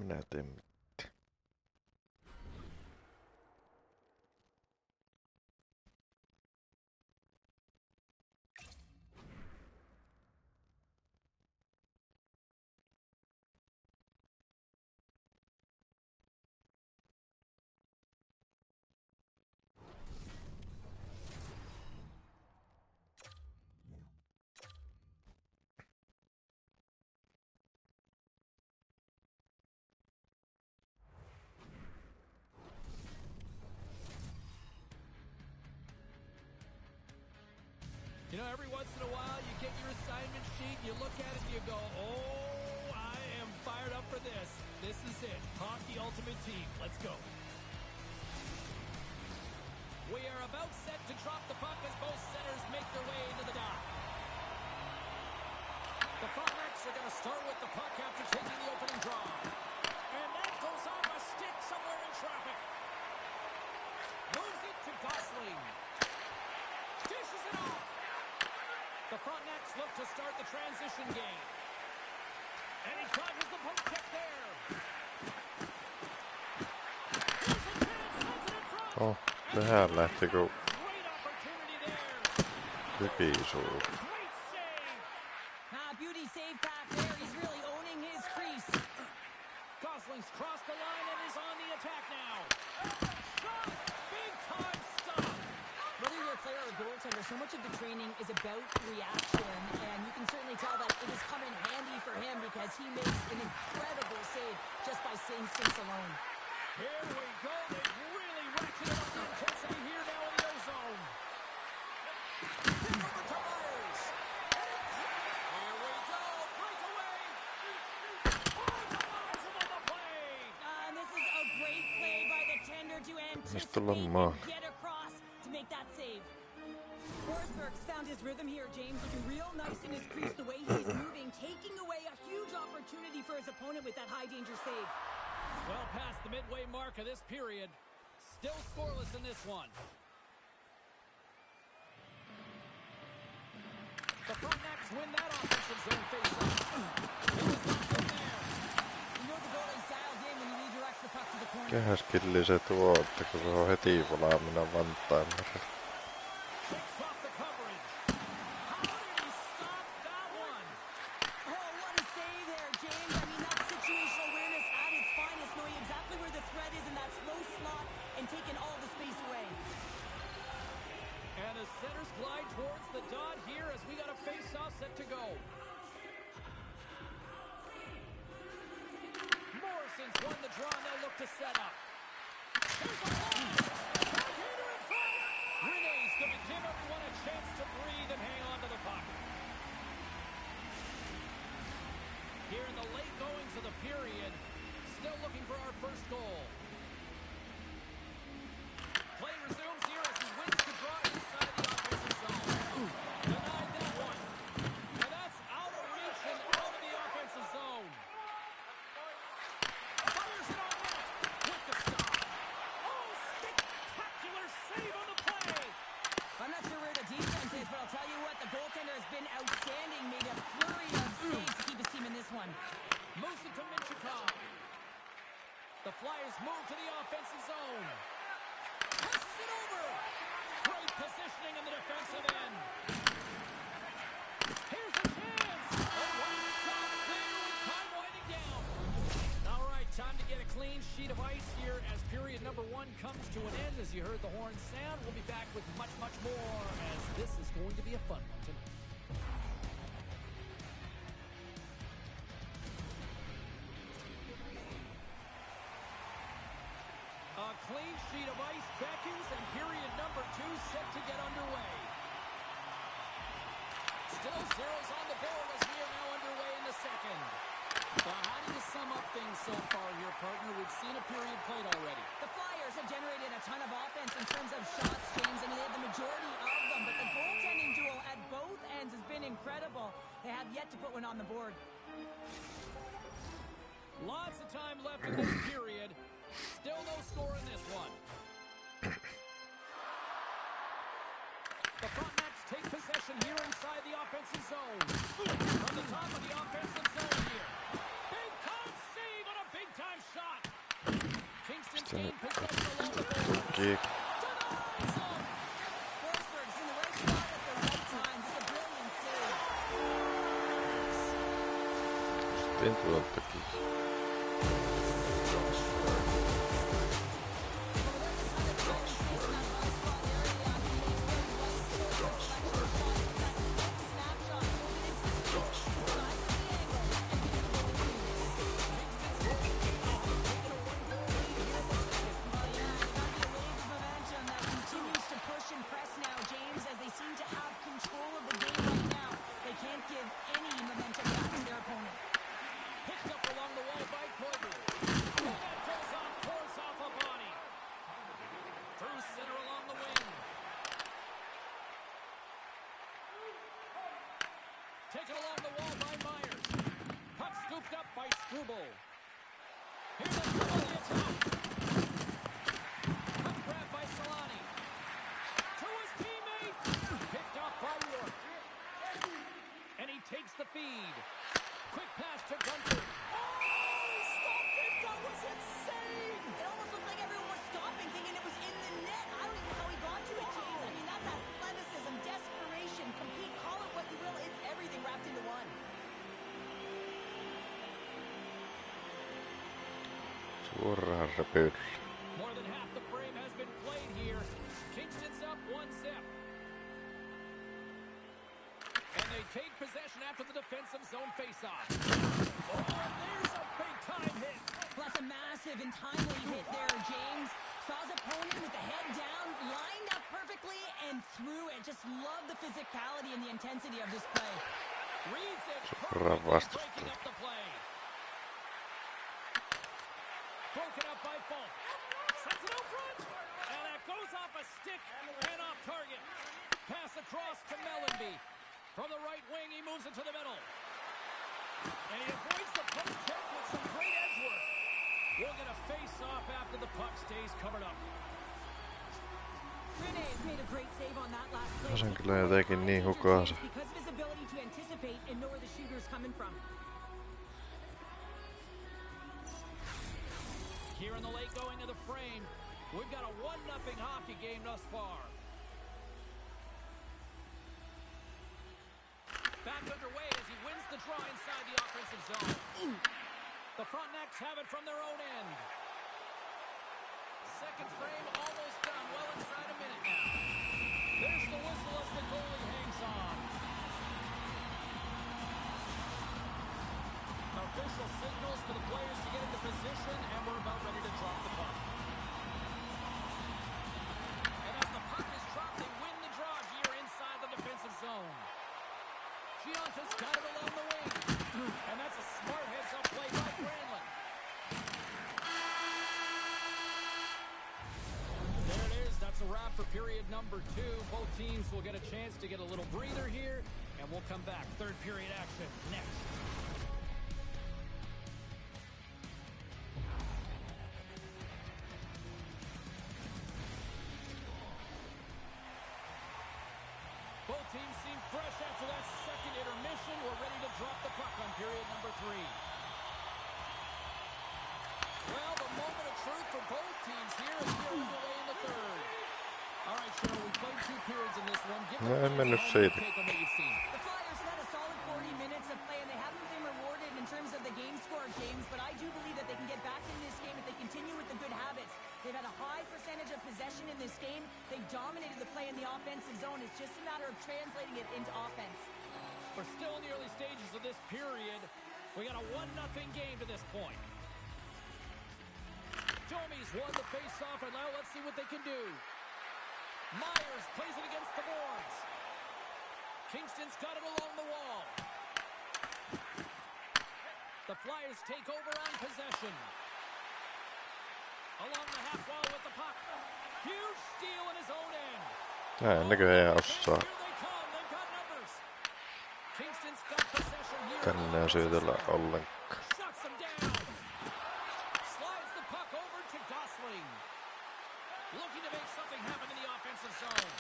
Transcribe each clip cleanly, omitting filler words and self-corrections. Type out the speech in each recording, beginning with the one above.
enää tee mitään. You know, every once in a while, you get your assignment sheet, you look at it, and you go, oh, I am fired up for this. This is it. Hockey Ultimate Team. Let's go. We are about set to drop the puck as both centers make their way into the dock. The Frontenacs are going to start with the puck after taking the opening draw. And that goes off a stick somewhere in traffic. Moves it to Gosling. Dishes it off. The Frontenacs look to start the transition game. And he causes the poke check there. Here's a chance, sends it in front. Oh, sehän lähti kun Great opportunity there. tykisuun. Great save. Beauty save back there. He's really owning his crease. Gosling's crossed the line and is on the attack now. Shot! Big time stop. Whether you're a player or a goaltender, so much of the training is about reaction, and you can certainly tell that it has come in handy for him because he makes an incredible save just by instincts alone. Here we go. They've really ratcheted up the intensity here now in the O-zone. Hit over to Myers. Here we go. Breakaway. Oh, Myers on the play. And this is a great play by the tender to Mistä tulla anticipate maa? and get across to make that save. Forsberg's found his rhythm here, James, looking real nice in his crease the way he's moving, taking away a huge opportunity for his opponent with that high-danger save. Well past the midway mark of this period. Still scoreless in this one. The Frontenacs win that offensive zone face-off. It was not in there. You know the goalie's dialed in when he redirects the puck to the corner. Mikähän skilli se tuo, että kun se on heti valaamina Vantaimella. Takes off the coverage. How did he stop that one? Oh, what a save there, James. I mean, that's situational awareness at its finest, knowing exactly where the threat is in that slow slot and taking all the space away. And the centers glide towards the dot here as we got a face-off set to go. Morrison's won the draw, and they'll look to set up. Here's a pass. Backhander in front. Renee's going to give everyone a chance to breathe and hang on to the puck. Here in the late goings of the period, still looking for our first goal. Play resumes here as he wins the draw inside the offensive zone. Denied that one. And that's out of reach and out of the offensive zone. Fires it on net with the stop. Oh, spectacular save on the play. I'm not sure where the defense is, but I'll tell you what, the goaltender has been outstanding, made a flurry of saves to keep his team in this one. Moves it to Minchikov. The Flyers move to the offensive zone. Passes it over. Great positioning in the defensive end. Here's a chance. Oh, one stop there with time winding down. All right, time to get a clean sheet of ice here as period number one comes to an end. As you heard the horn sound, we'll be back with much, much more as this is going to be a fun one tonight. A clean sheet of ice beckons, and period number two set to get underway. Still zeros on the board as we are now underway in the second. How do you sum up things so far here, partner? We've seen a period played already. The Flyers have generated a ton of offense in terms of shots, James. I mean, they have the majority of them, but the goaltending duel at both ends has been incredible. They have yet to put one on the board. Lots of time left in this period. Still no score in this one. The Frontenacs take possession here inside the offensive zone. From the top of the offensive zone here. Big time save on a big time Washington's gained possession along the boards. Kick. Denies him. Forsberg's in the right spot at the right time. Just a brilliant save. Into the kick. Taken along the wall by Myers. Puck scooped up by Struble. Here's a Struble on the attack. Puck grabbed by Solani. To his teammate. Picked up by York. And he takes the feed. Quick pass to Gunter. Oh, he stopped it. That was insane. It almost looked like everyone was stopping, thinking it was in the net. I don't even know how he got to it, James. I mean, that's athleticism, desperation, compete, call it what you will. It's everything wrapped into one. Suoraan repyllä. More than half the frame has been played here. Kingston's up 1-0. And they take possession after the defensive zone faceoff. Oh, and there's a big-time hit. Well, that's a massive and timely hit there, James. Saw his opponent with the head down, lined up perfectly, and threw it. Just love the physicality and the intensity of this play. Reads it perfectly, breaking up the play. Broken up by Falk. Sets it out front. And that goes off a stick and off target. Pass across to Mellenby. From the right wing, he moves it to the middle. And he avoids the post check with some great edge work. We'll get a face-off after the puck stays covered up. Rene has made a great save on that last play. Sen kyllä jotenkin niin hukassa. Because of his ability to anticipate and know where the shooter's coming from. Here in the late going of the frame, we've got a 1-0 hockey game thus far. Back underway as he wins the draw inside the offensive zone. The Frontenacs have it from their own end. Second frame almost done, well inside a minute now. There's the whistle as the goalie hangs on. Official signals for the players to get into position, and we're about ready to drop the puck. And as the puck is dropped, they win the draw here inside the defensive zone. Gianta's got it along the wing. And that's a smart heads-up play by Granlund. There it is. That's a wrap for period number 2. Both teams will get a chance to get a little breather here, and we'll come back. Third period action next. Both teams seem fresh after that second intermission. We're ready to drop the puck on period number 3. Well, the moment of truth for both teams here as we are underway in the third. All right, Cheryl, we played 2 periods in this one. Give En mennyt take siitä. on what you've seen. The Flyers have had a solid 40 minutes of play, and they haven't been rewarded in terms of the game score, James, but I do believe that they can get back in this game if they continue with the good habits. They've had a high percentage of possession in this game. They've dominated the play in the offensive zone. It's just a matter of translating it into offense. We're still in the early stages of this period. We got a 1-0 game to this point. Domi's won the face-off, and now let's see what they can do. Myers plays it against the boards. Kingston's got it along the wall. The Flyers take over on possession. Along the half wall with the puck. Huge steal in his own end. Näköjään osaa Here they come. They've got numbers. Kingston's got possession here. tänään syytellä ollenkaan. Shuts him down. Slides the puck over to Gosling. Looking to make something happen in the offensive zone.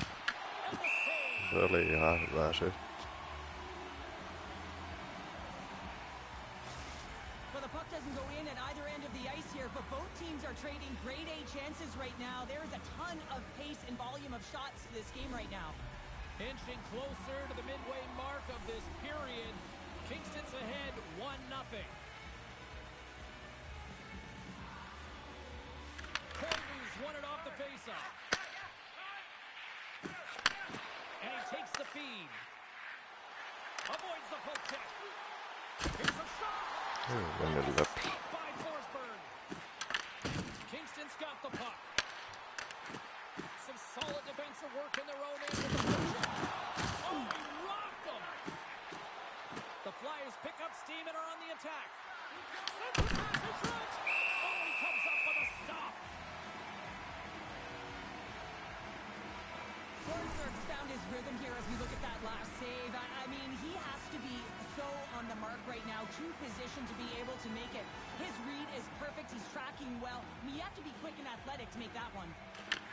And the save. Se oli ihan hyvä syy. Well, the puck doesn't go in at either end of the ice here, but both teams are trading grade A chances right now. There is a ton of pace and volume of shots to this game right now. Inching closer to the midway mark of this period. Kingston's ahead 1-0. Koivu's won it off the faceoff. And he takes the feed. Avoids the poke check. Here's a shot. By Forsberg. Kingston's got the puck. Some solid defensive work in their own end with the poke check. Oh, he rocked them. The Flyers pick up steam and are on the attack. Sends the pass in front. Oh, he comes up with a stop. Forsberg's found his rhythm here as we look at that last save. I mean, he has to be so on the mark right now, true position to be able to make it. His read is perfect. He's tracking well. I mean, you have to be quick and athletic to make that one.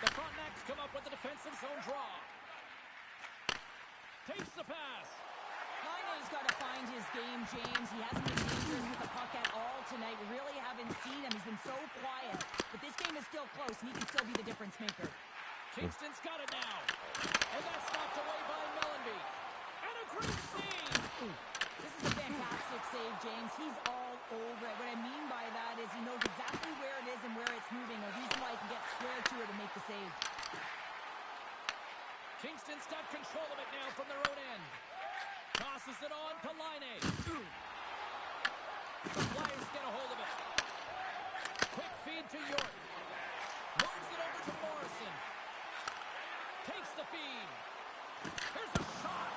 The Frontenacs come up with the defensive zone draw. Takes the pass. Liney's got to find his game, James. He hasn't been dangerous with the puck at all tonight. We really haven't seen him. He's been so quiet. But this game is still close, and he can still be the difference maker. Kingston's got it now. And that's knocked away by Mellenby. And a great save. This is a fantastic save, James. He's all over it. What I mean by that is he knows exactly where it is and where it's moving. A reason why he can get square to it and make the save. Kingston's got control of it now from their own end. Tosses it on to Laine. The Flyers get a hold of it. Quick feed to York. Moves it over to Morrison. Takes the feed. Here's a shot.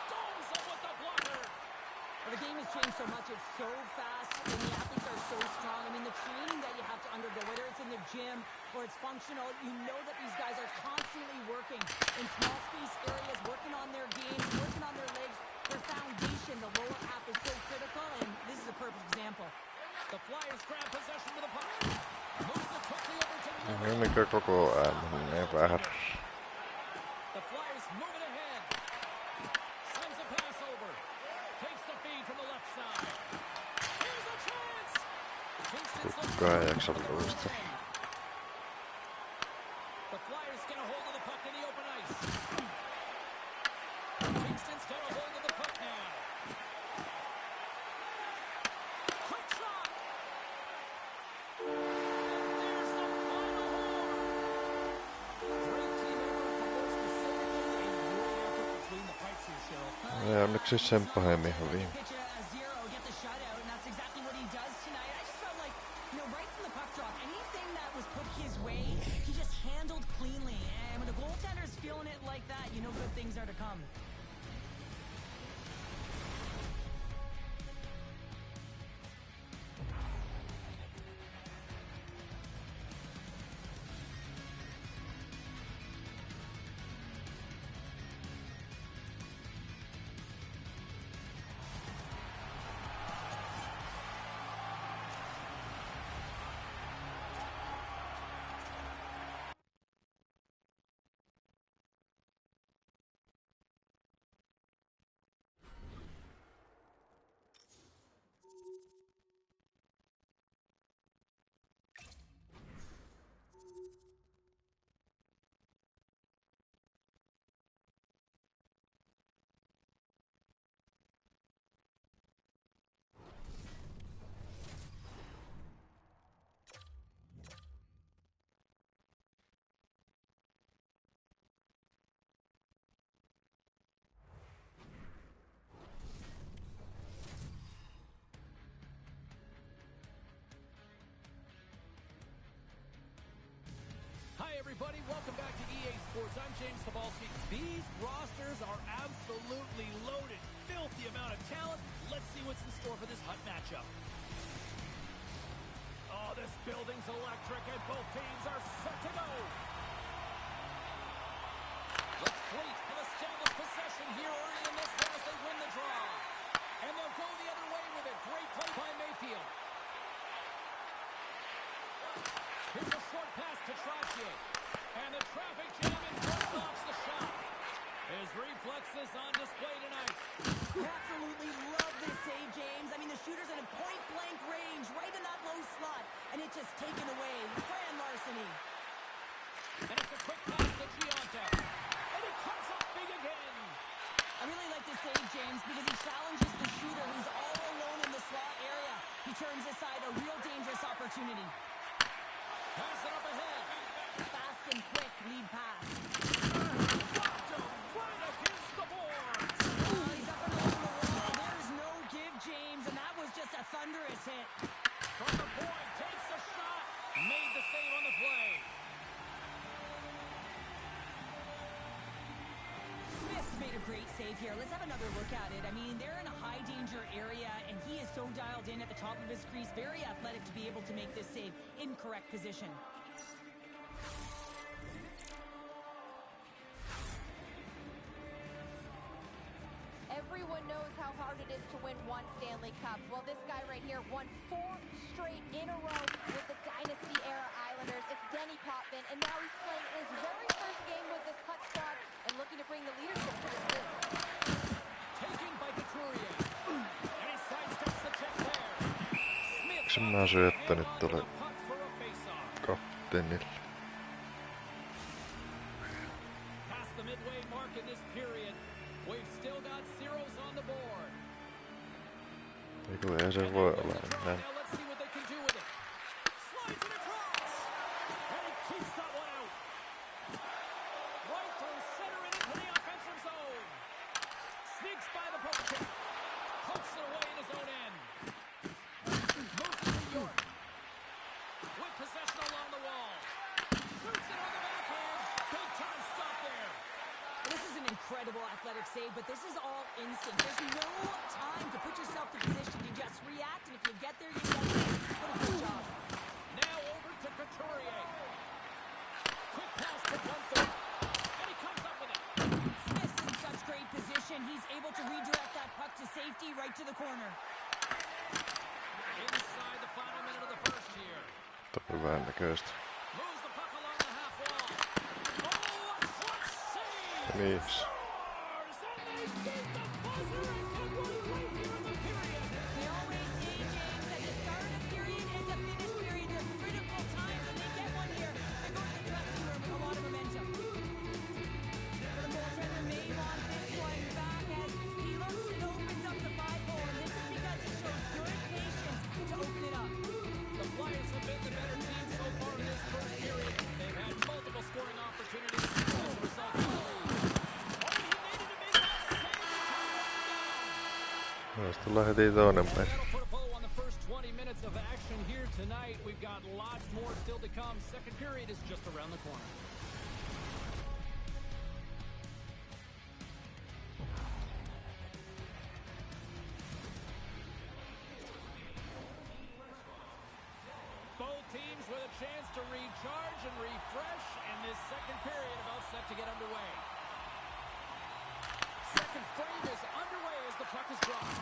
Stones up with the blocker. Well, the game has changed so much. It's so fast, and the athletes are so strong. I mean, the training that you have to undergo, whether it's in the gym or it's functional, you know that these guys are constantly working in small space areas, working on their game, working on their legs. Their foundation, the lower half, is so critical, and this is a perfect example. The Flyers grab possession with the puck. Moves it quickly over to Menikö koko ääni vähän? The Flyers move it ahead. Sends a pass over. Takes the feed from the left side. Here's a chance. Kingston's Kukaan ei jaksa luista. The Flyers get a hold of the puck in the open ice. Kingston's got a hold of the puck now. Quick shot. There's the final horn. Great team effort, more specifically a great effort between the pipes here, Cheryl. Ja miksi sen pahemmin hyvin? Pitch a zero, get the shutout, and that's exactly what he does tonight. I just felt like, right from the puck drop, anything that was put his way, he just handled cleanly. And when the goaltender's feeling it like that, you know good things are to come. Hi, everybody. Welcome back to EA Sports. I'm James Cebulski. These rosters are absolutely loaded. Filthy amount of talent. Let's see what's in store for this HUT matchup. Oh, this building's electric, and both teams are set to go. The Fleet have established possession here early in this one as they win the draw. And they'll go the other way with it. Great play by Mayfield. Here's a short pass to Trottier. And the traffic jam and blocks the shot. His reflexes on display tonight. Absolutely love this save, James. I mean, the shooter's in a point-blank range, right in that low slot, and it just save here. Let's have another look at it. I mean, they're in a high danger area, and he is so dialed in at the top of his crease. Very athletic to be able to make this save in correct position. Everyone knows how hard it is to win one Stanley Cup. Well, this guy right here won 4 straight in a row with the Dynasty-era Islanders. It's Denny Potvin, and now he's playing his very first game with this HUT squad and looking to bring the leadership to this group. Taken by Couturier. And he sidesteps the check there. Smith Miksi mä syöttänyt tuolle the puck for a face-off. kapteenille? Past the midway mark in this period. We've still got zeros on the board. Eiku ei se voi olla näin. Now let's see what they can do with it. Slides it across. And he keeps that one out. Right through center and into the offensive zone. Sneaks by the poke check. Pokes it away in his own end. Moves it to York. With possession along the wall. Shoots it on the backhand. Big time stop there. This is an incredible athletic save, but this is all instinct. There's no time to put yourself in position. You just react, and if you get there, you get there. What a good job. Now over to Couturier. Quick pass to Gunther. And he comes up with it. Smith's in such great position. He's able to redirect that puck to safety right to the corner. Inside the final minute of the first here. Toi vähän näköistä. Moves the puck along the half wall. Oh, a clutch save! Mies. Scores, and they beat the buzzer and can run right here in the period. We always say, James, that the start of period and the finish period are critical times, and they get one here. They go to the dressing room with a lot of momentum. The goaltender may want this one back as he looks and opens up the 5-hole, and this is because he shows good patience to open it up. The Flyers have been the better team so far in this first period. They've had multiple scoring opportunities as a result of the lead. Oh, he needed to make that save to tie it down. Jos tulla heti toinen peli. That'll put a bow on the first 20 minutes of action here tonight. We've got lots more still to come. Second period is just around the corner. Both teams with a chance to recharge and refresh, and this second period about set to get underway. Second frame is underway as the puck is dropped.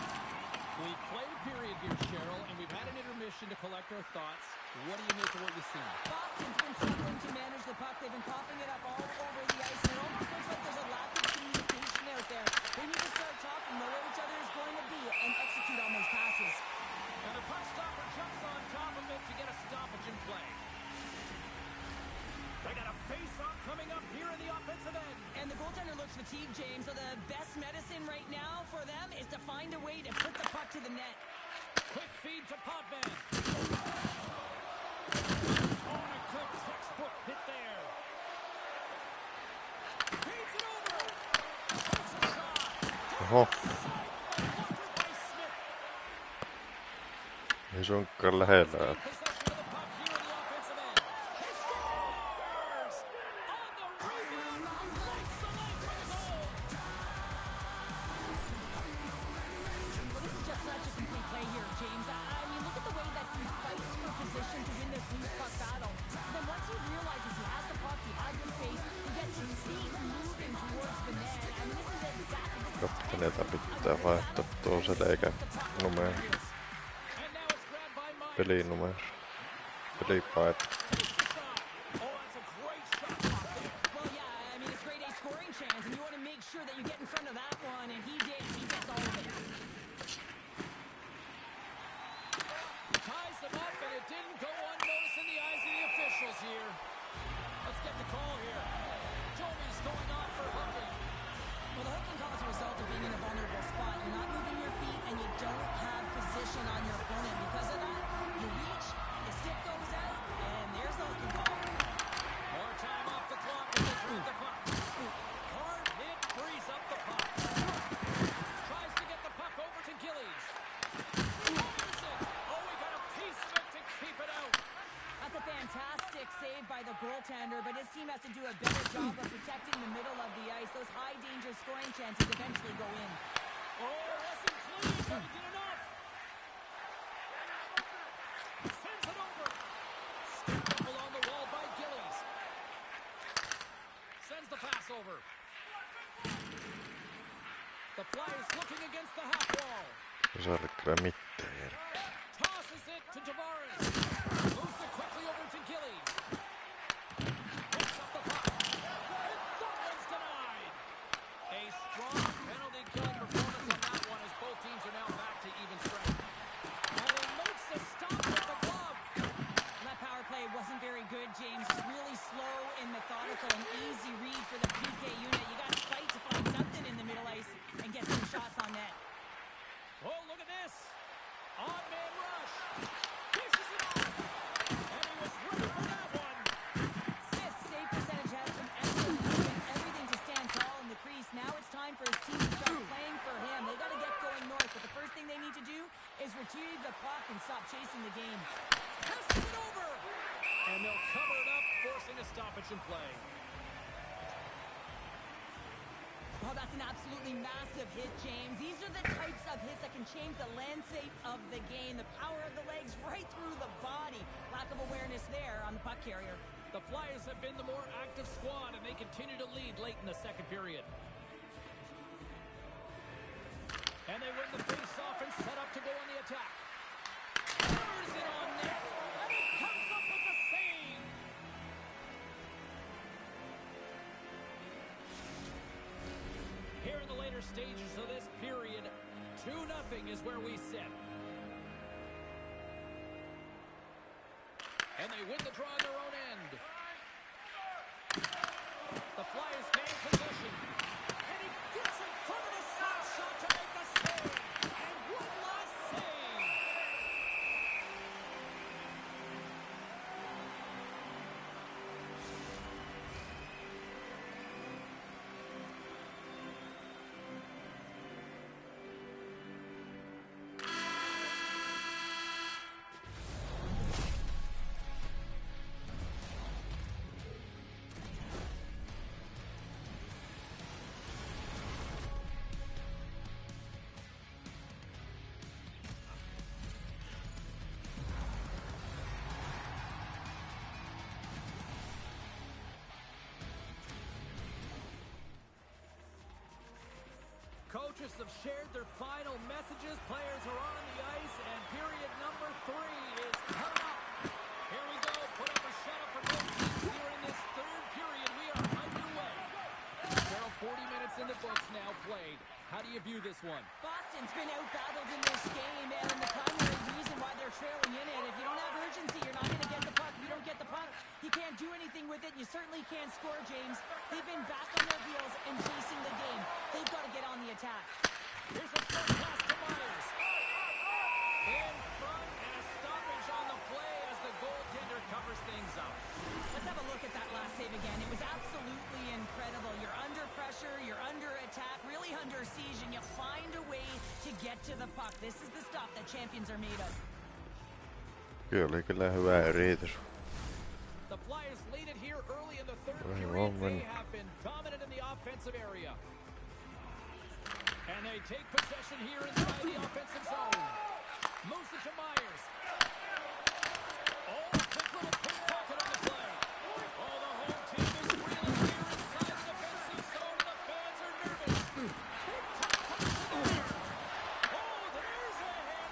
We've played a period here, Cheryl, and we've had an intermission to collect our thoughts. What do you make of what you've seen? Boston's been struggling to manage the puck. They've been coughing it up all over the ice, and it almost looks like there's a lack of communication out there. They need to start talking, know where each other is going to be, and execute on those passes. And the puck stopper jumps on top of it to get a stoppage in play. They got a face-off coming up here in the offensive end. And the goaltender looks fatigued, James, so the best medicine right now for them is to find a way to put the puck to the net. Quick feed to Potvin. On a quick textbook hit there. Feeds it over. Takes a shot. Oho, Blocked by Smith. ei suinkaan lähellä. Possession of the puck here in the offensive end. He scores! On the rebound. Lights the leg for the goal. Well, this is just such a complete play here, James. I mean, look at the way that he fights for position to win this loose puck battle. Then once he realizes he has the puck, he has the space, he gets his feet moving towards the net. I mean, this is exactly Kapteenilta pitää vaihtaa tuo selkä numero. And now it's grabbed by Myers. Pelinumero. Pelipaita. Takes the shot. Oh, that's a great shot block there. Well, yeah, I mean, it's grade A scoring chance, and you want to make sure that you get in front of that one, and he did. He gets all of it. Ties them up, and it didn't go unnoticed in the eyes of the officials here. Let's get the call here. Joey's going on for hooking. Well, the hooking call is a result of being in a vulnerable spot. You're not moving your feet, and you don't have position on your opponent. Because of that, you reach, the stick goes out, and there's the hooking call. More time off the clock as they drop the puck. Hard hit frees up the puck. Tries to get the puck over to Gillies. Fires it. Oh, he got a piece of it to keep it out. That's a fantastic save by the goalie. goaltender, but his team has to do a better job of protecting the middle of the ice. Those high-danger scoring chances eventually go in. Oh, wasn't clean, but he did enough. Sends it over. Scooped up along the wall by Gillies. Sends the pass over. The Flyers looking against the half wall. Se oli kyllä mitään järkeä. Tosses it to Tavares. Moves it quickly over to Gillies. Picks up the puck. And that one's denied. A strong penalty-killing performance on that one as both teams are now back to even strength. And he makes the stop with the glove. That power play wasn't very good, James. Really slow and methodical, an easy read for the PK unit. You got to fight to find something in the middle ice and get some shots on net. Oh, look at this. On-man rush. Dishes it off. And he was ready for that one. Smith's save percentage has been excellent. He's doing everything to stand tall in the crease. Now it's time for his team to start playing for him. They got to get going north, but the first thing they need to do is retrieve the puck and stop chasing the game. Passes it over. And they'll cover it up, forcing a stoppage in play. Oh, that's an absolutely massive hit, James. These are the types of hits that can change the landscape of the game. The power of the legs right through the body. Lack of awareness there on the puck carrier. The Flyers have been the more active squad, and they continue to lead late in the second period. And they win the face-off and set up to go on the attack. Hammers it on net, and he comes up with the save. Here in the later stages of this period, 2-0 is where we sit. And they win the draw on their own end. The Flyers gain possession. And he gets in front of the slap shot to make the save. And one last save. Coaches have shared their final messages. Players are on the ice, and period number 3 is coming up. Here we go. Put up a shutout for both teams here in this third period. We are underway. Gerald, 40 minutes in the books now played. How do you view this one? Boston's been out-battled in this game, and the primary reason why they're trailing in it, if you don't have urgency, you're not going to get the puck. If you don't get the puck, you can't do anything with it, and you certainly can't score, James. They've been back on their heels and chasing the game. They've got to get on the attack. Here's a short pass to Myers. In front, and a stoppage on the play as the goaltender covers things up. Let's have a look at that last save again. It was absolutely incredible. You're under pressure, you're under attack, really under siege, and you find a way to get to the puck. This is the stuff that champions are made of. Kyllä oli kyllä hyvä yritys. The Flyers lead it here early in the third Right, period. well, They when- have been dominant in the offensive area. And they take possession here inside the offensive zone. Moves it to Myers. Oh, quick little pickpocket on the play. Oh, the home team is reeling here inside the defensive zone. The fans are nervous. Big time comes to the net. Oh, there's a hit.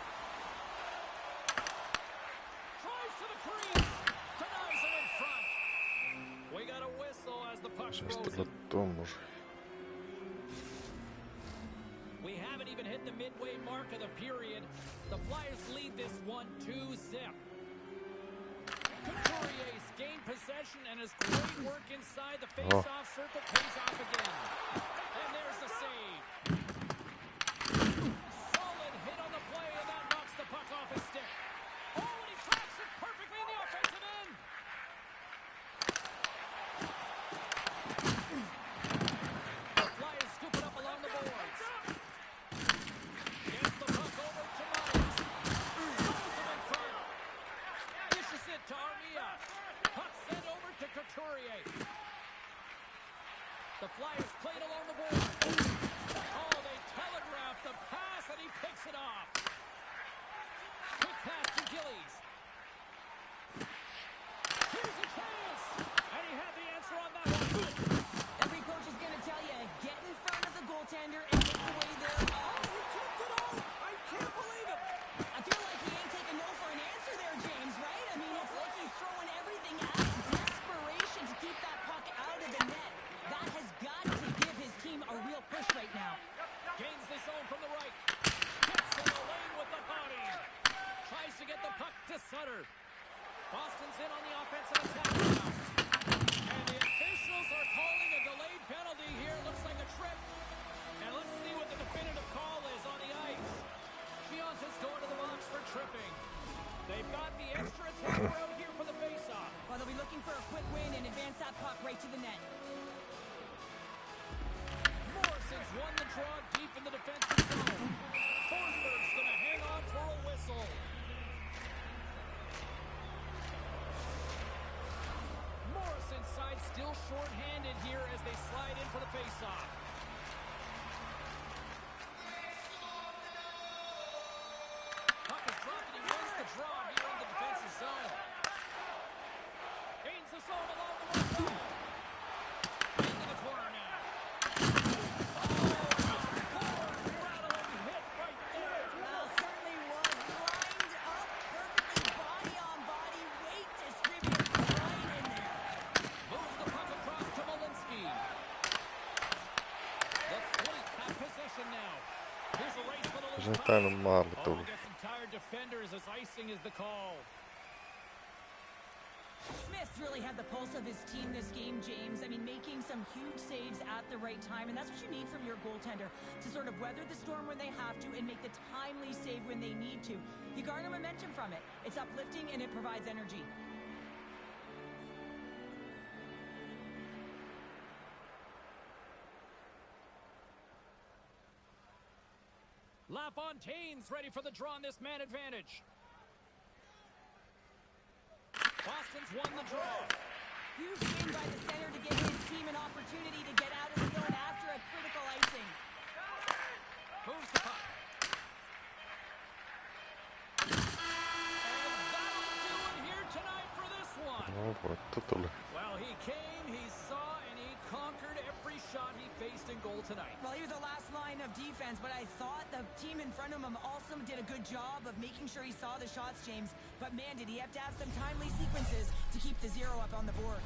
Drives to the crease. Denies it in front. We got a whistle as the puck Se throws. olisi tullut tommosia. We haven't even hit the midway mark of the period. The Flyers lead this one 2-0. Couturier's gained possession and his great work inside the face-off circle pays off again. And there's the save. Solid hit on the play, and that knocks the puck off his stick. Oh, and he tracks it perfectly in the offensive end. The Flyers scoop it up along the boards. Gets the puck over to Myers. Throws him in front. Dishes it to Armia. Puck sent over to Couture. The Flyers played along the board. Oh, they telegraph the pass, and he picks it off. Quick pass to Gillies. Here's a chance, and he had the answer on that one. Every coach is going to tell you, get in front of the goaltender and take away their... Oh, he kicked it out. I can't believe it. I feel like he ain't taking no for an answer there, James, right? I mean, it's like he's throwing everything at it. Desperation to keep that puck out of the net. That has got to give his team a real push right now. Gains the zone from the right. Gets in the lane with the body. Tries to get the puck to Sutter. Boston's in on the offensive attack now. And the officials are calling a delayed penalty here. Looks like a trip. And let's see what the definitive call is on the ice. Gianta's going to the box for tripping. They've got the extra attacker out here for the faceoff. Well, they'll be looking for a quick win and advance that puck right to the net. Morrison's won the draw deep in the defensive zone. Forsberg's going to hang on for a whistle. Morrison's side still short-handed here as they slide in for the faceoff. Puck is dropped and he wins the draw here in the defensive zone. Gains the zone along the left side. Into the corner now. Rattling hit right there. Well, certainly was lined up perfectly, body on body, weight distributed right in there. Moves the puck across to Malinsky. The Fleet have possession now. Here's a race for the Se loose on puck. tainnut maalle Oh, tulla. we got some tired defenders as icing is the call. Smith's really had the pulse of his team this game, James. I mean, making some huge saves at the right time, and that's what you need from your goaltender, to sort of weather the storm when they have to and make the timely save when they need to. You garner momentum from it. It's uplifting and it provides energy. LaFontaine's ready for the draw on this man advantage. Boston's won the draw. Huge win by the center to give his team an opportunity to get out of the zone after a critical icing. Moves the puck. And that'll do it here tonight for this one. No, voitto tuli. Well, he came, he saw, and he conquered every shot he faced in goal tonight. Well, he was the last line of defense, but I thought the team in front of him also did a good job of making sure he saw the shots, James. But man, did he have to have some timely sequences to keep the zero up on the board.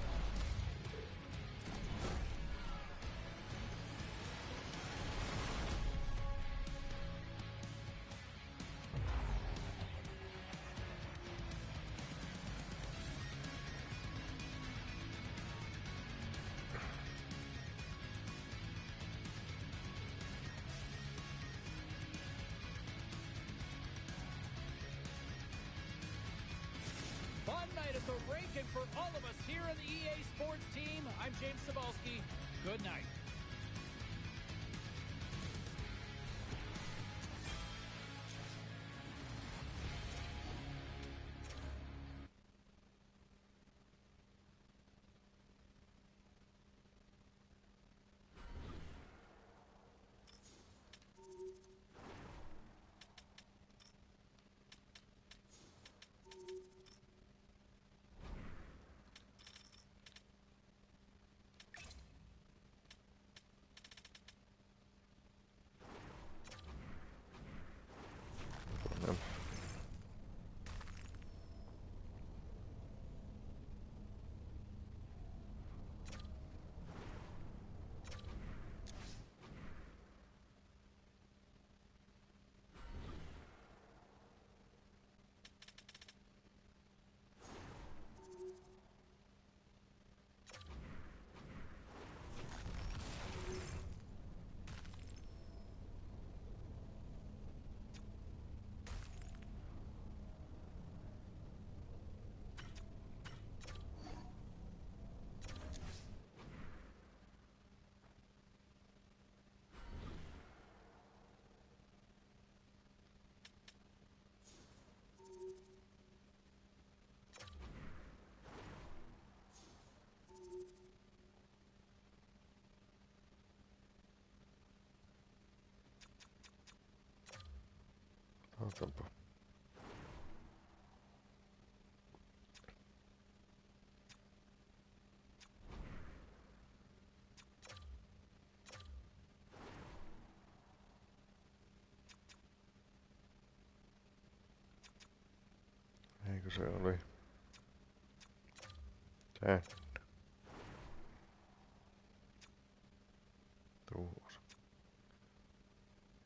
Fun night at the rink, and for all of us here in the EA Sports team, I'm James Cebulski. Good night. Otapa. Eikö se oli? Tää. Tuossa.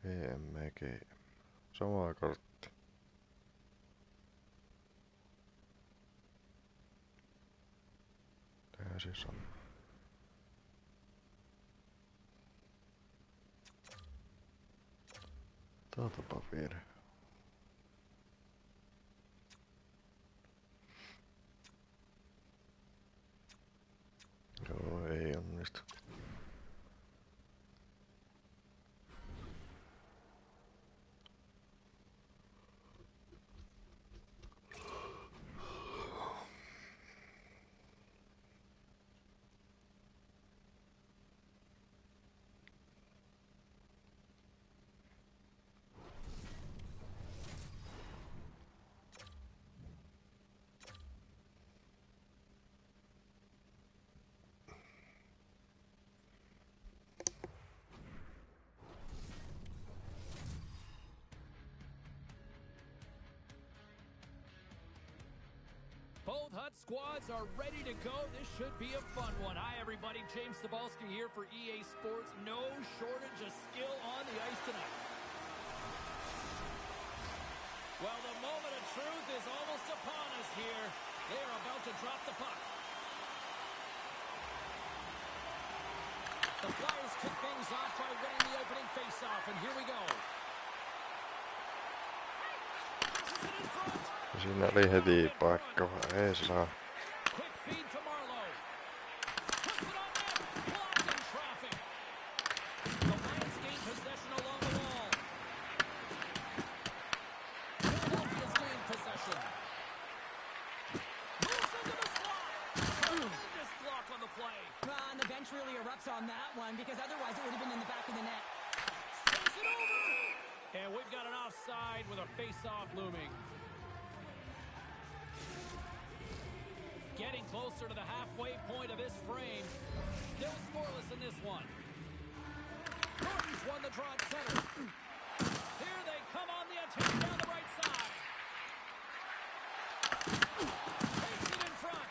EMG. Sama kortti. Tää siis on. Taatapa virhe. Joo, ei onnistu. Both HUT squads are ready to go. This should be a fun one. Hi, everybody. James Cybulski here for EA Sports. No shortage of skill on the ice tonight. Well, the moment of truth is almost upon us here. They are about to drop the puck. The Flyers kick things off by winning the opening faceoff, and here we go. Pushes it in front. Siinä oli heti paikka, ei saa. Quick feed to Marlowe. Puts it on net. Blocked in traffic. The Lions gain possession along the wall. Philadelphia's gained possession. Moves into the slot. Tremendous block on the play. And the bench really erupts on that one because otherwise it would have been in the back of the net. Saves it over. And we've got an offside with a face-off looming. Getting closer to the halfway point of this frame. Still scoreless in this one. Gordon's won the draw at center. Here they come on the attack down the right side. Takes it in front.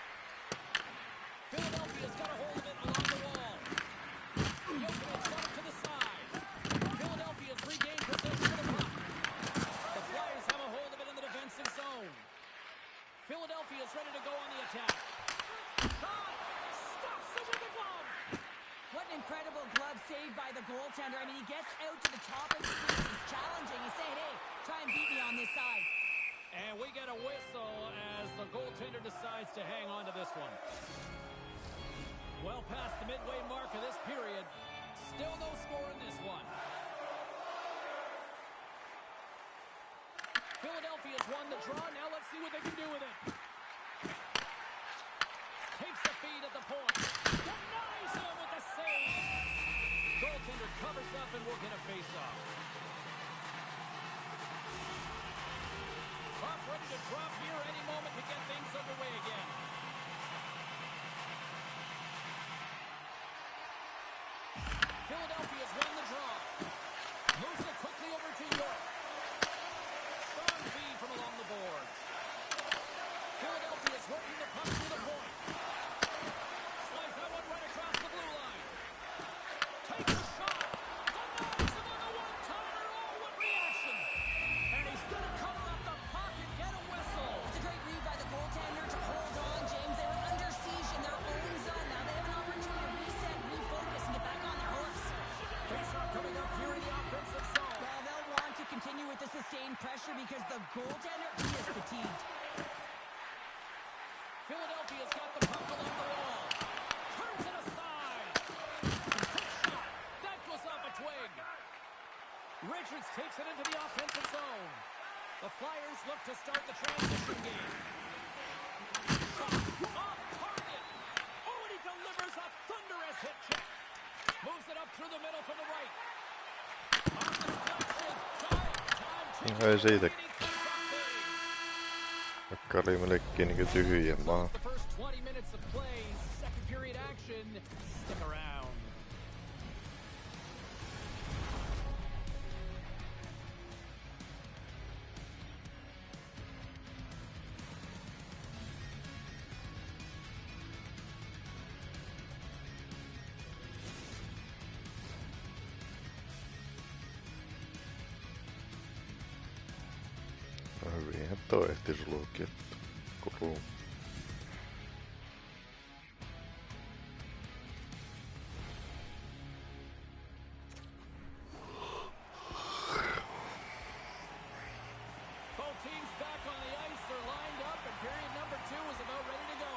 Philadelphia's got a hold of it along the wall. Jokic got it to the side. Philadelphia's regained possession of the puck. The Flyers have a hold of it in the defensive zone. Philadelphia's ready to go on the attack. Shot! Stops it with the glove! What an incredible glove save by the goaltender. I mean, he gets out to the top of the crease. He's challenging. He's saying, hey, try and beat me on this side. And we get a whistle as the goaltender decides to hang on to this one. Well past the midway mark of this period. Still no score in this one. Philadelphia's won the draw. Now let's see what they can do with it. Takes the feed at the point. Denies him with the save. Goaltender covers up and will get a face-off. Puck ready to drop here any moment to get things underway again. Philadelphia's won the draw. Moves it quickly over to York. Strong feed from along the boards. Philadelphia's working the puck to the point. Slides that one right across the blue line. Takes a shot. Denies him on the one-timer. Oh, what reaction. And he's going to cover up the puck and get a whistle. It's a great read by the goaltender to hold on, James. They were under siege in their own zone. Now they have an opportunity to reset, refocus, and get back on their horse. Face-off coming up here in the offensive zone. Well, they'll want to continue with the sustained pressure because the goaltender, he is fatigued. Philadelphia's got the puck along the wall. Turns it aside. Quick shot. That goes off a twig. Richards takes it into the offensive zone. The Flyers look to start the transition game. Shot off target. Oh, and he delivers a thunderous hit check. Moves it up through the middle to the right. On the deflection. Time taking Ei the siitä. opening face-off big. Vaikka oli melkein niinku tyhjä maa. The first 20 minutes of play, second period action. Stick around. No hyvinhän toi ehti sulki, että kuluu. Both teams back on the ice. They're lined up, and period number 2 is about ready to go.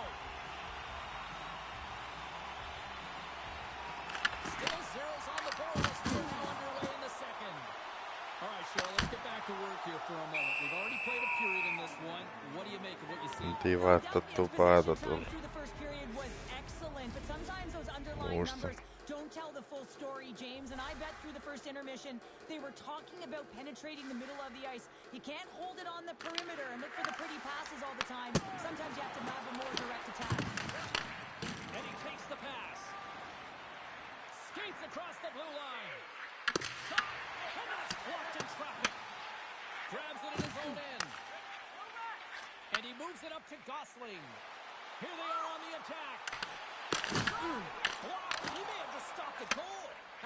Still zeros on the board. It's still underway in the second. All right, Cheryl, let's get back to work here for a moment. We've already played a period in this one. What do you make of what you see? Mentiin vaihtaa tuu päätä tuolla. Through the first period was excellent, but sometimes those underlying Muista. numbers don't tell the full story, James. And I bet through the first intermission, they were talking about penetrating the middle of the ice. You can't hold it on the perimeter and look for the pretty passes all the time. Sometimes you have to have a more direct attack. And he takes the pass. Skates across the blue line. Shot, and that's blocked in traffic. Grabs it in his own end. And he moves it up to Gosling. Here they are on the attack. Blocked. He may have just stopped the goal.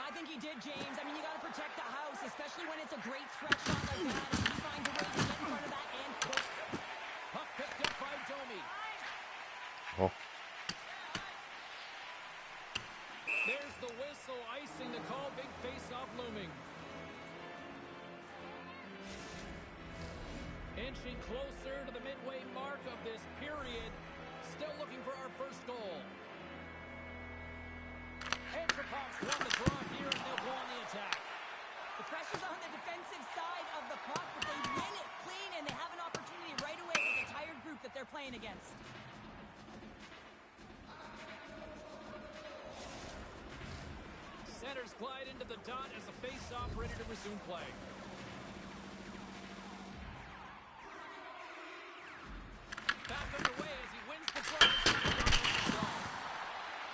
I think he did, James. I mean, you got to protect the house, especially when it's a great threat shot like that. And he finds a way to get in front of that and push. Puck picked up by Domi. Oh. There's the whistle, icing the call. Big face-off looming. Inching closer to the midway mark of this period. Still looking for our first goal. Antropop's won the draw here, and they'll go on the attack. The pressure's on the defensive side of the puck, but they win it clean, and they have an opportunity right away with the tired group that they're playing against. Centers glide into the dot as the face-off ready to resume play. Back underway as he wins the draw inside the offensive zone.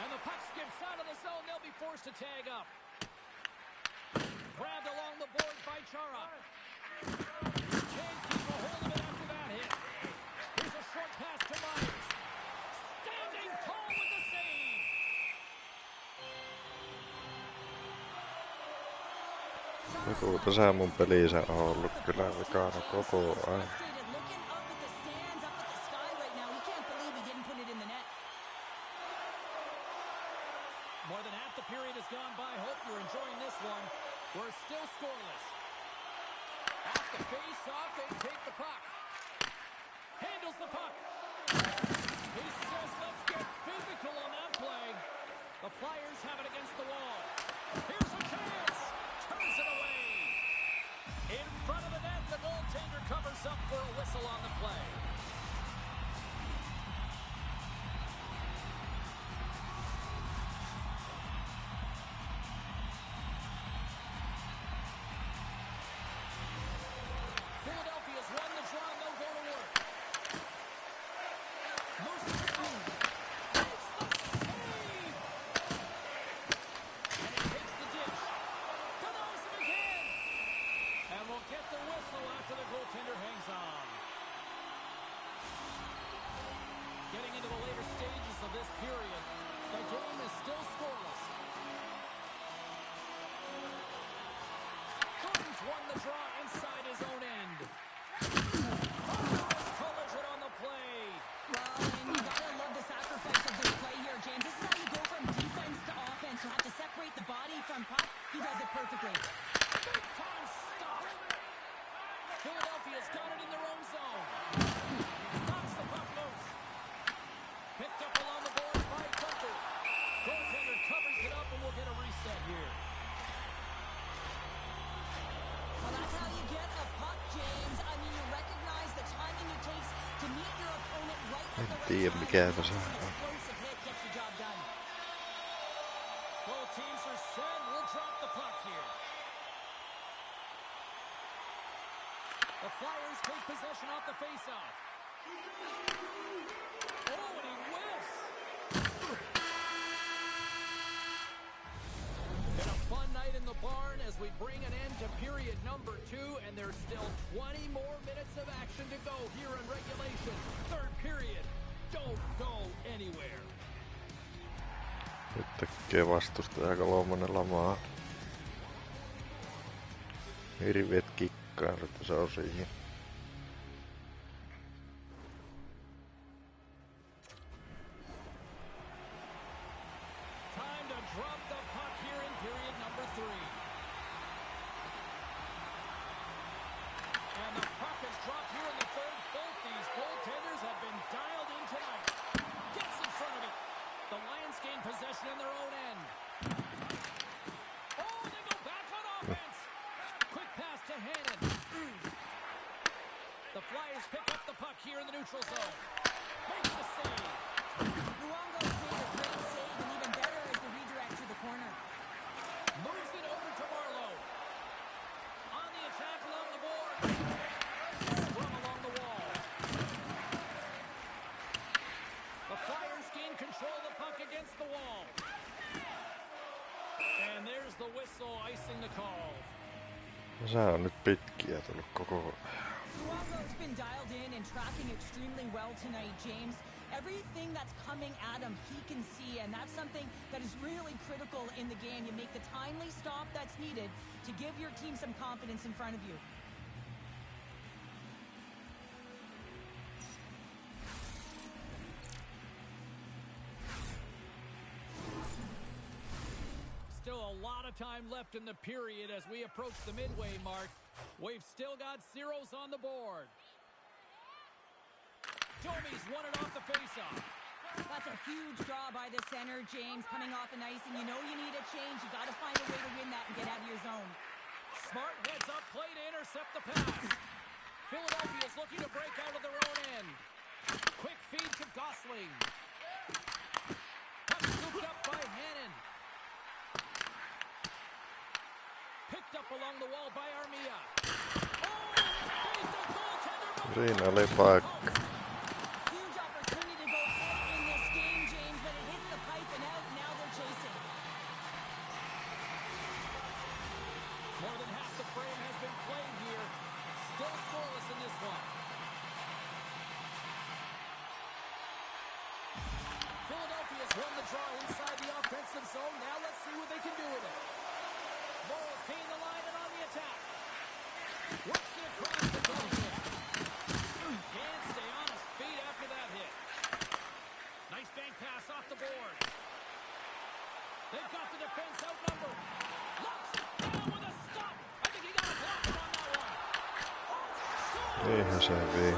And the puck skips out of the zone. They'll be forced to tag up. Grabbed along the boards by Chara. Can't keep a hold of it after that hit. Here's a short pass to Myers. Standing tall with the save. Joku tässä mun pelissä on ollut kyllä vikana koko ajan. Looking up at the stands, up at the sky right now. He can't believe he didn't put it in the net. More than half the period has gone by. Hope you're enjoying this one. We're still scoreless. Off the face-off, they take the puck. Handles the puck. He says, let's get physical on that play. The Flyers have it against the wall. Here's a chance. Turns it away. In front of the net, the goaltender covers up for a whistle on the play. Philadelphia's won the draw, and they'll go to work. Moves it through. It's the save! And he takes the dish. Denies him again! And we'll get the whistle after the goaltender hangs on. Getting into the later stages of this period, the game is still scoreless. Gordon's won the draw inside his own end. Thunderous collision on the play. Well, and you gotta love the sacrifice of this play here, James. This is how you go from defense to offense. You have to separate the body from puck. He does it perfectly. Big time stop. Philadelphia's got it in their own zone. Knocks the puck loose. Picked up along the boards by Kumpi. Goaltender covers it up, and we'll get a reset here. Well, that's how you get a puck, James. I mean, you recognize the timing it takes to meet your opponent right at the right tiedä, time. mikä tässä An on. explosive hit gets the job done. Both teams are set. We'll drop the puck here. The Flyers take possession off the faceoff. Oh, and he whiffs. Been a fun night in the barn as we bring an end to period number 2, and there's still 20 more minutes of action to go here in regulation. Third period. Don't go anywhere. Nyt tekee vastustaja kolmonen lamaa. Hirveet kikkailut se on siihen. Time to drop the puck here in period number 3. And the puck is dropped here in the third. Both these goaltenders have been dialed in tonight. Gets in front of it. The Lions gain possession in their own end. Oh, they go back on offense. Quick pass to Hannon. The Flyers pick up the puck here in the neutral zone. Makes the save. Luongo's made a great save, and even better is the redirect to the corner. Moves it over to Marlowe. On the attack along the board. From along the wall. The Flyers gain control of the puck against the wall. And there's the whistle icing the call. Sä on nyt pitkiä tullut koko... Luongo's been dialed in and tracking extremely well tonight, James. Everything that's coming at him, he can see, and that's something that is really critical in the game. You make the timely stop that's needed to give your team some confidence in front of you. Still a lot of time left in the period as we approach the midway mark. We've still got zeros on the board. Domi's won it off the faceoff. That's a huge draw by the center, James, coming off an icing. You know you need a change. You got to find a way to win that and get out of your zone. Smart heads up play to intercept the pass. Philadelphia's looking to break out of their own end. Quick feed to Gosling. Puck scooped up by Hannon. Picked up along the wall by Armia. Oh! Beat the goaltender! Siinä oli paikka. Huge opportunity to go ahead in this game, James, but it hits the pipe and out. Now they're chasing. More than half the frame has been played here. Still scoreless in this one. Philadelphia's won the draw inside the offensive zone. Now let's see what they can do with it. Morrow's gained the line and on the attack. Works it across the goal. Can't stay on his feet after that hit. Nice bank pass off the board. They've got the defense outnumbered. Locks it down with a stop. I think he got a block on that one. Niinhän se vii.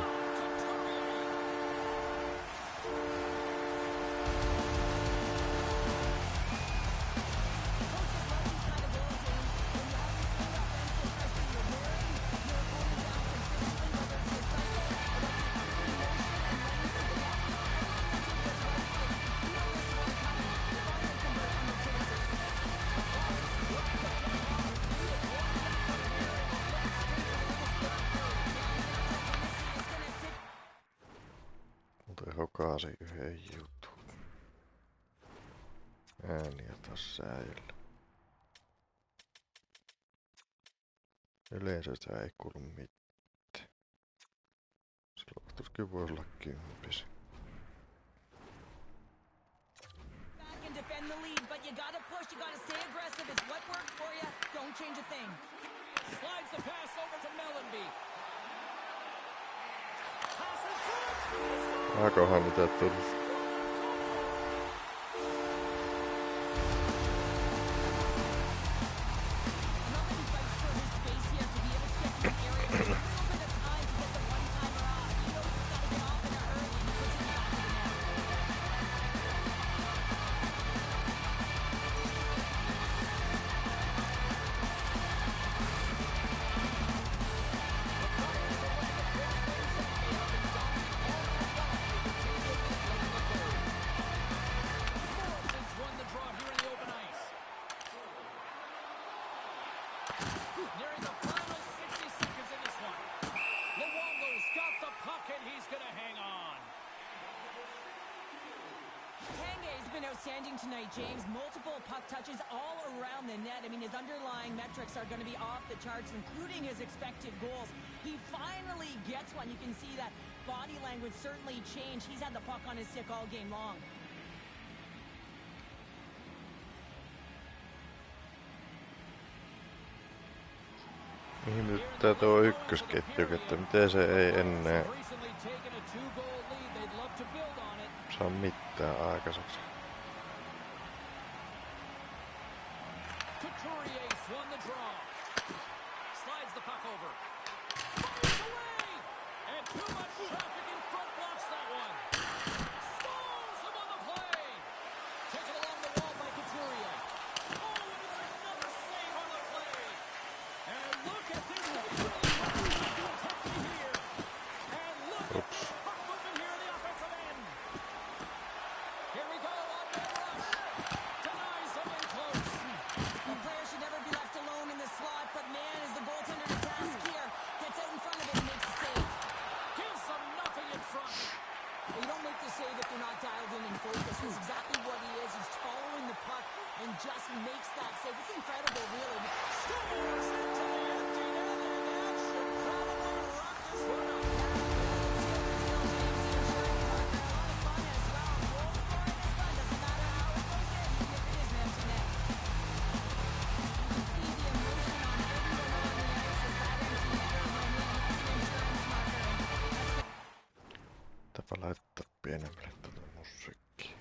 Hokasi yhden jutun. Ääniä taas säijällä. Yleensä sitä ei kuulu mitään. Se lohtuskin voi olla 10. Back and defend the lead, but you gotta push, you gotta stay aggressive. It's what worked for you. Don't change a thing. Slides the pass over to Mellenby. Aikohan mitä tuli. Mellenby fights for his space here to be able to get to the area. A little bit of time to get the one-timer off. He knows he's gotta get off in a hurry, and he puts it back to the net. Nearing the final 60 seconds in this one. he's going to hang on. Tanguay's been outstanding tonight, James. Multiple puck touches all around the net. I mean, his underlying metrics are going to be off the charts, including his expected goals. He finally gets one. You can see that body language certainly changed. He's had the puck on his stick all game long. Ihmetyttää tuo ykkösketju, että miten se ei enää saa mitään aikaiseksi. Tapa laittaa pienemmälle tätä musiikkia.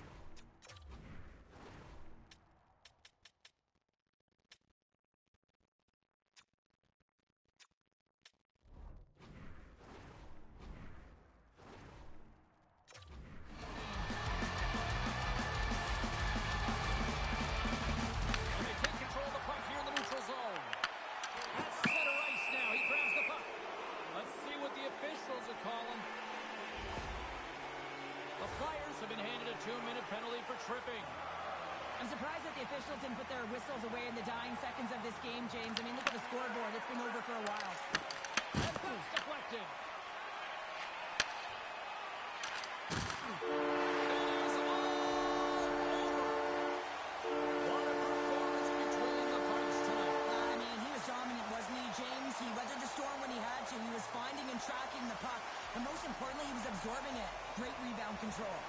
I'm surprised that the officials didn't put their whistles away in the dying seconds of this game, James. I mean, look at the scoreboard. It's been over for a while. And that's deflected. What a performance between the Pipes tonight. I mean, he was dominant, wasn't he, James? He weathered the storm when he had to. He was finding and tracking the puck. And most importantly, he was absorbing it. Great rebound control.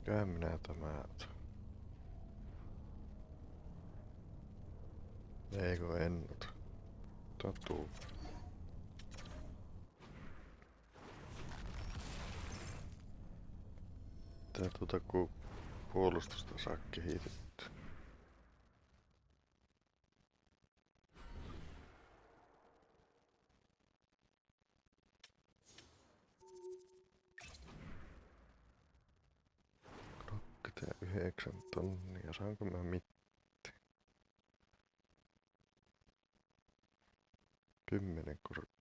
Mikähän minä tämä... Eikö ennut? Totuu. Tää kun puolustusta saa kehitettyä. Tää 9 tonnia, saanko mä mitään? 10 korttia.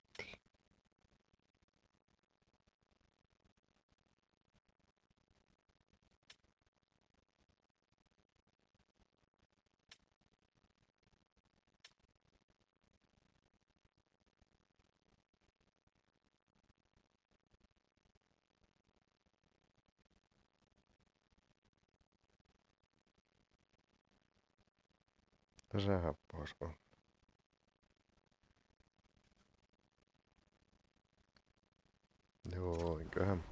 Tässähän pois on. Joo, enköhän.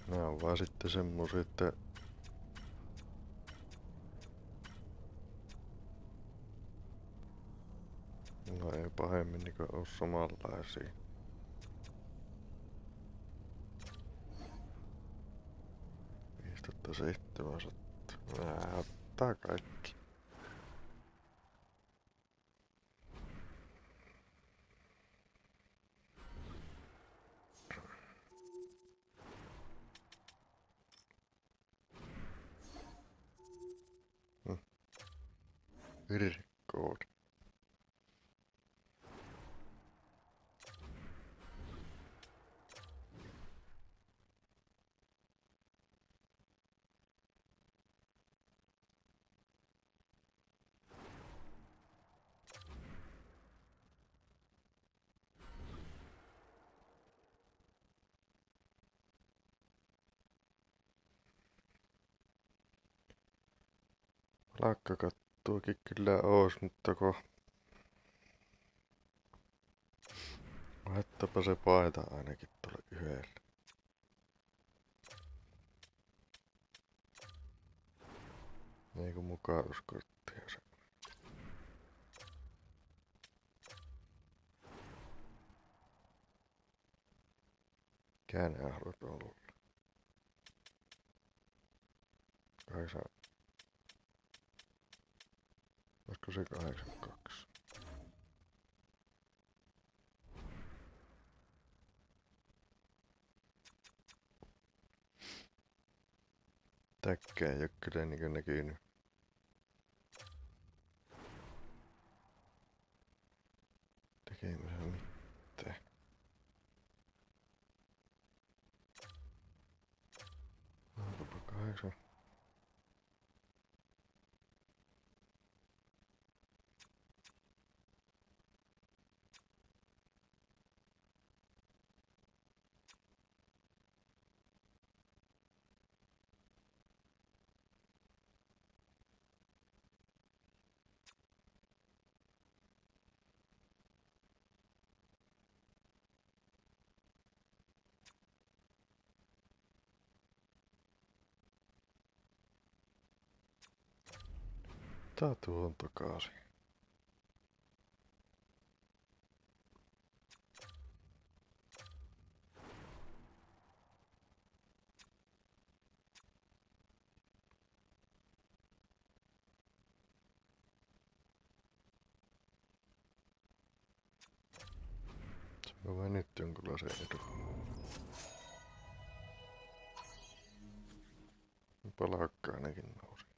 Nää on vaan sitten semmosia, että no ei pahemmin niinku oo samanlaisia. 5700. Nää ottaa kaikki. Virkoodi. Lakkakattuakin kyllä ois, mutta kun laittapa se paita ainakin tuolle yhdelle. Niinku mukautuskorttia se. Mikä nää haluat olla? 8. Olisiko se 82? Täkkää ei oo kyllä niinku näkynyt. Tekemässä mitään. Onkopa 8? Tää tuon takaisin. Se on vain nyt jonkunlaisen edun. Palakka ainakin nousi.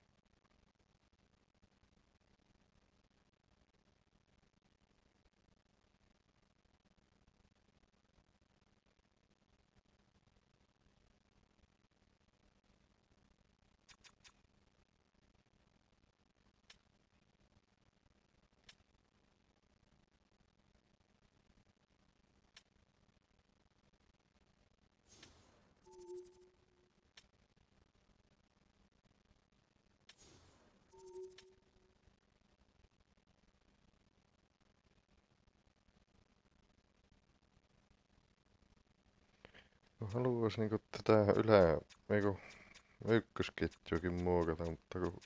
Haluais niinku tätä eiku ykkösketjuakin muokata, mutta kun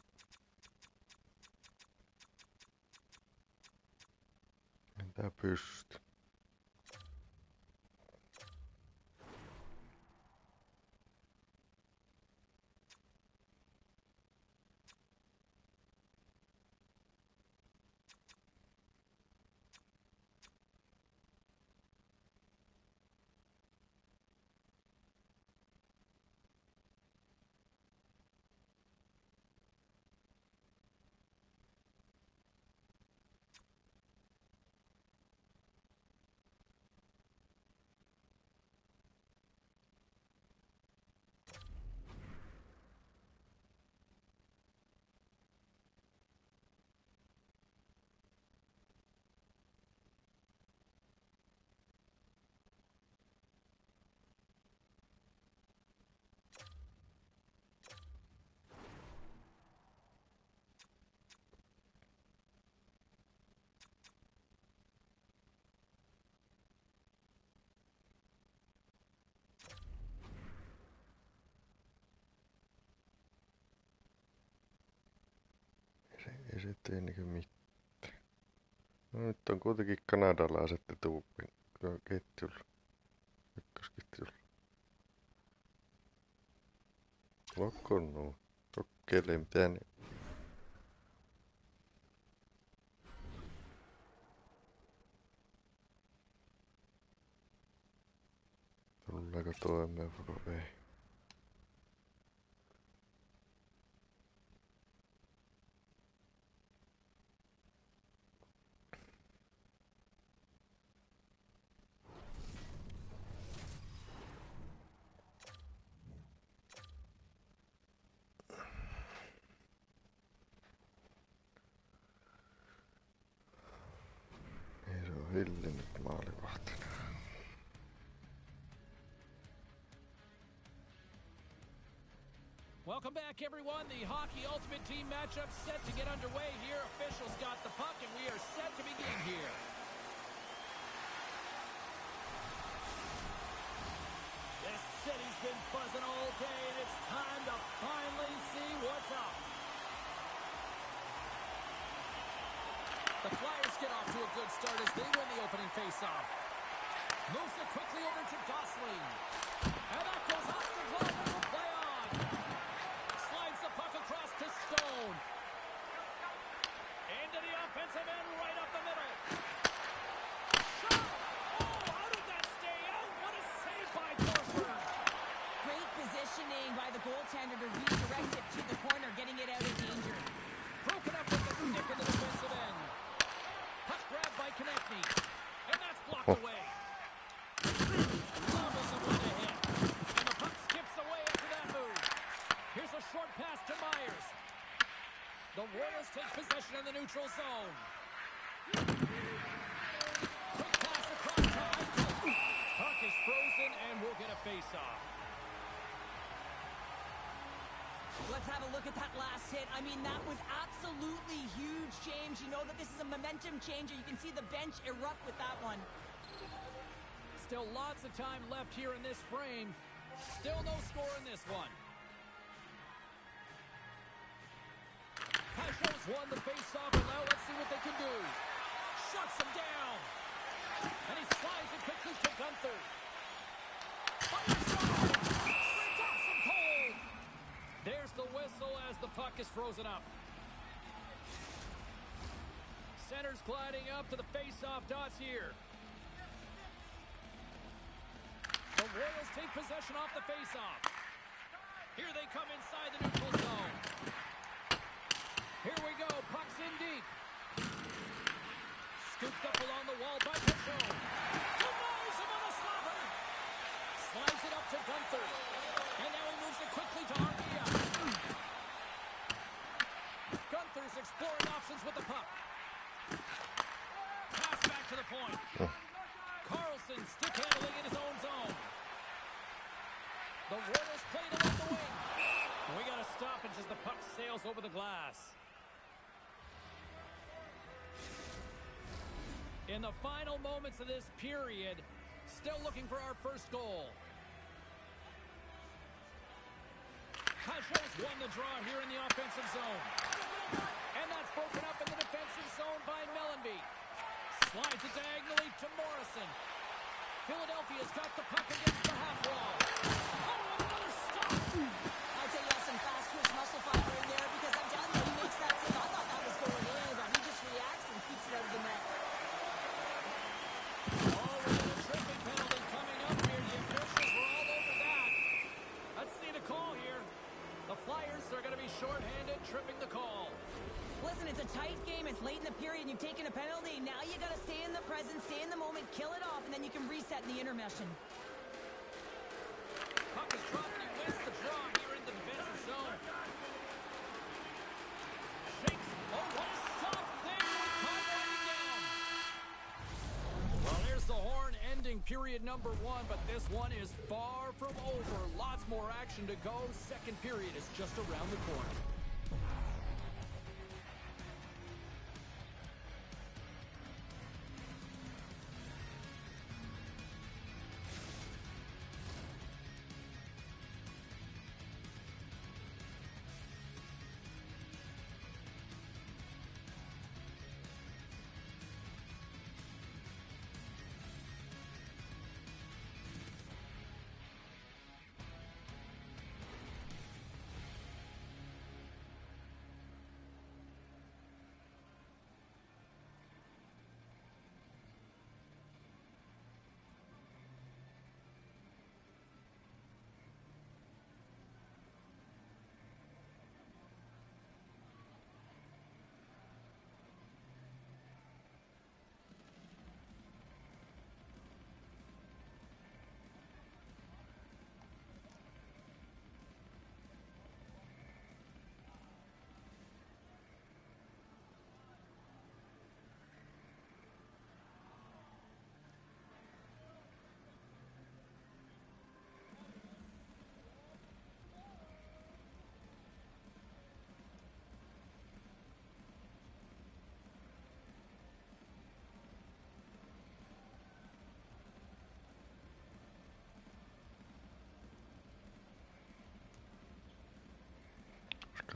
en tää pysty. Ei se tee niinku mitään. No nyt on kuitenkin kanadalaiset ketjulla. Ykkösketjulla. Lokon nuu. Kokkeilee mitään niin. Tuleeko toimeen vai ei? Ei se oo hillinnyt maalivahtina. Welcome back, everyone. The Hockey Ultimate Team matchup set to get underway here. Officials got the puck, and we are set to begin here. This city's been buzzing all day, and it's time to finally see what's up. The Flyers get off to a good start as they win the opening faceoff. Moves it quickly over to Gosling. And that goes off the glove and will play on. Slides the puck across to Stone. Into the offensive end, right up the middle. Shot! Oh, how did that stay out? What a save by Forsberg. Great positioning by the goaltender to redirect it to the corner, getting it out of danger. Broken up with the stick in the defensive end. Puck grabbed by Konechny. And that's blocked away. Levels him with a hit. And the puck skips away after that move. Here's a short pass to Myers. The Royals take possession in the neutral zone. Quick pass across to Eichel. Puck is frozen and we'll get a face-off. Let's have a look at that last hit. I mean, that was absolutely huge, James. You know that this is a momentum changer. You can see the bench erupt with that one. Still lots of time left here in this frame. Still no score in this one. Pasho's won the face-off, and now let's see what they can do. Shuts him down. And he slides it quickly to Gunther. Fire shot! Stops him cold. There's the whistle as the puck is frozen up. Center's gliding up to the face-off dots here. The Royals take possession off the face-off. Here they come inside the neutral zone. Here we go. Puck's in deep. Scooped up along the wall by Pasho. Denies him on a slapper. Slides it up to Gunther. And now he moves it quickly to Armia. Gunther's exploring options with the puck. Pass back to the point. Carlson stick handling in his own zone. The Royals played along the wing. We got a stoppage as the puck sails over the glass. In the final moments of this period, still looking for our first goal. won the draw here in the offensive zone. And that's broken up in the defensive zone by Mellenby. Slides it diagonally to Morrison. Philadelphia's got the puck against the half wall. Oh, another stop! I'd say he has some fast twitch muscle fiber in there because I'm telling you, he makes that save. I thought that was going in, but he just reacts and keeps it out of the net. Oh, we got a tripping penalty coming up here. The officials were all over that. Let's see the call here. The Flyers are going to be shorthanded, tripping the call. Listen, it's a tight game. It's late in the period, and you've taken a penalty. Now you got to stay in the present, stay in the moment, kill it off, and then you can reset in the intermission. Puck is dropped, and he wins the draw here in the defensive zone. Shakes. Oh, what a stop there with time winding down. Well, there's the horn ending period number 1, but this one is far from over. Lots more action to go. Second period is just around the corner.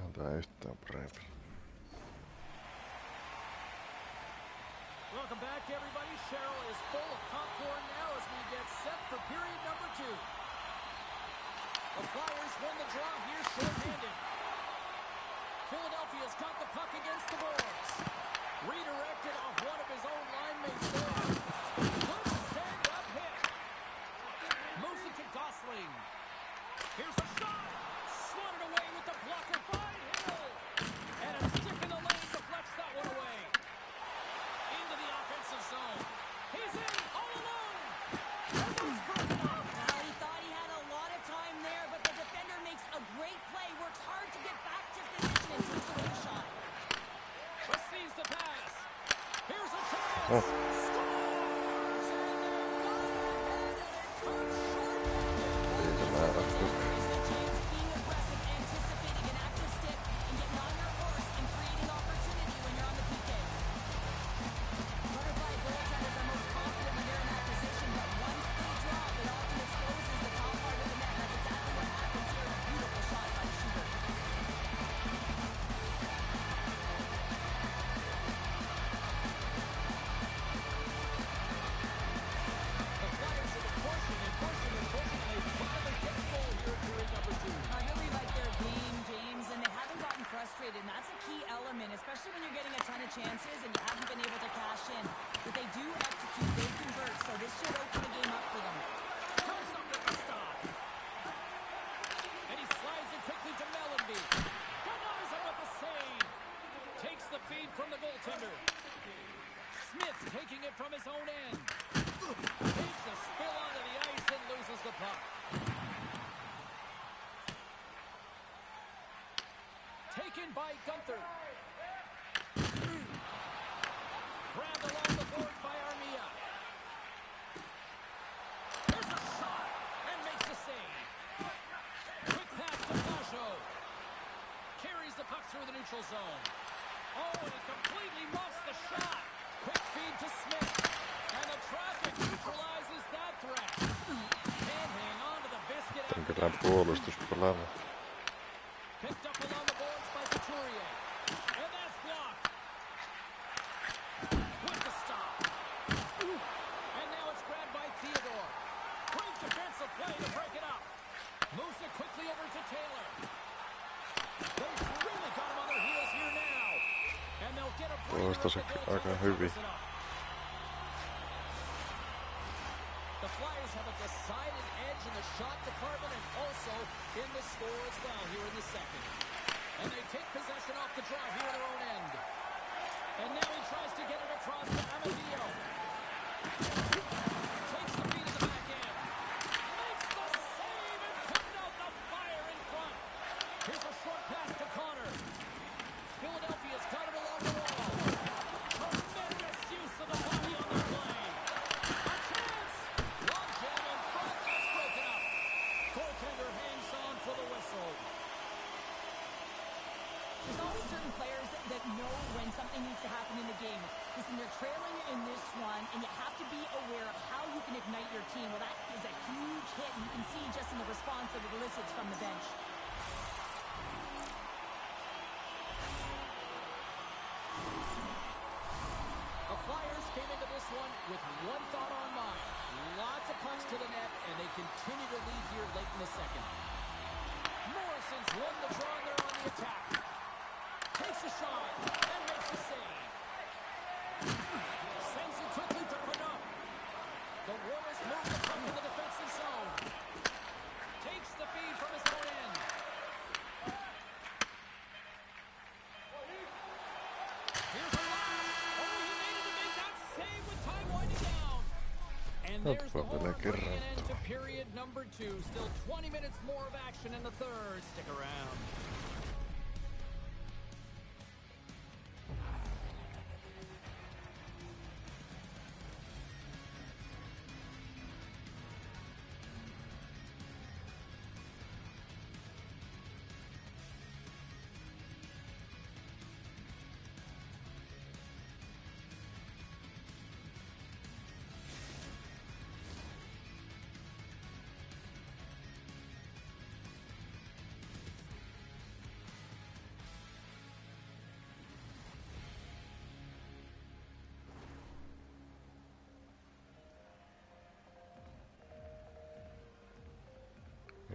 Olisikohan tää yhtään parempi? Welcome back, everybody. Cheryl is full of popcorn now as we get set for period number 2. The Flyers win the draw here short-handed. Philadelphia's got the puck against the boards. Redirected off one of his own line mates there. Good stand-up hit. Moves it to Gosling. Here's a shot. Swatted away with the blocker by Hill. And a stick in the lane deflects that one away. Into the offensive zone. He's in all alone. And that's broken up. Well, he thought he had a lot of time there, but the defender makes a great play, works hard to get back to position and takes away the shot. Receives the pass. Here's a chance. Oh. Scores! And they've gone ahead and it comes short-handed. Ei se määrätty. Being aggressive, anticipating an active stick, and getting on your horse and creating opportunity when you're on the PK. Butterfly goaltenders are most confident when they're in that position, but once they drop, it often exposes the top part of the net. That's exactly what happens here. A beautiful shot by the shooter. The Flyers are pushing and pushing and pushing, and they finally get a goal here in period number 2. I really like their game, James, and they haven't gotten frustrated, and that's a key element, especially when you're getting a ton of chances and you haven't been able to cash in. But they do execute, they convert, so this should open the game up for them. Comes up with the stop. And he slides it quickly to Mellenby. Denies him with the save. Takes the feed from the goaltender. Smith's taking it from his own end. Takes a spill onto the ice and loses the puck. Taken by Gunther. Grabbed along the boards by Armia. Here's a shot and makes the save. Quick pass to Nacho. Carries the puck through the neutral zone. Oh, and he completely muffs the shot. Quick feed to Smith. And the traffic neutralizes that threat. Can't hang on to the biscuit On after kyllä that. puolustus pelannut. Picked up along the boards by Couturier. And that's blocked. With the stop. And now it's grabbed by Theodore. Great defensive play to break it up. Moves it quickly over to Taylor. They've really got him on their heels here now. And they'll get a breather as the goaltender covers it up. The Flyers have a decided edge in the shot department and also in the score as well here in the second. And they take possession off the draw here at their own end. And now he tries to get it across to Amadio. Takes the feed at the back end. Makes the save and putting out the fire in front. Here's a short pass to Connor. Philadelphia's got it along the wall. Tremendous use of the body on the play. A chance. Long jam in front. That's broken up. Goaltender hangs on for the whistle. There's always certain players that know when something needs to happen in the game. Listen, they're trailing in this one, and you have to be aware of how you can ignite your team. Well, that is a huge hit, and you can see just in the response that it elicits from the bench. The Flyers came into this one with one thought on mind. Lots of pucks to the net, and they continue to lead here late in the second. Morrison's won the draw, and they're on the attack. Takes a shot and makes a save. Sends it quickly to Pernod. The Warriors move the puck to the defensive zone. Takes the feed from his own end. Here's a last. Oh, he made it to make that save with time winding down. And there's the horn bringing an end to period number 2. Still 20 minutes more of action in the third. Stick around.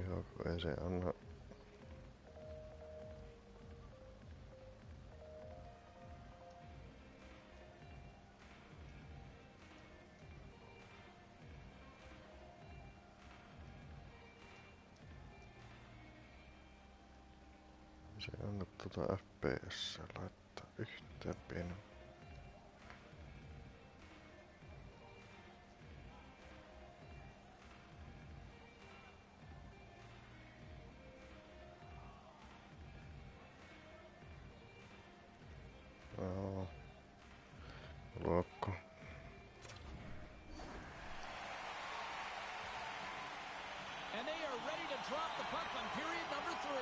Joo, kun ei se anna. Se ei anna tuota FPS laittaa yhteen pienen. Luokko. And they are ready to drop the puck on period number 3.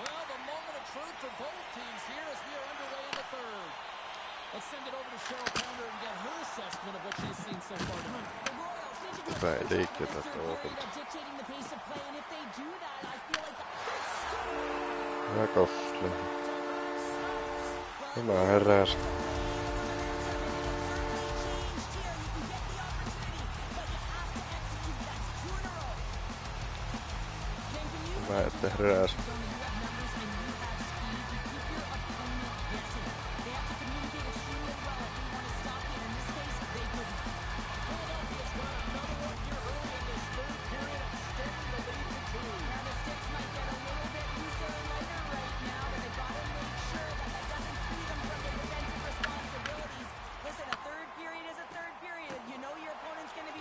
Well, the moment of truth for both teams here as we are underway in the third. Let's send it over to Cheryl Pounder and get her assessment of what she's seen so far tonight. The Royals need to do Hyvä a liike better tätä job of ovelta. dictating the pace of play, and if they do that, I feel like Hyvä Kofle. Hyvä heräs. Hyvä, että heräs.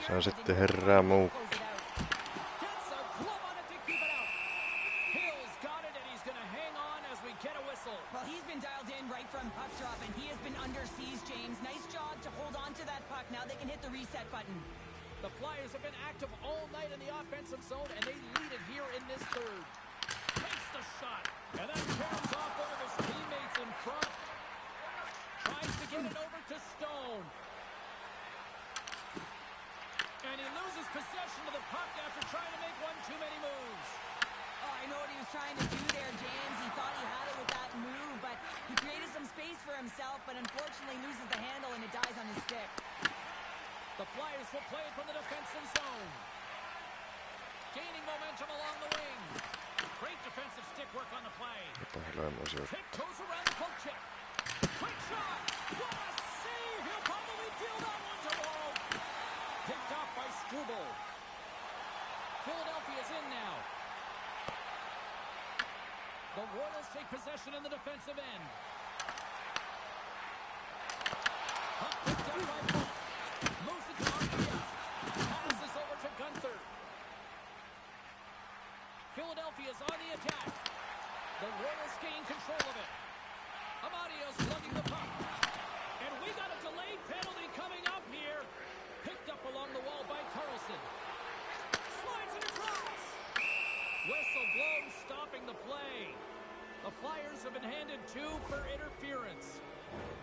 Se on sitten herää muukki. Well, he's been dialed in right from puck drop, and he has been under siege, James. Nice job to hold on to that puck. Now they can hit the reset button. The Flyers have been active all night in the offensive zone, and they lead it here in this third. Takes the shot, and that tears off one of his teammates in front. Tries to get it over to Stone. And he loses possession of the puck after trying to make one too many moves. was trying to do there, James. He thought he had it with that move, but he created some space for himself, but unfortunately loses the handle and it dies on his stick. The Flyers will play it from the defensive zone. Gaining momentum along the wing. Great defensive stick work on the play. Pick goes around the poke check. Quick shot. What a save. He'll probably feel that one tomorrow. Picked off by Struble. Philadelphia's in now. The Royals take possession in the defensive end. Puck picked up by Paul. Moves it to Armia. Passes over to Gunther. Philadelphia's on the attack. The Royals gain control of it. Amadio's lugging the puck. And we got a delayed penalty coming up here. Picked up along the wall by Carlson. Slides it across. Whistle blown, stopping the play. The Flyers have been handed 2 for interference.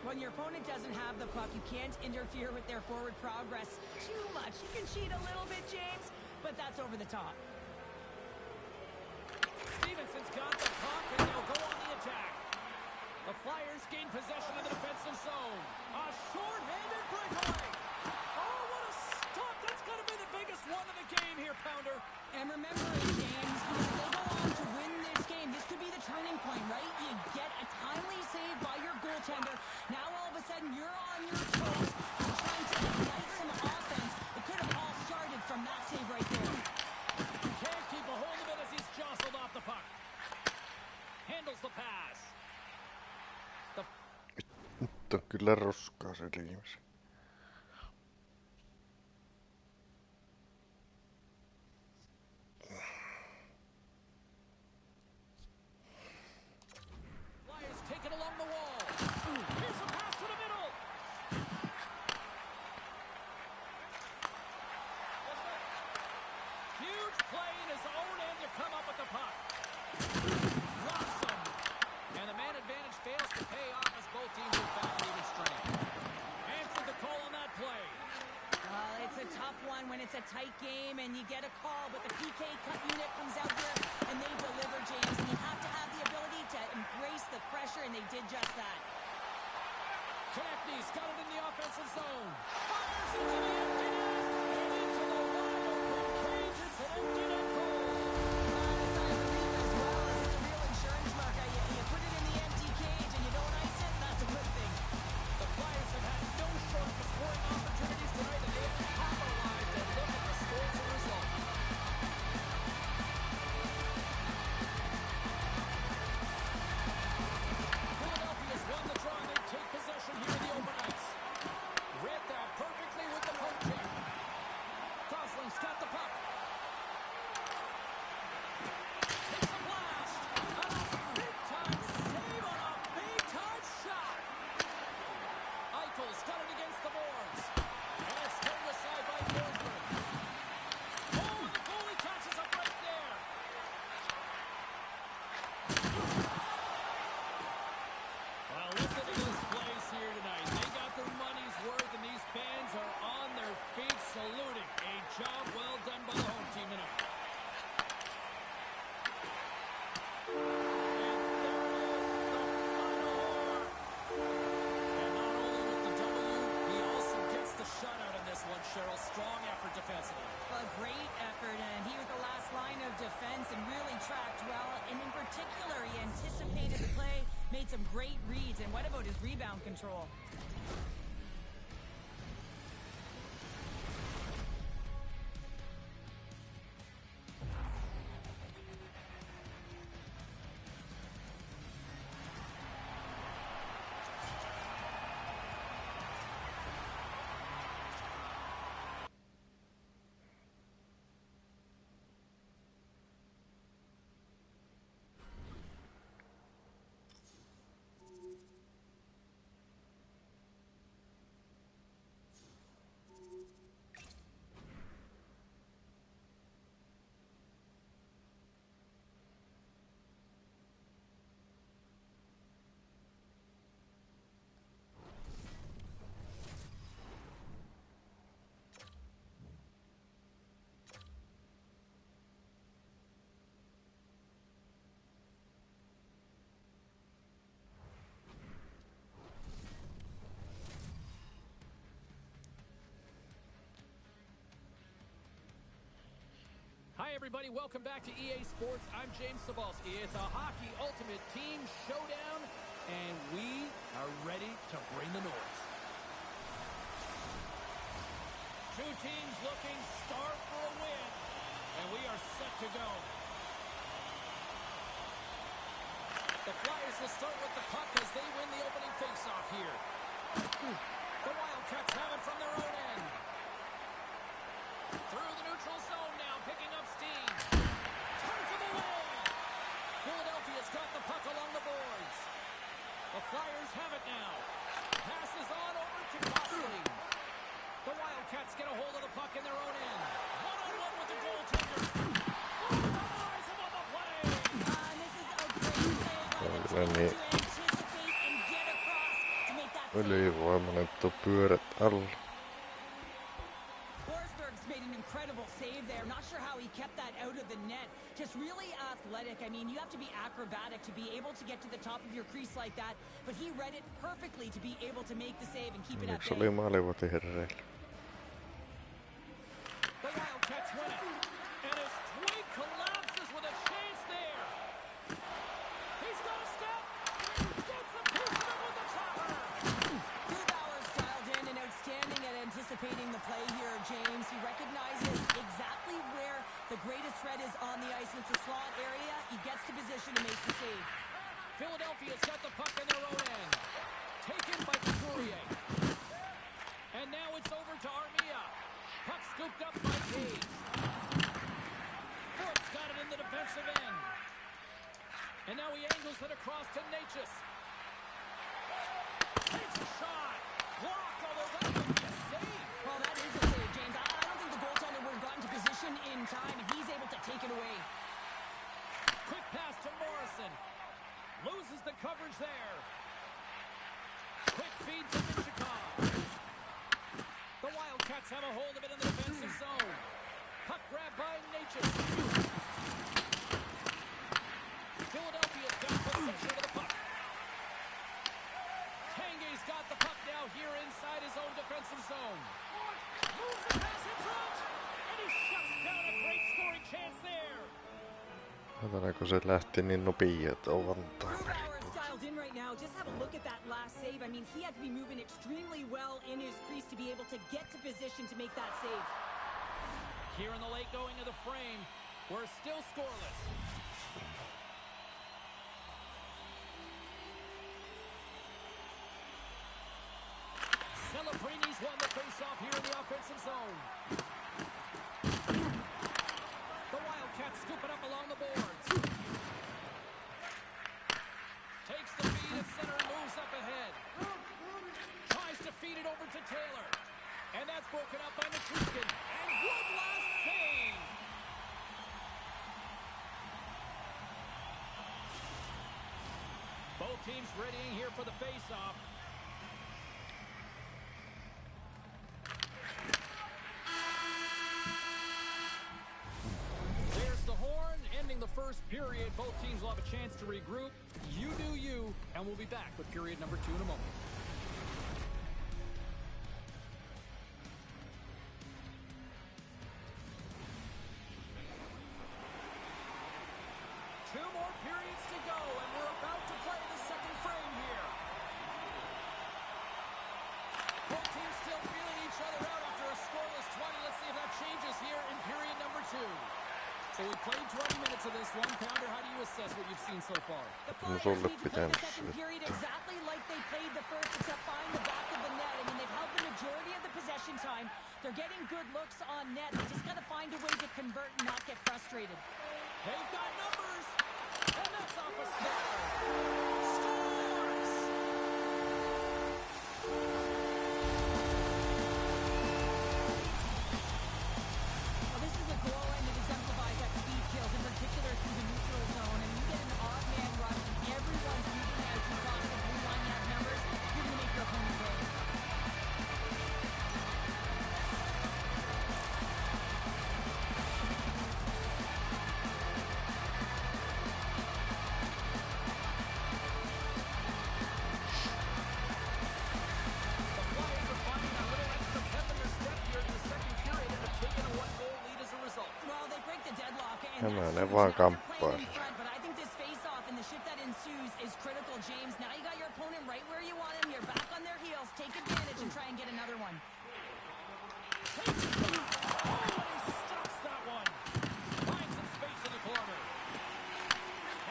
When your opponent doesn't have the puck, you can't interfere with their forward progress too much. You can cheat a little bit, James, but that's over the top. Stevenson's got the puck, and they'll go on the attack. The Flyers gain possession of the defensive zone. A short-handed breakaway. Oh, what a stop. That's going to be the biggest one of the game here, Pounder. And remember, James, if they go on to win this game, this could be the turning point, right? You get a timely save by your goaltender. Now, all of a sudden, you're on your toes and trying to ignite some offense. It could have all started from that save right there. Can't keep a hold of it as he's jostled off the puck. Handles the pass. Nyt on kyllä roskaa se liimas. Flyers take it along the wall. Here's a pass to the middle. Huge play in his own end to come up with the puck. Drops him. And the man advantage fails to pay off as both teams are back in even strength. Answered the call on that play. It's a tough one when it's a tight game and you get a call, but the PK cut unit comes out there and they deliver, James. And you have to have the ability to embrace the pressure, and they did just that. Konechny's got it in the offensive zone. Fires into the empty net. And into the wide open cage. It's an empty net goal. The sign of relief as well, as it's a real insurance marker. You put it in the empty cage and you don't ice it, that's a good thing. The Flyers have had no shortage of scoring opportunities tonight, and they have capitalized, and look at the score as a result. Philadelphia's won the draw, and they take possession here in the open ice. Read that perfectly with the poke check. Gosling's got the puck. Takes a blast. And a big-time save on a big-time shot. Eichel's got it against the boards. And it's turned aside by Forsberg. Oh, and the goalie catches up right there. Well, listen to this place here tonight. They got their money's worth, and these fans are on their feet saluting. A job well done by the home team tonight. And there it is, the final horn. And not only with the W, he also gets the shutout in this one, Cheryl. Strong effort defensively. A great effort, and he was the last line of defense and really tracked well. And in particular, he anticipated the play, made some great reads, and what about his rebound control? everybody, welcome back to EA Sports. I'm James Cebulski. It's a hockey ultimate team showdown, and we are ready to bring the noise. Two teams looking starved for a win, and we are set to go. The Flyers will start with the puck as they win the opening faceoff here. The Wildcats have it from their own end. Through the neutral zone now, picking up steam. Turns him away. Philadelphia's got the puck along the boards. The Flyers have it now. Passes on over to Gosling. The Wildcats get a hold of the puck in their own end. One-on-one with the goaltender. Oh, denies him on the play. This is a great play by the Kyllä team niin. to anticipate and get across to make that save. Ylivoimainen tuo pyörät alla. Forsberg's made an incredible save there. Not sure how he kept that out of the net. Just really athletic. I mean, you have to be acrobatic to be able to get to the top of your crease like that. But he read it perfectly to be able to make the save and keep it at Miksi bay. oli maalivahtihärreillä? The Wildcats win it. And his twig collapses with a chance there. He's got a step. Gets a piece of it with the chopper. Grubauer's dialed in and outstanding at anticipating the play here, James. He recognizes exactly where the greatest threat is on the ice. It's a slot area. He gets to position and makes the save. Philadelphia's got the puck in their own end. Taken by Couturier. And now it's over to Armia. Puck scooped up by Cage. Ford's got it in the defensive end. And now he angles it across to Natchez. Takes a shot. Blocked, although that would be a save. Well, that is a save, James. I don't think the goaltender would have gotten to position in time, and he's able to take it away. Quick pass to Morrison. Loses the coverage there. Quick feed to Michikov. The Wildcats have a hold of it in the defensive zone. Puck grab by Natchez. Philadelphia's got possession of the puck. Tanguay's got the puck now here inside his own defensive zone. Moves the pass in front. And he shuts down a great scoring chance there. Katsotaanko se lähti niin nopea, että on vantaa. Grubauer's dialed in right now. Just have a look at that last save. I mean, he had to be moving extremely well in his crease to be able to get to position to make that save. Here in the late going of the frame, we're still scoreless. Celebrini's won the faceoff here in the offensive zone. The Wildcats scoop it up along the boards. Takes the feed at center and moves up ahead. Tries to feed it over to Taylor. And that's broken up by Nichushkin. And one last save. Both teams readying here for the faceoff. There's the horn, ending the first period. Both teams will have a chance to regroup. You do you, and we'll be back with period number 2 in a moment. Two more periods to go, and we're about to play the second frame here. Both teams still feeling each other out after a scoreless 20. Let's see if that changes here in period number 2. So we played 20 minutes of this one. Pounder, how do you assess what you've seen so far? The Flyers need to play the second period exactly like they played the first, except find the back of the net. I mean, they've held the majority of the possession time. They're getting good looks on net. They just got to find a way to convert and not get frustrated. They've got numbers, and that's off a snap. Scores! Well, this is a goal, and it exemplifies that speed kills, in particular through the neutral zone. And you get an odd man rush, and everyone's moving as you cross the blue line. You have numbers, you're going to make your opponent pay. and that's Nämä ne huge. vaan Now you're playing kamppaa in siis. front, but I think this face-off and the shift that ensues is critical, James. Now you got your opponent right where you want him. You're back on their heels. Take advantage and try and get another one. Takes it back. Oh, and he stops that one. Finds some space in the corner.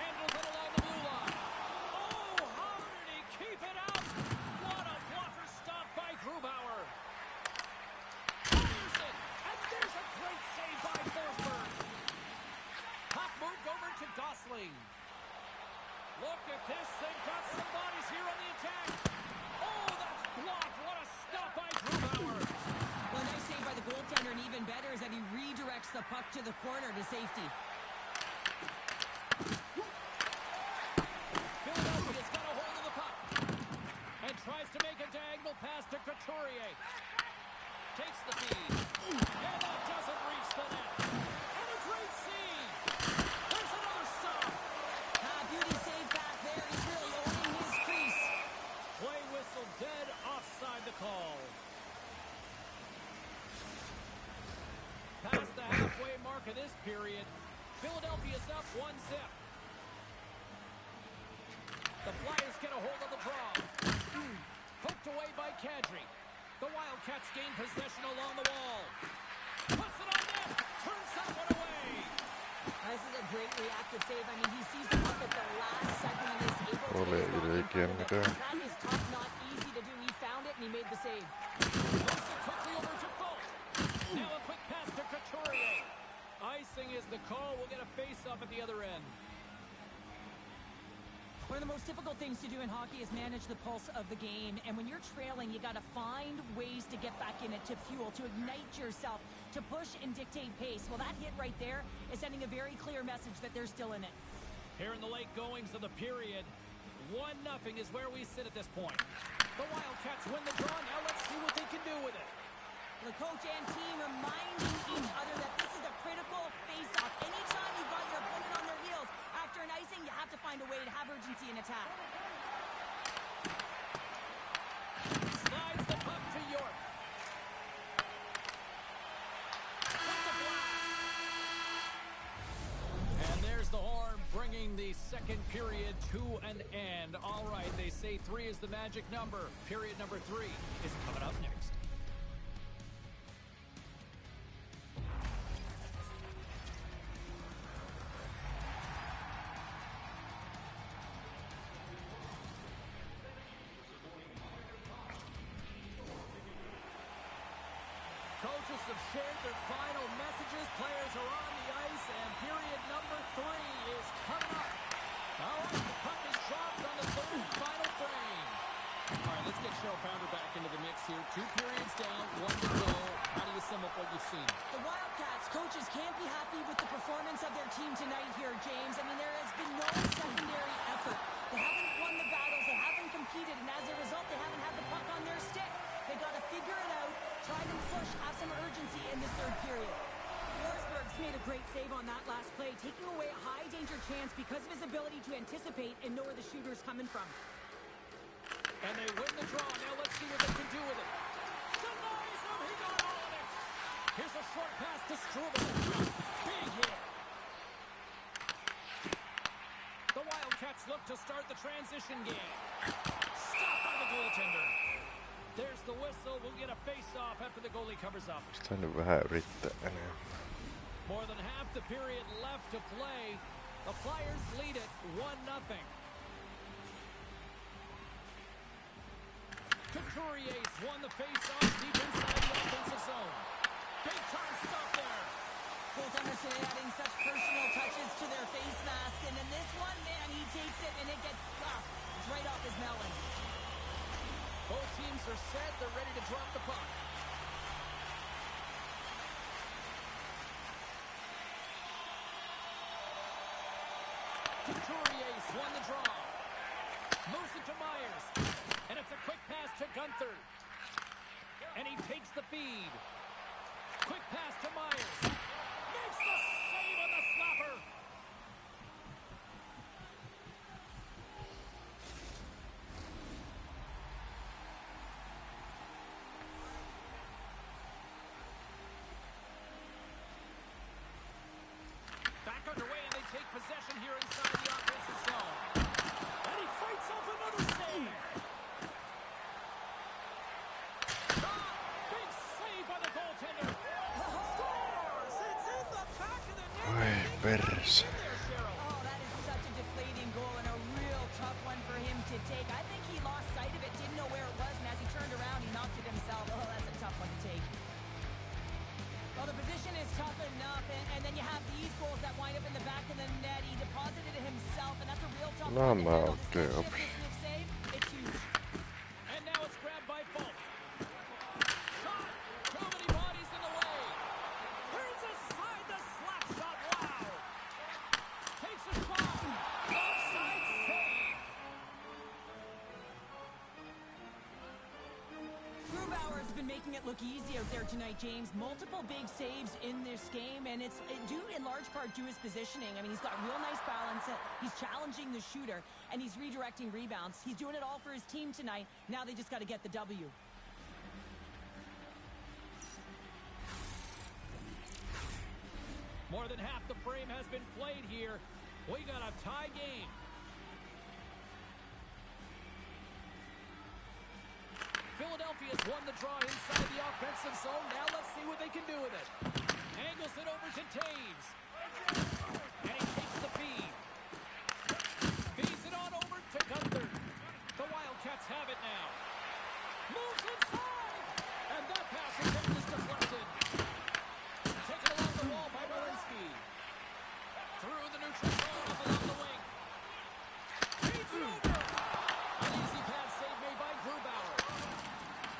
Handles it along the blue line. Oh, how did he keep it out? What a blocker stop by Grubauer. Fires it, and there's a great save by Forsberg. Puck moved over to Gosling. Look at this. They've got some bodies here on the attack. Oh, that's blocked. What a stop by Grubauer. Well, nice save by the goaltender, and even better is that he redirects the puck to the corner to safety. Philadelphia's got a hold of the puck and tries to make a diagonal pass to Couturier. Takes the feed, and that doesn't reach the net. And a great save. There's another stop. Beauty save back there. He's really owning his crease. Play whistle dead offside the call. Past the halfway mark of this period, Philadelphia's up 1-0. The Flyers get a hold of the draw. Poked away by Kadri. The Wildcats gain possession along the wall. Puts it on net. Turns that one away. This is a great reactive save. I mean, he sees the puck at the last second and is able to Ole get his ei stick in front of it. mitään. That is tough, not easy to do. He found it and he made the save. Moves it quickly over to Fultz. Now a quick pass to Couturier. Icing is the call. We'll get a face-off at the other end. One of the most difficult things to do in hockey is manage the pulse of the game. And when you're trailing, you got to find ways to get back in it, to fuel, to ignite yourself, to push and dictate pace. Well, that hit right there is sending a very clear message that they're still in it. Here in the late goings of the period, 1-0 is where we sit at this point. The Wildcats win the draw. Now let's see what they can do with it. The coach and team reminding each other that this is a critical face-off. Anytime you've got your opponent on their heels after an icing, you have to find a way to have urgency in attack. Slides the puck to York. That's a blast. And there's the horn, bringing the second period to an end. All right, they say 3 is the magic number. Period number 3 is coming up next. Coaches have shared their final messages. Players are on the ice, and period number 3 is coming up. All right, the puck is dropped on the third and final frame. All right, let's get Cheryl Pounder back into the mix here. 2 periods down, 1 to go. How do you sum up what you've seen? The Wildcats coaches can't be happy with the performance of their team tonight here, James. I mean, there has been no secondary effort. They haven't won the battles, they haven't competed, and as a result, they haven't had the puck on their stick. They got to figure it out, try to push, have some urgency in this third period. Forsberg's made a great save on that last play, taking away a high-danger chance because of his ability to anticipate and know where the shooter's coming from. And they win the draw. Now let's see what they can do with it. Denies him. He got all of it. Here's a short pass to Struble. Big hit. The Wildcats look to start the transition game. Stopped by the goaltender. There's the whistle. We'll get a face-off after the goalie covers up. Sitä nyt vähän yrittää enää. More than half the period left to play. The Flyers lead it 1-0. Couturier's won the face-off deep inside the offensive zone. Big time stop there. Goaltenders today adding such personal touches to their face mask, and then this one, man, he takes it and it gets stuffed. It's right off his melon. Both teams are set. They're ready to drop the puck. Couturier's won the draw. Moves it to Myers. And it's a quick pass to Gunther. And he takes the feed. Quick pass to Myers. Makes the save on the slapper. Back Yes. Oh, that is such a deflating goal and a real tough one for him to take. I think he lost sight of it, didn't know where it was, and as he turned around, he knocked it himself. Oh, that's a tough one to take. Well, the position is tough enough, and then you have these goals that wind up in the back of the net. He deposited it himself, and that's a real tough No, one to handle. This okay, next shift, okay. this next save, it's huge. And now it's grabbed by Folk. Shot! Too many bodies in the way. Turns aside the slap shot. Wow! Takes a shot. Offside save. Grubauer's been making it look easy out there tonight, James. Multiple big saves in this game, and it's due in large part to his positioning. I mean, he's got real nice balance. He's challenging the shooter, and he's redirecting rebounds. He's doing it all for his team tonight. Now they just got to get the W. More than half the frame has been played here. We got a tie game. Philadelphia's won the draw inside the offensive zone. Now let's see what they can do with it. Angles it over to Taves. And he takes the feed. Feeds it on over to Gunther. The Wildcats have it now. Moves inside. And that passing game is deflected. Taken along the wall by Walensky. Through the neutral zone up along the wing. Feeds it over. An easy pad save made by Grubauer.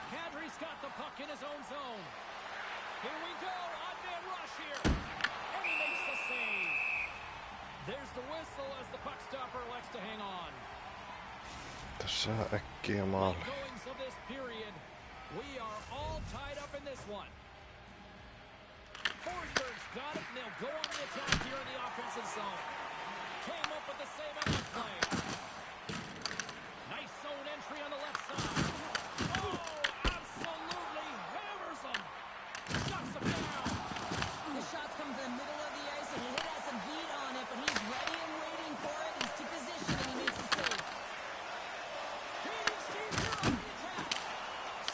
Kadri's got the puck in his own zone. Here we go. Odd-man rush here. And he makes the save. There's the whistle as the puck stopper elects to hang on. Tässä äkkiä maali. Goings of this period. We are all tied up in this one. Forsberg's got it, and they'll go on the attack here in the offensive zone. Came up with the save on that play. Nice zone entry on the left side. Oh, absolutely hammers them. Shuts them down. The shots come to the middle of the ice, and he has some heat on it, but he's ready and waiting for it. He's to position, and he makes the save. Feeding Steve here on the attack.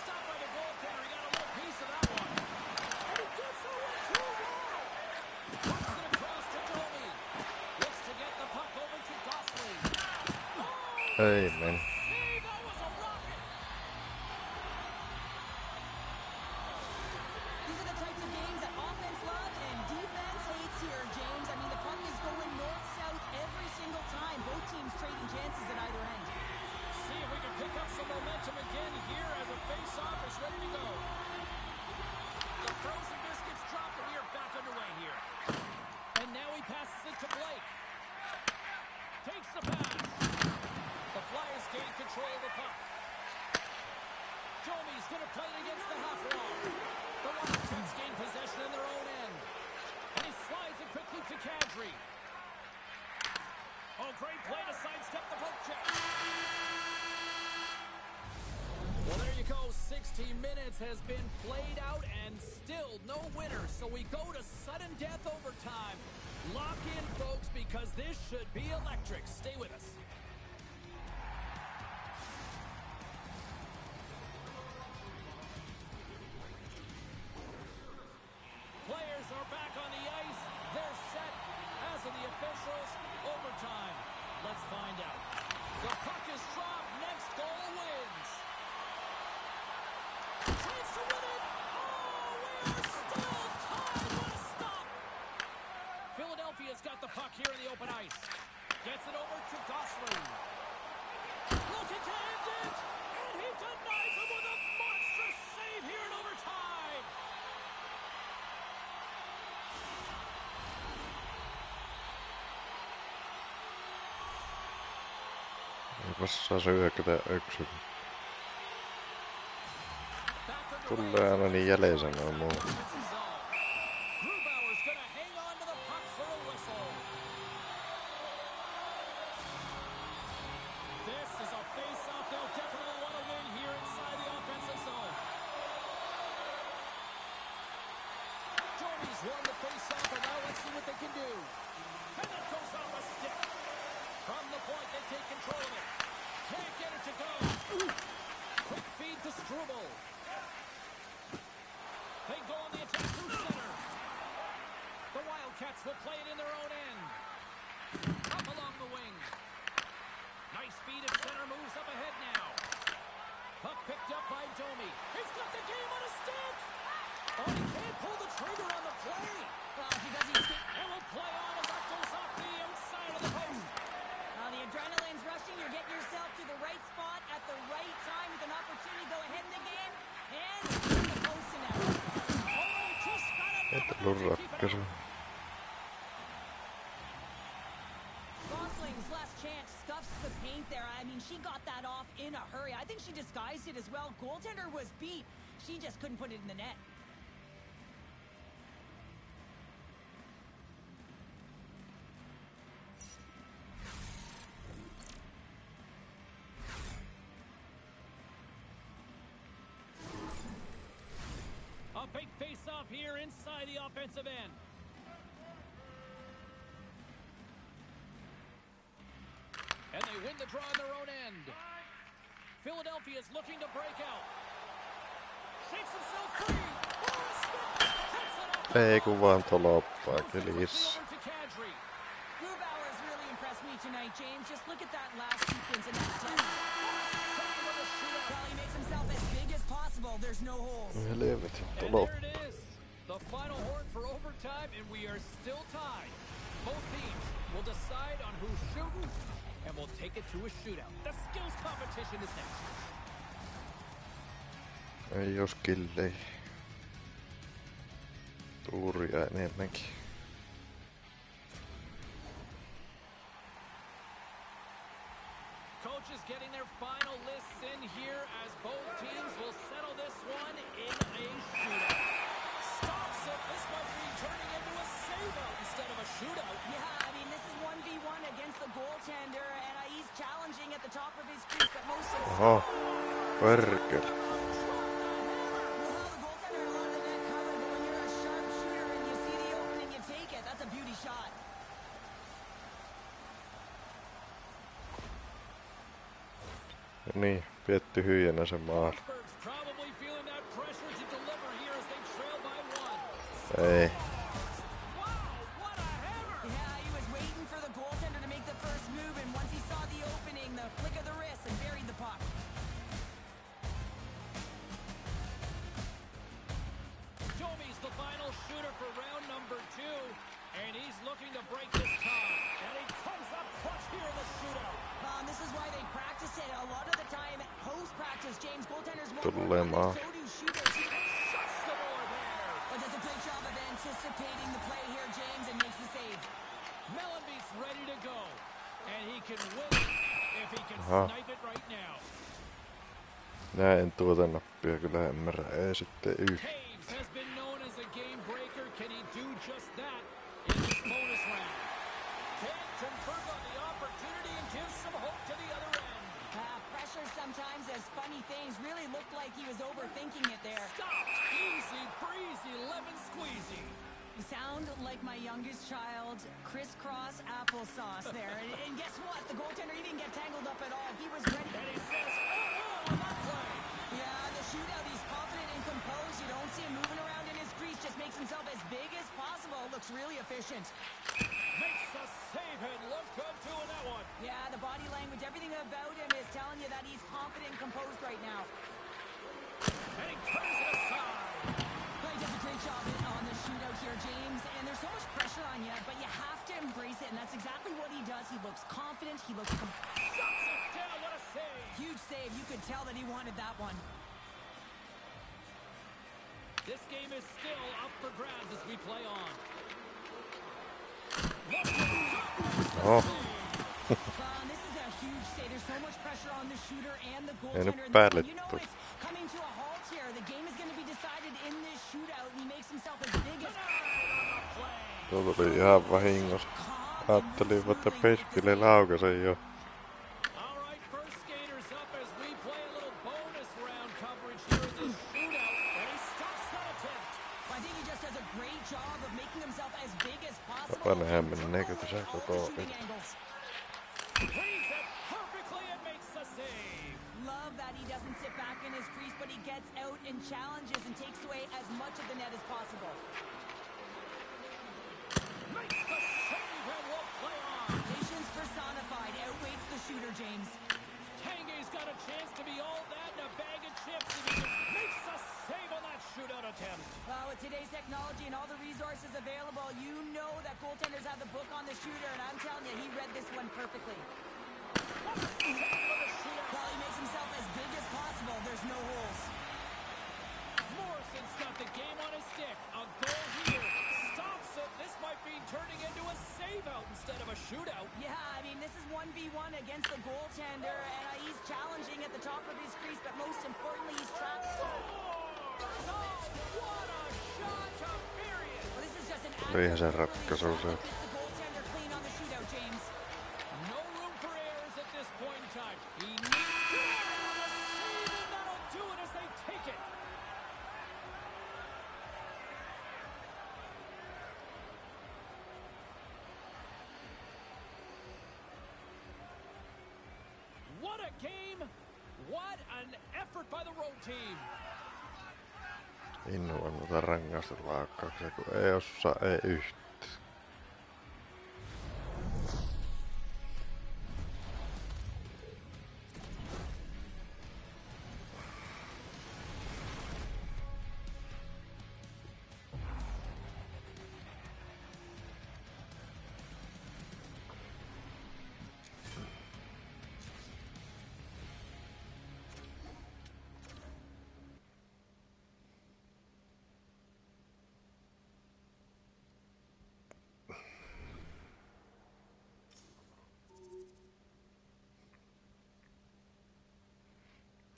Stopped by the goaltender. He got a little piece of that one. And he gets away too well. Puts it across to Domi. Looks to get the puck over to Gosling. Oh, Ei meni. save. That was a rocket. These are the types of games that offense loves and defense hates here, James. I mean, the puck is going north-south every single time. Both teams trading chances at either end. See if we can pick up some momentum again here as the face-off is ready to go. The frozen biscuits dropped and we are back underway here. And now he passes it to Blake. Takes the pass. The Flyers gain control of the puck. Domi's going to play it against the half wall. The Wildcats gain possession in their own end. And he slides it quickly to Kadri. Oh, great play to sidestep the poke check. Well, there you go. 60 minutes has been played out and still no winner. So we go to sudden death overtime. Lock in, folks, because this should be electric. Stay with us. Players are back on the ice. They're set, as are the officials. Overtime. Let's find out. The puck is dropped. Next goal wins. Chance to win it. Oh, we are still tied. What a stop. Philadelphia's got the puck here in the open ice. Gets it over to Gosling. Looking to end it. And he denies him with a monstrous save here in overtime. Eipäs saa se hyökätä yksin. Tulee aina niin jäleensä noin muu. Grubauer's gonna hang on to the puck for a whistle. This is a face-off they'll definitely want to win here inside the offensive zone. Domi's won the face-off, and now let's see what they can do. And that goes off a stick. From the point, they take control of it. Can't get it to go. Quick feed to Struble. They go on the attack through center. The Wildcats will play it in their own end. Up along the wing. Nice feed at center, moves up ahead now. Puck picked up by Domi. He's got the game on a stick. Oh, he can't pull the trigger on the play. Because he's... And will play on as that goes off the outside of the post. The adrenaline's rushing. You're getting yourself to the right spot at the right time with an opportunity to go ahead in the game. And the post and out. Oh, just got Ei enough tullut to keep it ratkaisu. up. Gosling's last chance stuffs the paint there. I mean, she got that off in a hurry. I think she disguised it as well. Goaltender was beat. She just couldn't put it in the net. A big face-off here inside the offensive end. And they win the draw on their own end. Philadelphia's looking to break out. Shakes himself free. Oh, a stick. Cuts it up. Ei kun vaan toloppaa kelissä. Over to Kadri. Grubauer's really impressed me tonight, James. Just look at that last sequence in that test. Well, he makes himself as big as possible. There's no holes. Helvetin And there toloppa. it is. The final horn for overtime, and we are still tied. Both teams will decide on who's shooting, and we'll take it to a shootout. The skills competition is next. Ei oo skillei. Tuuria enemmänkin. Coaches getting their final lists in here as both teams will settle this one in a shootout. Stops it. This might be turning into a save-out instead of a shootout. Yeah, I mean, this is 1v1 against the goaltender, and he's challenging at the top of his crease, but most of the... Oho. Perkele. Well, the goaltender had a lot of the net covered, but when you're a sharp shooter and you see the opening, you take it. That's a beauty shot. Niin, pidetty hyijänä se maali. Pittsburgh's probably feeling that pressure to deliver here as they trail by one. Ei. Wow, what a hammer! Yeah, he was waiting for the goaltender to make the first move, and once he saw the opening, the flick of the wrist and buried the puck. Domi's the final shooter for round number 2, and he's looking to break this tie. And he comes up clutch here in the shootout. This is why they practice it a lot of the time. Post-practice, James, goaltenders won't Tulee maa. so do shooters. Shuts the door there. But does a great job of anticipating the play here, James, and makes the save. Mellenby's ready to go, and he can win it if he can Aha. snipe it right now. Näin tuota nappia kyllä ymmärrä. Ei sitten yhtään. Taves has been known as a game breaker. Can he do just that in this bonus round? Can't convert on the opportunity and gives some hope to the other end. Pressure sometimes has funny things. Really looked like he was overthinking it there. Stopped. Easy breezy lemon squeezy. You sound like my youngest child, crisscross applesauce there. And guess what? The goaltender, he didn't get tangled up at all. He was ready. And he says, oh, that play. Yeah, the shootout, he's confident and composed. You don't see him moving around in his crease. Just makes himself as big as possible. Looks really efficient. Makes the save and look good too in that one. Yeah, the body language, everything about him is telling you that he's confident and composed right now. And he turns it aside. Well, he does a great job on the shootout here, James. And there's so much pressure on you, but you have to embrace it. And that's exactly what he does. He looks confident. He looks... Shuts it down. What a save. Huge save. You could tell that he wanted that one. This game is still up for grabs as we play on. Oh. This is a huge save. There's so much pressure on the shooter and the Ei nyt goaltender. päälle You know tuu. it's coming to a halt here. The game is going to be decided in this shootout, and he makes himself as big as... Tuo tuli ihan vahingossa. Ajattelin, että Peskille laukasen jo. All right, first skaters up as we play a little bonus round coverage here in this shootout. And he stops that attempt. I think he just does a great job of making himself as big as possible. Vanhemmin meneekö tässä All the koko shooting peli? angles. Reads it perfectly and makes the save. Love that he doesn't sit back in his crease, but he gets out and challenges and takes away as much of the net as possible. Makes the save and will play on. Patience personified outweighs the shooter, James. Tanguay's got a chance to be all that and a bag of chips. And he makes a save on that shootout attempt. Well, with today's technology and all the resources available, you know that goaltenders have the book on the shooter, and I'm telling you, he read this one perfectly. What a save on the shootout. Well, he makes himself as big as possible. There's no holes. Morrison's got the game on his stick. A goal here. Stops it. This might be turning into a save-out instead of a shootout. Yeah, I mean, this is 1v1 against the goaltender, and he's challenging at the top of his crease, but most importantly, he's trapped. Oh, what a shot to period. Well, this is just an Eihän se accurate ratkaisu shot se. that fits the goaltender clean on the shootout, James. No room for errors at this point in time. He needs to save, and that'll do it as they take it. What a game! What an effort by the road team! Innoin muuta rangaistuslaukkauksia, kun ei osaa, ei yhtään.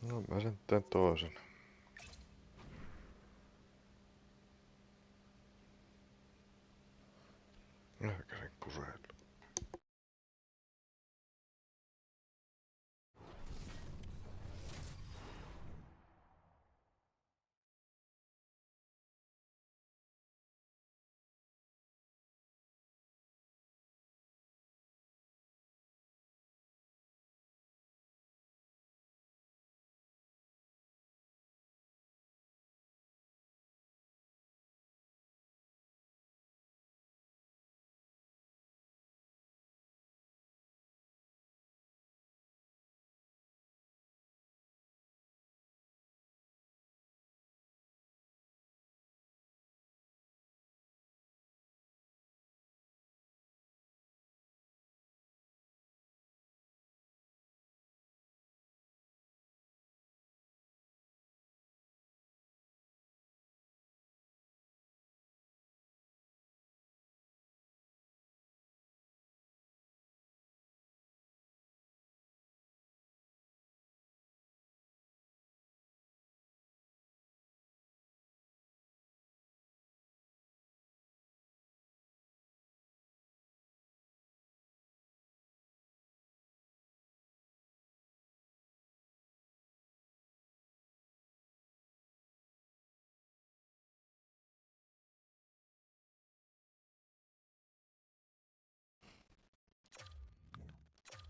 No mä sen teen toisen. Nähkäsen kureilu.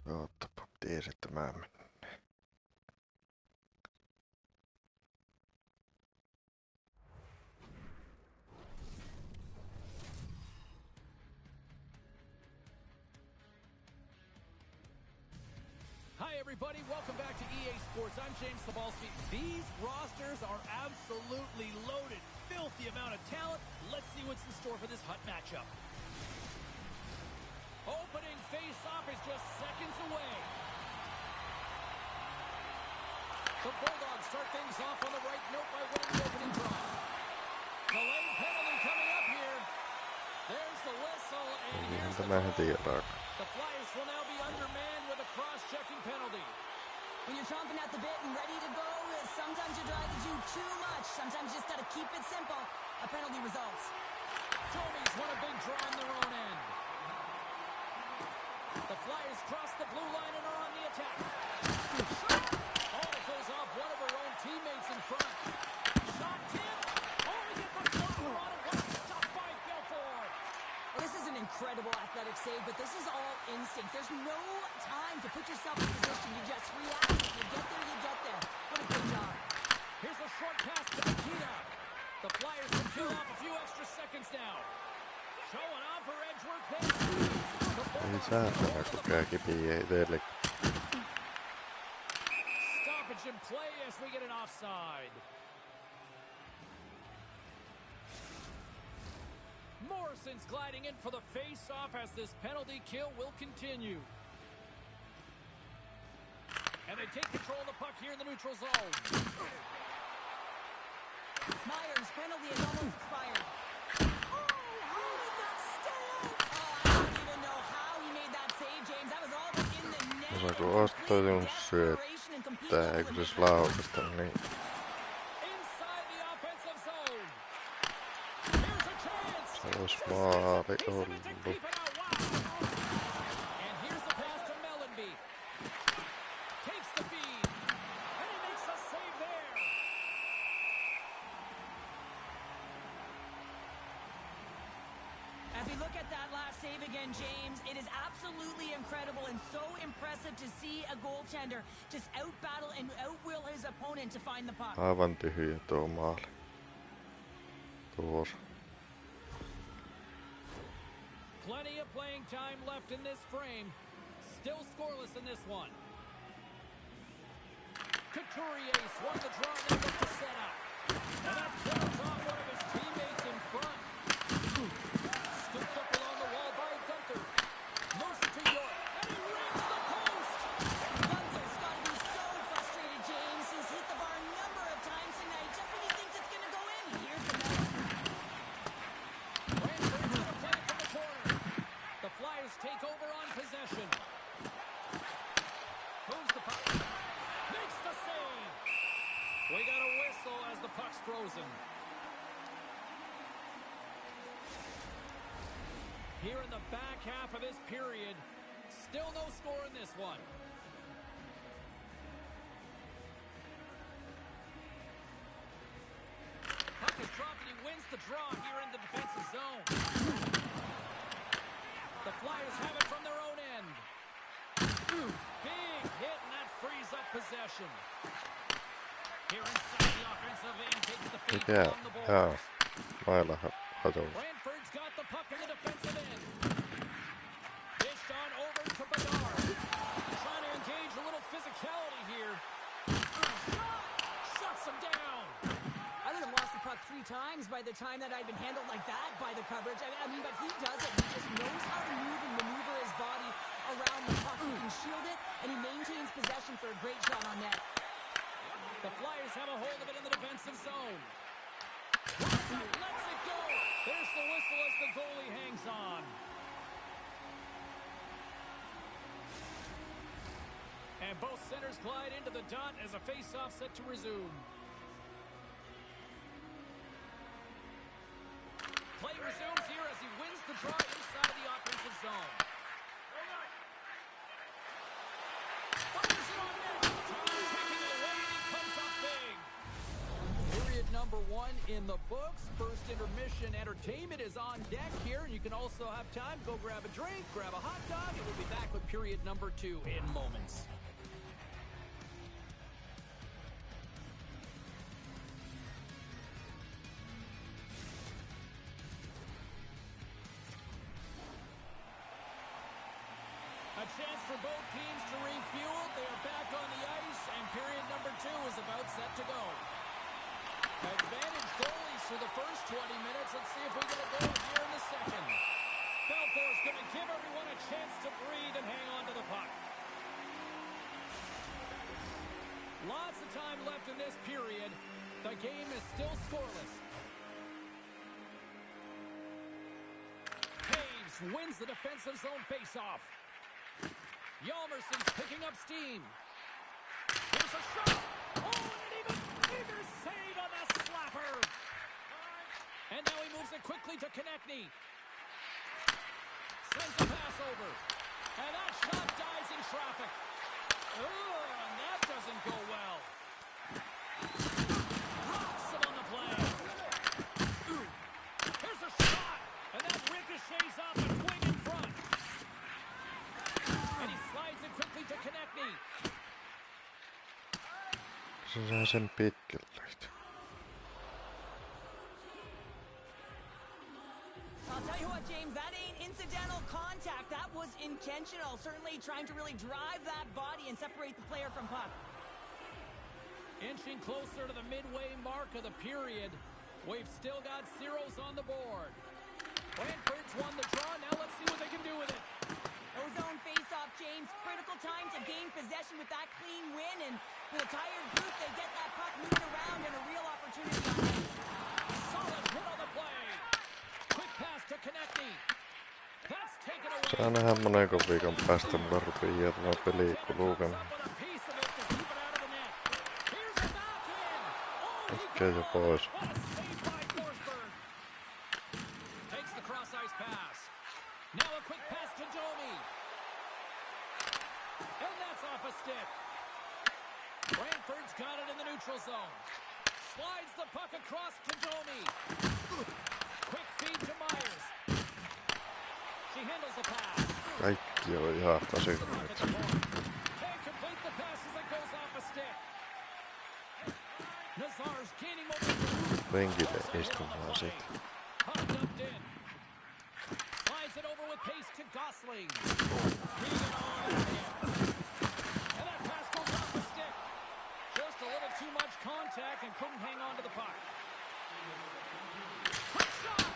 Ootapa, tiesi, että mä menen. Hi, everybody. Welcome back to EA Sports. I'm James Sabalski. These rosters are absolutely loaded. Filthy amount of talent. Let's see what's in store for this HUT matchup. Opening face-off is just seconds away. The Bulldogs start things off on the right note by winning the opening draw. Delayed penalty coming up here. There's the whistle, and here's the Tämä heti call. alkaa. The Flyers will now be undermanned with a cross-checking penalty. When you're chomping at the bit and ready to go, sometimes you try to do too much. Sometimes you just got to keep it simple. A penalty results. Tomies won a big draw on their own end. The Flyers cross the blue line and are on the attack. Oh, it goes off one of her own teammates in front. Shot tip. Oh, he gets a blocker on it. What a stop by Belfort. Well, this is an incredible athletic save, but this is all instinct. There's no time to put yourself in position. You just react. If you get there, you get there. What a good job. Here's a short pass to Nikita. The Flyers can kill off a few extra seconds now. Showing off her edge work there. Ei saatana, kun kääkipiä ei teille. Stoppage in play as we get an offside. Morrison's gliding in for the face-off as this penalty kill will continue. And they take control of the puck here in the neutral zone. Myers' penalty is almost expired. Oh, how did that stay out? Oh, I don't even know how he made that save, James. That was all within the net. Osaako ottaa jonkun syöttää, kun se laukasta, niin... Inside the offensive zone. Here's a chance. Se ois maali ollut. And here's the pass to Mellenby. Takes the feed. And he makes a save there. As we look at that last save again, James, it is absolutely incredible and so impressive to see a goaltender just out-battle and out-will his opponent to find the puck. Aivan tyhjä tuo maali. Tuossa. Plenty of playing time left in this frame. Still scoreless in this one. Couturier swung the draw and looked to set up. And that kills off one of his teammates in front. Scooped up along the wall by Gunther. Moves it to York. And he rings the post. Gunther's got to be so frustrated, James. He's hit the bar a number of times tonight just when he thinks it's going to go in. Here's the net. Brantford's going to play it from the corner. The Flyers take over on possession. Moves the puck. Makes the save. We got a whistle as the puck's frozen. Here in the back half of this period, still no score in this one. Puck is dropped and he wins the draw here in the defensive zone. The Flyers have it from their own end. Big hit and that frees up possession. Here inside the offensive end takes the feed Mikä? along the Jaa. boards. Mailla haton. Brantford's got the puck in the defensive end. Dished on over to Bedard. Trying to engage a little physicality here. Shuts him down. I would have lost the puck 3 times by the time that I'd been handled like that by the coverage. I mean, but he does it. He just knows how to move and maneuver his body around the puck. He can shield it, and he maintains possession for a great shot on net. The Flyers have a hold of it in the defensive zone. Lets it go. There's the whistle as the goalie hangs on. And both centers glide into the dot as a face-off set to resume. Play resumes here as he wins the draw inside the offensive zone. Fires it on net. Taking it away and he comes up big. Period number 1 in the books. First intermission entertainment is on deck here. And you can also have time. Go grab a drink, grab a hot dog, and we'll be back with period number 2 in moments. A chance for both teams to refuel. They are back on the ice, and period number 2 is about set to go. Advantage goalies for the first 20 minutes. Let's see if we get a goal here in the second. Belfour's going to give everyone a chance to breathe and hang on to the puck. Lots of time left in this period. The game is still scoreless. Taves wins the defensive zone faceoff. Hjalmarsson's picking up steam. Here's a shot. Oh, and an even bigger save on that slapper. And now he moves it quickly to Konechny. Sends a pass over. And that shot dies in traffic. Oh, and that doesn't go well. Rocks him on the play. Here's a shot. And that ricochets off the wing in front. And he slides it quickly to Konechny. Se saa sen pitkälle. I'll tell you what, James. intentional, certainly trying to really drive that body and separate the player from puck. Inching closer to the midway mark of the period. We've still got zeros on the board. Brantford's won the draw. Now let's see what they can do with it. Ozone face-off, James. Critical time to gain possession with that clean win. And with a tired group, they get that puck moving around and a real opportunity on it. Solid hit on the play. Quick pass to Konechny. That's taken away. Saa nähdä monenko viikon päästä mulla rupii tämä peli kuluukan. Äkkiä jo pois. Takes the cross ice pass. Now a quick pass to Domi. And that's off a stick. Brantford's got it in the neutral zone. Slides the puck across to Domi. Quick feed to Myers. She handles the pass. Kaikki on ihan tasinneet. Can't complete the pass as it goes off a stick. Nazar's gaining momentum. Penkille istumaan sit. Puck dumped in. Slides it over with pace to Gosling. Beating on and that pass goes off the stick. Just a little too much contact and couldn't hang on to the puck. Quick shot!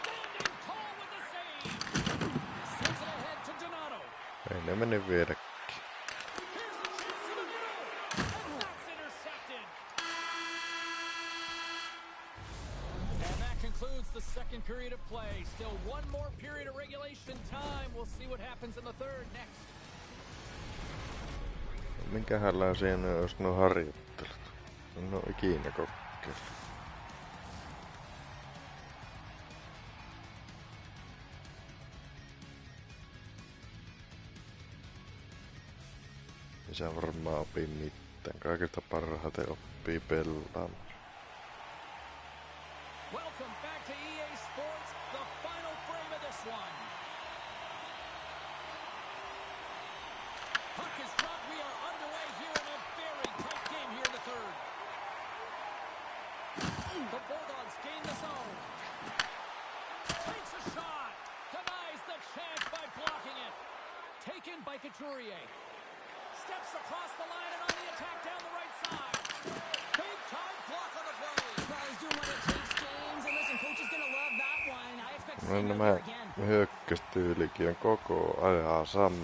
Standing tall with the save. Sends it ahead to Donato. Ei ne meni viedäkin. Here's a chance to the middle. And that's intercepted. And that concludes the second period of play. Still one more period of regulation time. We'll see what happens in the third next. Minkähänlään siinä olisi nuo harjoittelut? En oo ikinä kokeillut. Ei sä varmaan opi mitään. Kaikista parhaiten oppii pelaamaan. Welcome back to EA Sports, the final frame of this one. Puck is dropped. We are underway here in a very tight game here in the third. The Bulldogs gain the zone. Takes a shot. Denies the chance by blocking it. Taken by Couturier. Steps across the line and on the attack down the right side. Big time block on the play. Well, he's doing what it takes, James. And listen, coach is going to love that one. I expect to see No him nämä there again. hyökkäystyylikin on koko ajan sama.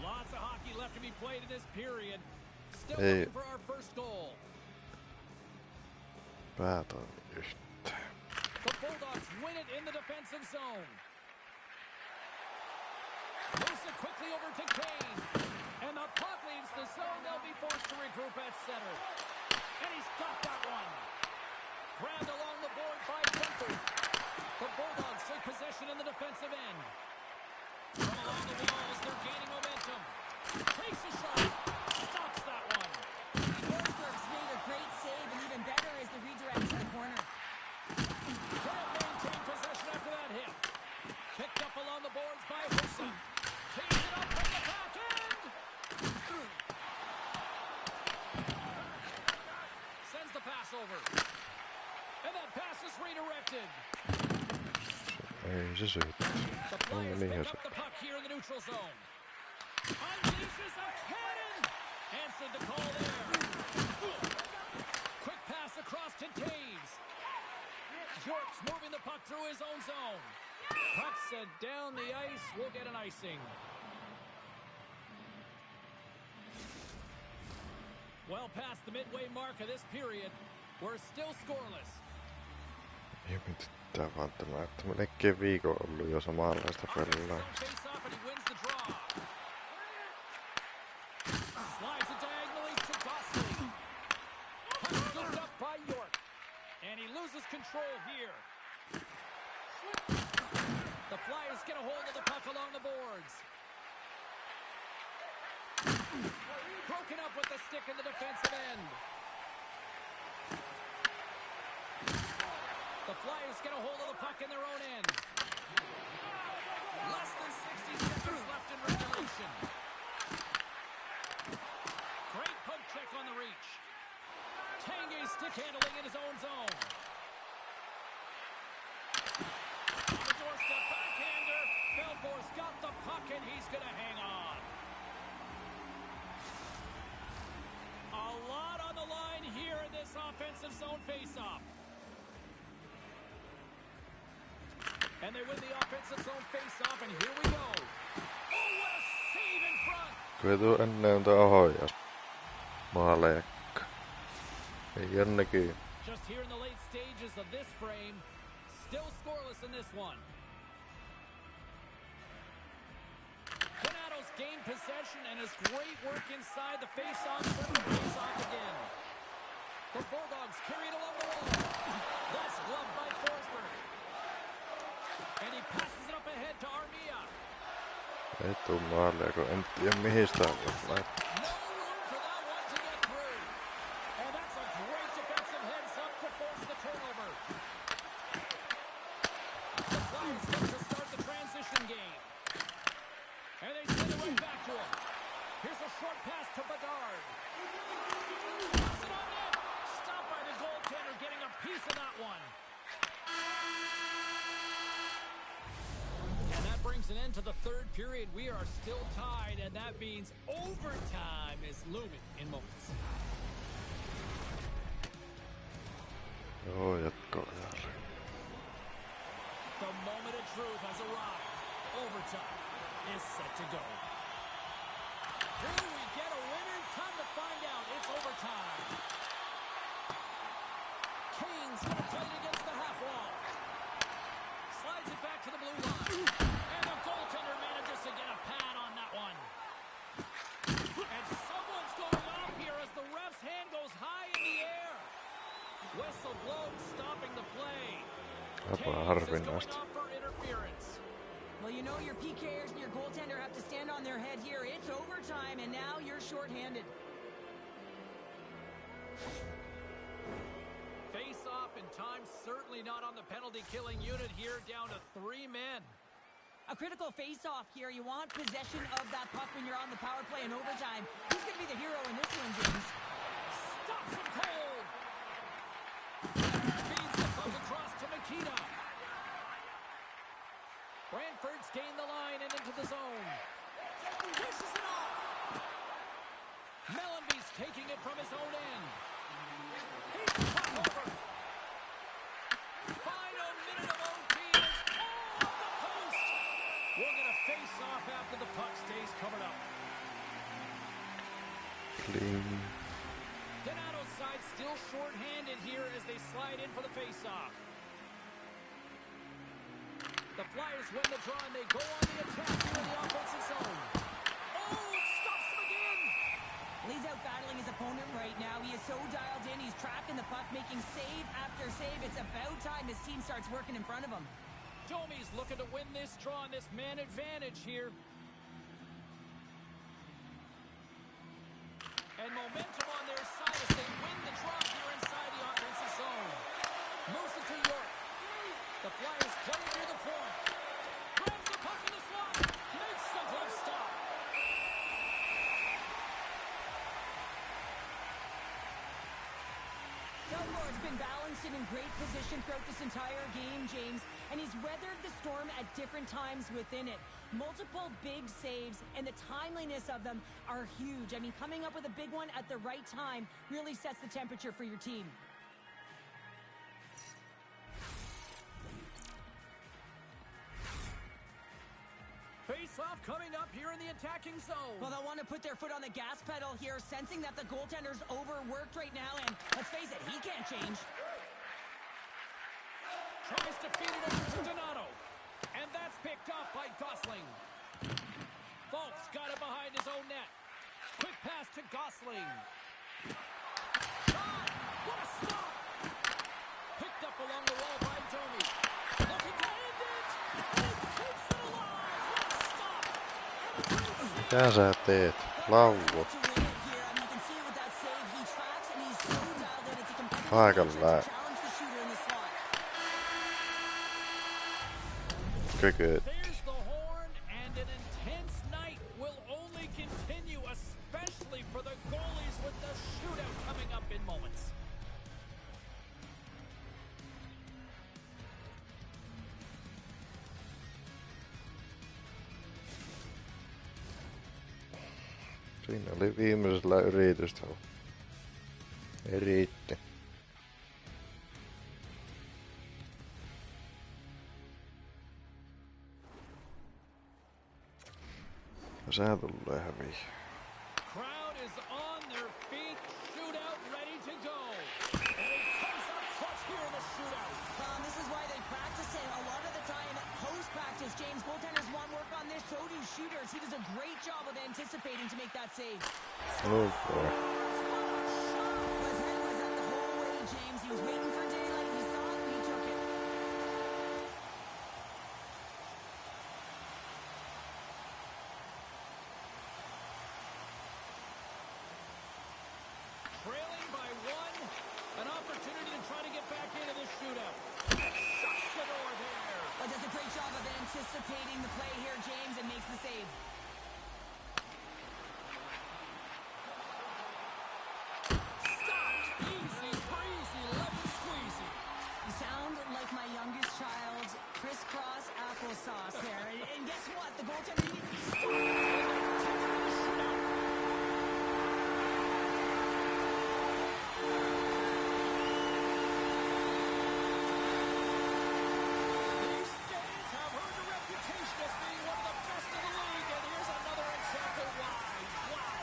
Lots of hockey left to be played in this period. Still Hey. looking for our first goal. Päätoimi yhtään. The Bulldogs win it in the defensive zone. Moves it quickly over to Kane. And the puck leaves the zone. They'll be forced to regroup at center. And he's got that one. Grabbed along the board by Brentford. The Bulldogs take possession in the defensive end. From along the walls, they're gaining momentum. Takes a shot. Stops that one. Forsberg's made a great save, and even better is the redirect to the corner. Can't maintain possession after that hit. Picked up along the boards by Hossa. Takes it up from the back end. Sends the pass over. And that pass is redirected. Ei se syyttä. The On Flyers niinhän pick se. up the puck here in the neutral zone. Unleashes a cannon. Answered the call there. Quick pass across to Taves. York's moving the puck through his own zone. Puck sent down the ice. We'll get an icing. Well past the midway mark of this period, we're still scoreless. Ei mitään vaan tämä, että melkein viikon ollut jo samanlaista pelaa. Face off and he wins the draw. Slides it diagonally to Gosling. Puck scooped up by York. And he loses control here. The Flyers get a hold of the puck along the boards. Broken up with the stick in the defensive end. The Flyers get a hold of the puck in their own end. Less than 60 seconds left in regulation. Great poke check on the reach. Tanguay stick handling in his own zone. On the doorstep, backhander. Fell force, got the puck, and he's going to hang on. A lot on the line here in this offensive zone faceoff. And they win the offensive zone faceoff, and here we go. Oh, what a save in front. Kyllä tuo ennen ahojas maaleekka. Ei ole näkyy. Just here in the late stages of this frame, still scoreless in this one. Donato's gained possession and his great work inside the face-off, the face-off again. The Bulldogs carry it along the wall. That's gloved by Forsberg. And he passes it up ahead to Armia. Ei tuu maalia, kun en tiedä mihin sitä vois laittaa. No room for that one to get through. And that's a great defensive heads up to force the turnover. The Flyers look to start the transition game. And they send it right back to him. Here's a short pass to Bedard. Pass it on net. Stopped by the goaltender, getting a piece of that one. And that brings an end to the third period. We are still tied, and that means overtime is looming in moments. Joo, jatkoajalle. The moment of truth has arrived. Overtime is set to go. Do we get a winner? Time to find out. It's overtime. Kane's going to play it against the half wall. Slides it back to the blue line. And the goaltender manages to get a pad on that one. And someone's going off here as the ref's hand goes high in the air. Whistle blows, stopping the play. Harvinaista. Well, you know your PKers and your goaltender have to stand on their head here. It's overtime, and now you're shorthanded. Face-off in time, certainly not on the penalty-killing unit here, down to 3 men. A critical face-off here. You want possession of that puck when you're on the power play in overtime. Who's going to be the hero in this one, James? Stops him cold. Feeds the puck across to Makita. Brantford's gained the line and into the zone. Dishes it off. Mellenby's taking it from his own end. He's puck over. Final minute of OT, and it's all off the post. We're going to face off after the puck stays covered up. Clean. Donato's side still short-handed here as they slide in for the face-off. The Flyers win the draw and they go on the attack here in the offensive zone. Oh, it stops him again! He's out battling his opponent right now. He is so dialed in. He's tracking the puck, making save after save. It's about time his team starts working in front of him. Domi's looking to win this draw on this man advantage here. And momentum on their side as they win the draw here inside the offensive zone. Moves it to York. The Flyers play it near the point. Grabs the puck in the slot. Makes the glove stop. Delmore's been balanced and in great position throughout this entire game, James, and he's weathered the storm at different times within it. Multiple big saves, and the timeliness of them are huge. I mean, coming up with a big one at the right time really sets the temperature for your team. Face-off coming up here in the attacking zone. Well, they'll want to put their foot on the gas pedal here, sensing that the goaltender's overworked right now, and let's face it, he can't change. Tries to feed it over to Donato. And that's picked up by Gosling. Folks got it behind his own net. Quick pass to Gosling. Shot! What a stop! Picked up along the wall by Domi. Looking to end it! And it keeps it alive! What a stop! Mitä sä teet? Lauvut. Paikallaan. Good. There's the horn, and an intense night will only continue, especially for the goalies with the shootout coming up in moments. Siinä oli viimeisellä yritystä. Ei riitti. Sä tulee häviä. Crowd is on their feet. Shootout ready to go. And it comes up clutch here in the shootout. This is why they practice it. A lot of the time, post-practice, James, goaltenders want work on this. So do shooters. He does a great job of anticipating to make that save. Oh boy. His head was up the whole way, James. He was waiting for daylight. He saw it and he took it. Trailing by one. An opportunity to try to get back into this shootout. Shuts the door there. But does a great job of anticipating the play here, James, and makes the save. Stopped. Easy breezy, lemon squeezy. You sound like my youngest child, crisscross applesauce there. And guess what? The goaltender didn't stop. These fans have earned a reputation as being one of the best in the league, and here's another example why. Wow.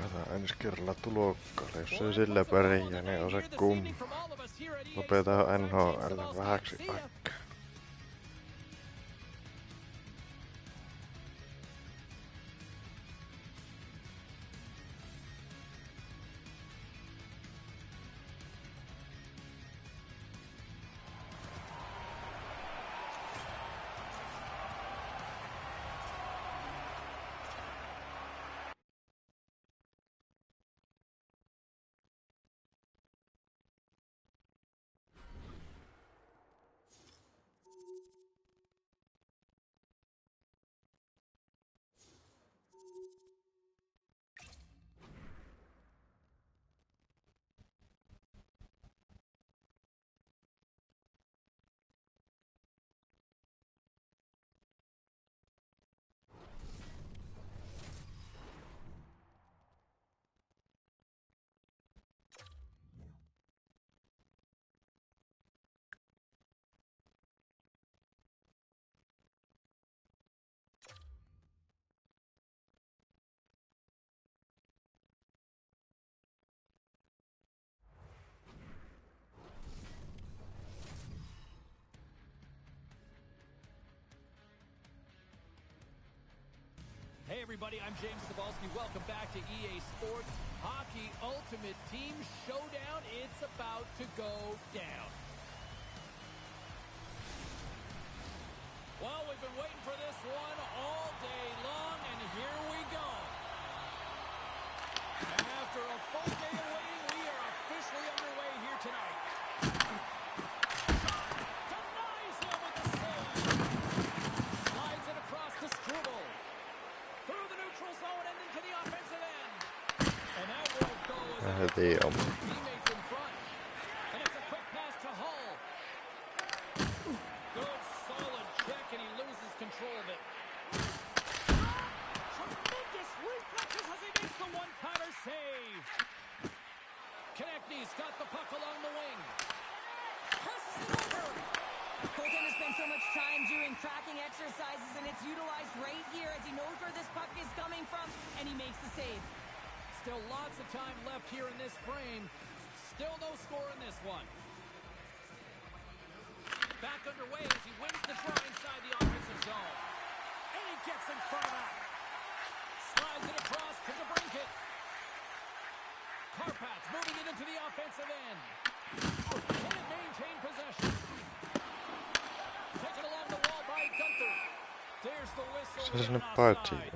Katsotaan ensi kerralla tulokkaille. Jos ei sillä pärjää, niin on se lopetaan NHL vähäksi aikaa. Hey everybody, I'm James Cebulski. Welcome back to EA Sports Hockey Ultimate Team Showdown. It's about to go down. Well, we've been waiting for this one all day long, and here we go. And after a full day of waiting, we are officially underway here tonight. Denies him with the save. Slides it across to Struble. Through the neutral zone and into the offensive end. And that won't go as teammates in front. And it's a quick pass to Hull. Good solid check, and he loses control of it. Tremendous reflexes as he makes the one-timer save. Konechny's got the puck along the wing. Passes it over. Goaltender spends so much time doing tracking exercises, and it's utilized right here as he knows where this puck is coming from, and he makes the save. Still lots of time left here in this frame. Still no score in this one. Back underway as he wins the draw inside the offensive zone. And he gets in front of that. Slides it across to DeBrincat. Karpat's moving it into the offensive end. And maintain possession. Taken along the wall by Gunther. There's the whistle. Se sinne and paitsi. offside.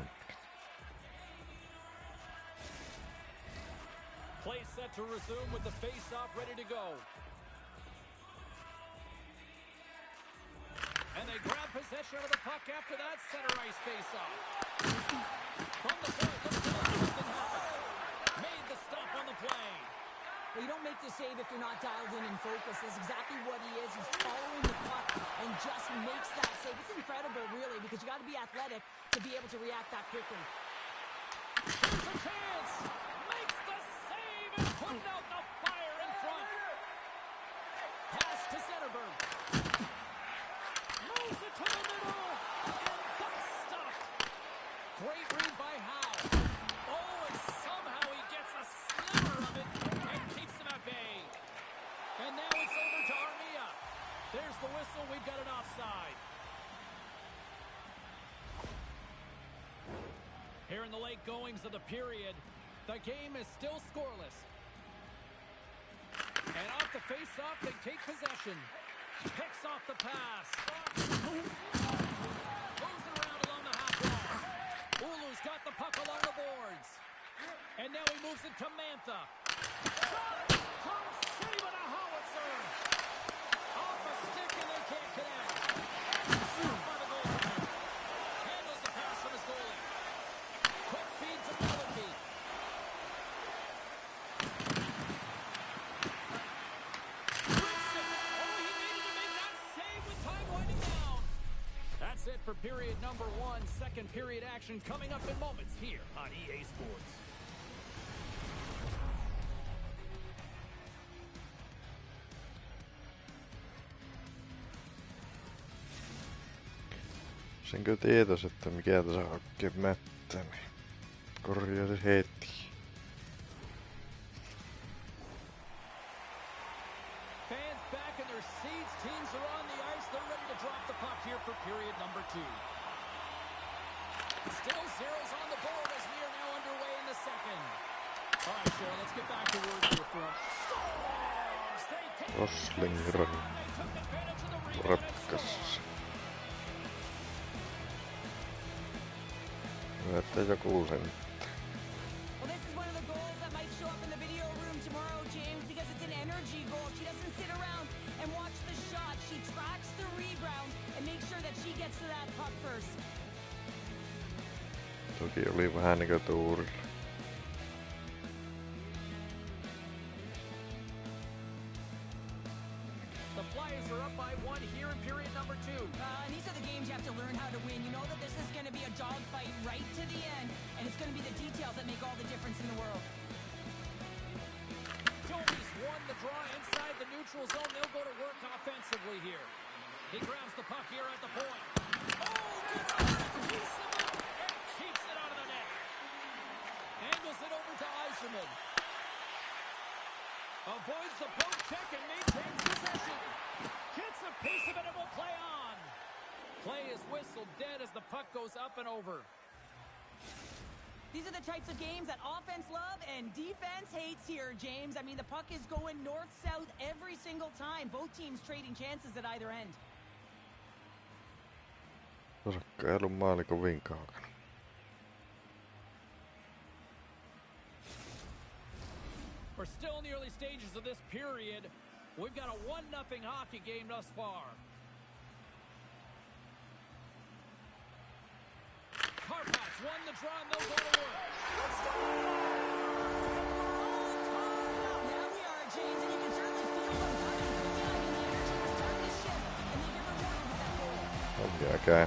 Play set to resume with the face-off ready to go. possession of the puck after that center ice face-off. From the point, looks like something happened. Made the stop on the play. Well, you don't make the save if you're not dialed in and focused. That's exactly what he is. He's following the puck and just makes that save. It's incredible, really, because you got to be athletic to be able to react that quickly. Here's a chance. Makes the save and putting out the fire in front. Pass to Zetterberg. Moves it to the middle. And that's stopped. Great read by Howe. Oh, and somehow he gets a sliver of it and keeps them at bay. And now it's over to Armia. There's the whistle. We've got an offside. Here in the late goings of the period, the game is still scoreless. And off the face-off, they take possession. Picks off the pass. Moves it around along the half wall. Oulu's got the puck along the boards. And now he moves it to Mantha. Shot! Tom save on a howitzer. Off a stick and they can't connect. Shot by the goaltender. Handles the pass from his goalie. Quick feed to Melody. That's it for period number 1. Second period action coming up in moments here on EA Sports. Senkö tietäis, että mikä tässä hakkee mättä, niin korjaisi heti. Fans back in their seats. Teams are on the ice. They're ready to drop the puck here for period number 2. Still zeros on the board as we are now underway in the second. All right, Cheryl, let's get back to work here from scores. They take Roslingran They took advantage of the rebound and ratkas. scored. Että joku sen. Well, this is one of the goals that might show up in the video room tomorrow, James, because it's an energy goal. She doesn't sit around and watch the shot. She tracks the rebound and makes sure that she gets to that puck first. Toki oli vähän niinkö tuurilla. The Flyers are up by 1 here in period number 2. And these are the games you have to learn how to win. You know that this is going to be a dogfight right to the end, and it's going to be the details that make all the difference in the world. Joey's won the draw inside the neutral zone. They'll go to work offensively here. He grabs the puck here at the point. Oh, gets a piece of it and keeps it out of the net. Angles it over to Yzerman. Avoids the poke check and maintains possession. Gets a piece of it and will play on. Play is whistled dead as the puck goes up and over. These are the types of games that offense love and defense hates here, James. I mean, the puck is going north-south every single time. Both teams trading chances at either end. Osakka ei ollut maali kovin kaukana. We're still in the early stages of this period. We've got a 1-0 hockey game thus far. Carpats won the draw and they'll go to work. Now we are, James, and you can certainly feel them coming. Yeah, I mean, the energy was starting to shift, and they get rewarded with that goal. On jääkää.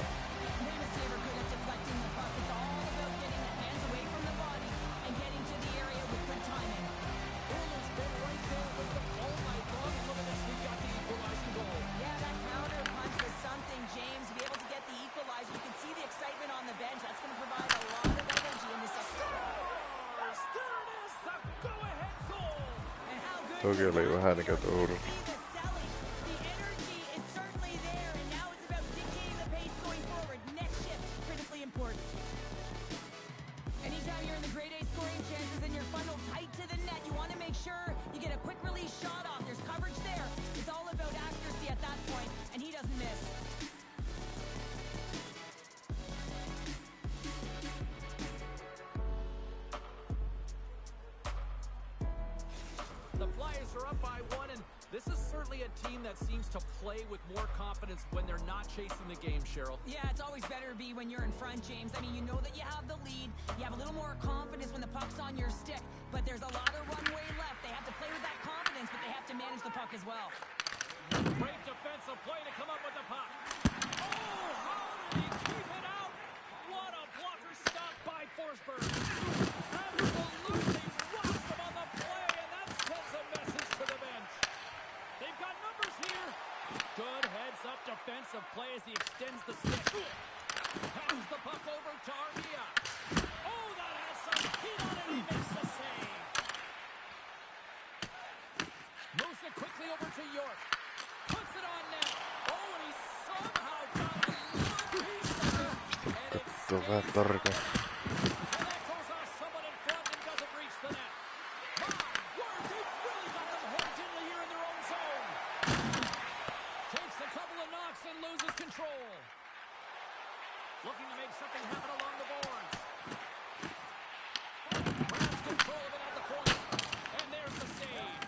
Namath Saber good at deflecting the puck. It's all about getting the hands away from the body and getting to the area with good timing. Oulu's been right there with the oh my God, look at this. We got the equalizing goal. Yeah, that counter punch was something, James. To be able to get the equalizer, you can see the excitement on the bench. That's going to provide a lot of energy in this second. There it is, the go-ahead goal. And how good Toki oli vähän niinkö tuurilla. see the selling. The energy is certainly there, and now it's about dictating the pace going forward. Next shift, critically important. Anytime you're in the grade A scoring chances and you're funneled tight to the net, you want to make sure you get a quick release shot off. There's coverage there. It's all about accuracy at that point, and he doesn't miss. The Flyers are up by 1, and this is certainly a team that seems to play with more confidence when they're not chasing the game, Cheryl. Yeah, it's always better to be when you're in front, James. I mean, you know that you have the lead. You have a little more confidence when the puck's on your stick. But there's a lot of runway left. They have to play with that confidence, but they have to manage the puck as well. Great defensive play to come up with the puck. Oh, how did he keep it out? What a blocker stop by Forsberg. Absolutely rocked him on the play, and that sends a message to the bench. They've got numbers here. Good heads-up defensive play as he extends the stick. Passes the puck over to Armia. Oh, that has some heat on it. He makes the save. Moves it quickly over to York. Puts it on net. Oh, and he somehow got a little piece of it. And it stays tarka. and that goes off someone in front and doesn't reach the net. My word, they've really got them hemmed in here in their own zone. Takes a couple of knocks and loses control. Looking to make something happen along the boards. Grabs control of it at the point. And there's the save.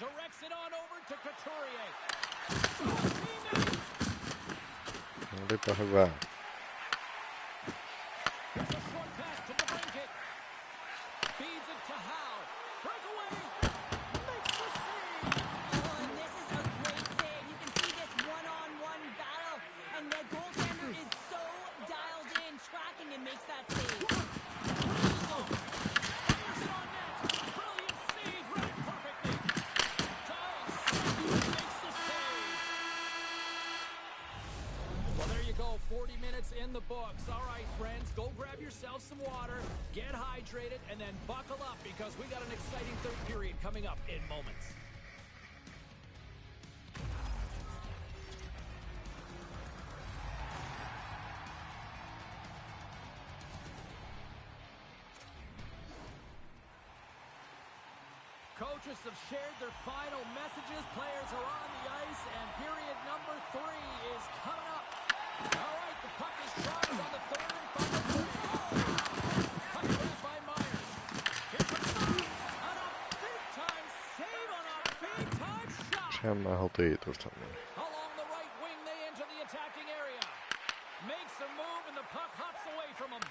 Directs it on over to Couturier. Teammate. Olipa hyvä. There's a short pass to the blanket. Feeds it to Howe. Breakaway. Makes the save. Oh, and this is a great save. You can see this one-on-one battle. And the goaltender is so dialed in, tracking and makes that save. Fires it on net. Brilliant save. Read it perfectly. Giles makes the save. Well, there you go. 40 minutes in the books. All right, friends, go grab yourself some water, get hydrated, and then buckle up because we got an exciting third period coming up in moments. Coaches have shared their final messages. Players are on the ice, and period number 3 is coming up. All right, the puck is dropped on the third and final period. Puck grabbed by Myers. Here comes on a big-time save on a big-time shot. Semmoinen hotitusta meni. Along the right wing, they enter the attacking area. Makes a move, and the puck hops away from him.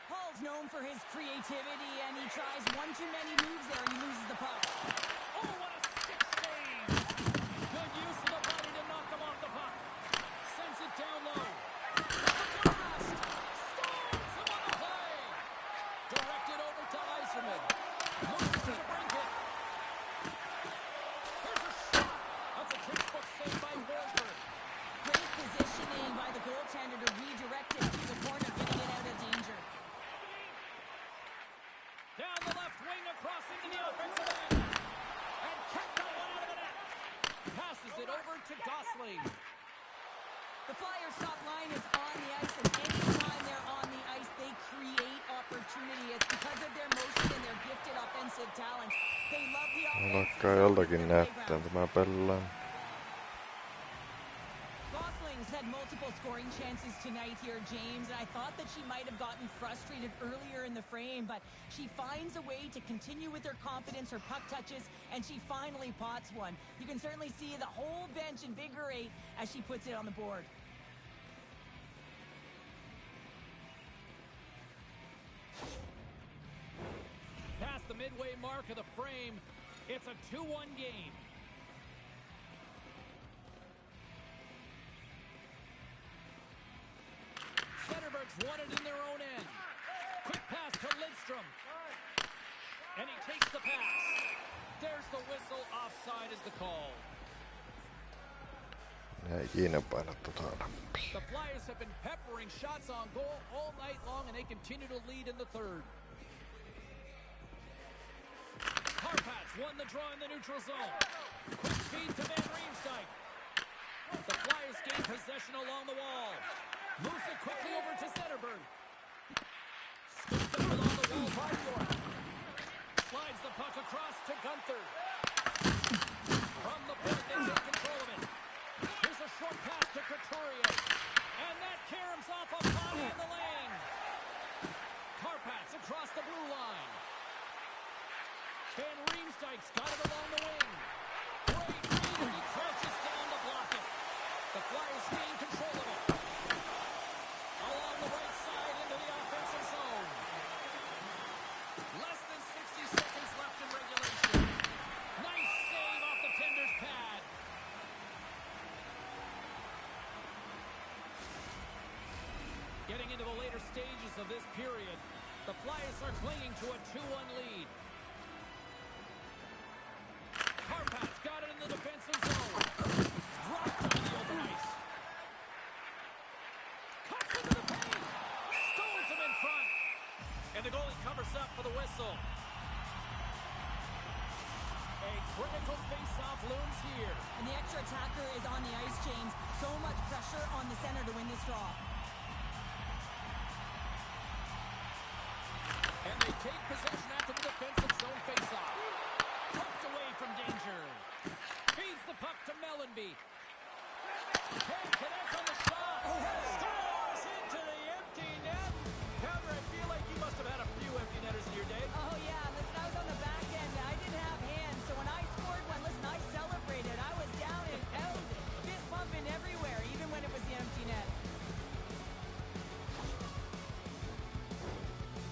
Hall's known for his creativity, and he tries one too many moves there, and he loses the puck. Oh, what a stick save! Good use of the body to knock him off the puck. Sends it down low. Blast! Stones him on the play! Directed over to Yzerman. Moves it to Brinkett. Here's a shot! That's a textbook save by Forsberg. Great positioning by the goaltender to redirect it to the corner, getting it out of danger. Down the left wing, across into the offensive end. And kept that one out of the net. Passes it over to Gosling. The Flyers' top line is on the ice, and anytime they're on the ice, they create opportunity. It's because of their motion and their gifted offensive talent. They love the offense. Alkaa joltakin näyttää tämä pelaa. Gosling's had multiple scoring chances tonight here, James, and I thought that she might have gotten frustrated earlier in the frame, but she finds a way to continue with her confidence, her puck touches, and she finally pots one. You can certainly see the whole bench invigorate as she puts it on the board. Past the midway mark of the frame, it's a 2-1 game. Zetterberg's won it in their own end. Quick pass to Lidstrom. And he takes the pass. There's the whistle. Offside is the call. Minä ikinä paina tota nappia. The Flyers have been peppering shots on goal all night long, and they continue to lead in the third. Harpats won the draw in the neutral zone. Quick feed to Van Riemsdyk. The Flyers gain possession along the wall. Moves it quickly over to Zetterberg. Scooped up along the wall by York. Slides the puck across to Gunther. From the point, they take control of it. Here's a short pass to Couturier. And that caroms off a body in the lane. Harpats across the blue line. Van Riemsdyk's got it along the wing. Great read as the later stages of this period. The Flyers are clinging to a 2-1 lead. Harpat's got it in the defensive zone. Dropped on the open ice. Cuts into the paint. Stones him in front. And the goalie covers up for the whistle. A critical face-off looms here. And the extra attacker is on the ice, James. So much pressure on the center to win this draw. And they take possession after the defensive zone face-off. Pumped away from danger. Feeds the puck to Mellenby. Can't connect on the shot. Scores into the empty net. Cover, I feel like you must have had a few empty netters in your day. Oh, yeah. Listen, I was on the back end. I didn't have hands. So when I scored one, listen, I celebrated. I was down and out. Fist pumping everywhere, even when it was the empty net.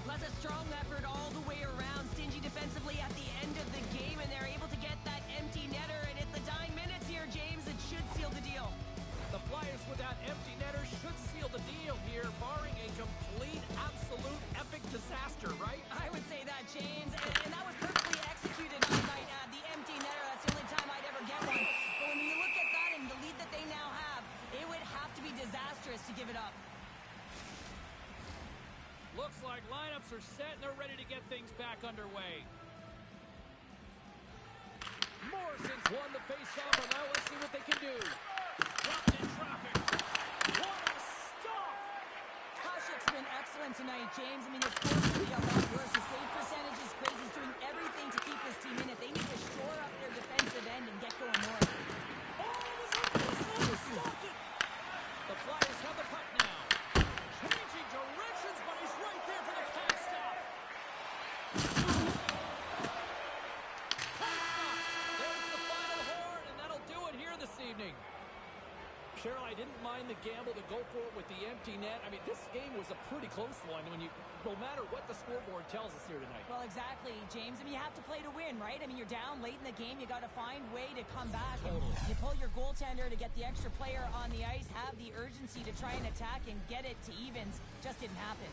Plus a strong effort all the way around. Stingy defensively at the end of the game, and they're able to get that empty netter. And it's the dying minutes here, James. It should seal the deal. The Flyers with that empty netter should seal the deal here, barring a complete, absolute, epic disaster, right? I would say that, James. And that was perfectly executed last night. The empty netter, that's the only time I'd ever get one. But when you look at that and the lead that they now have, it would have to be disastrous to give it up. Looks like lineups are set and they're ready to get things back underway. Morrison's won the faceoff, and now let's see what they can do. Dropped in traffic. What a stop! Kashuk's been excellent tonight, James. I mean, the score could be a lot worse. The save percentage is great. He's doing everything to keep his team in it. They need to shore up their defensive end and get going north. Oh, it was up there, so stopped it. The Flyers have the puck now. Changing directions, but he's right there for the pad stop. There's the final horn, and that'll do it here this evening. Cheryl, I didn't mind the gamble to go for it with the empty net. I mean, this game was a pretty close one no matter what the scoreboard tells us here tonight. Well, exactly, James. I mean, you have to play to win, right? I mean, you're down late in the game. You got to find a way to come back. Totally. And you pull your goaltender to get the extra player on the ice, have the urgency to try and attack and get it to evens. Just didn't happen.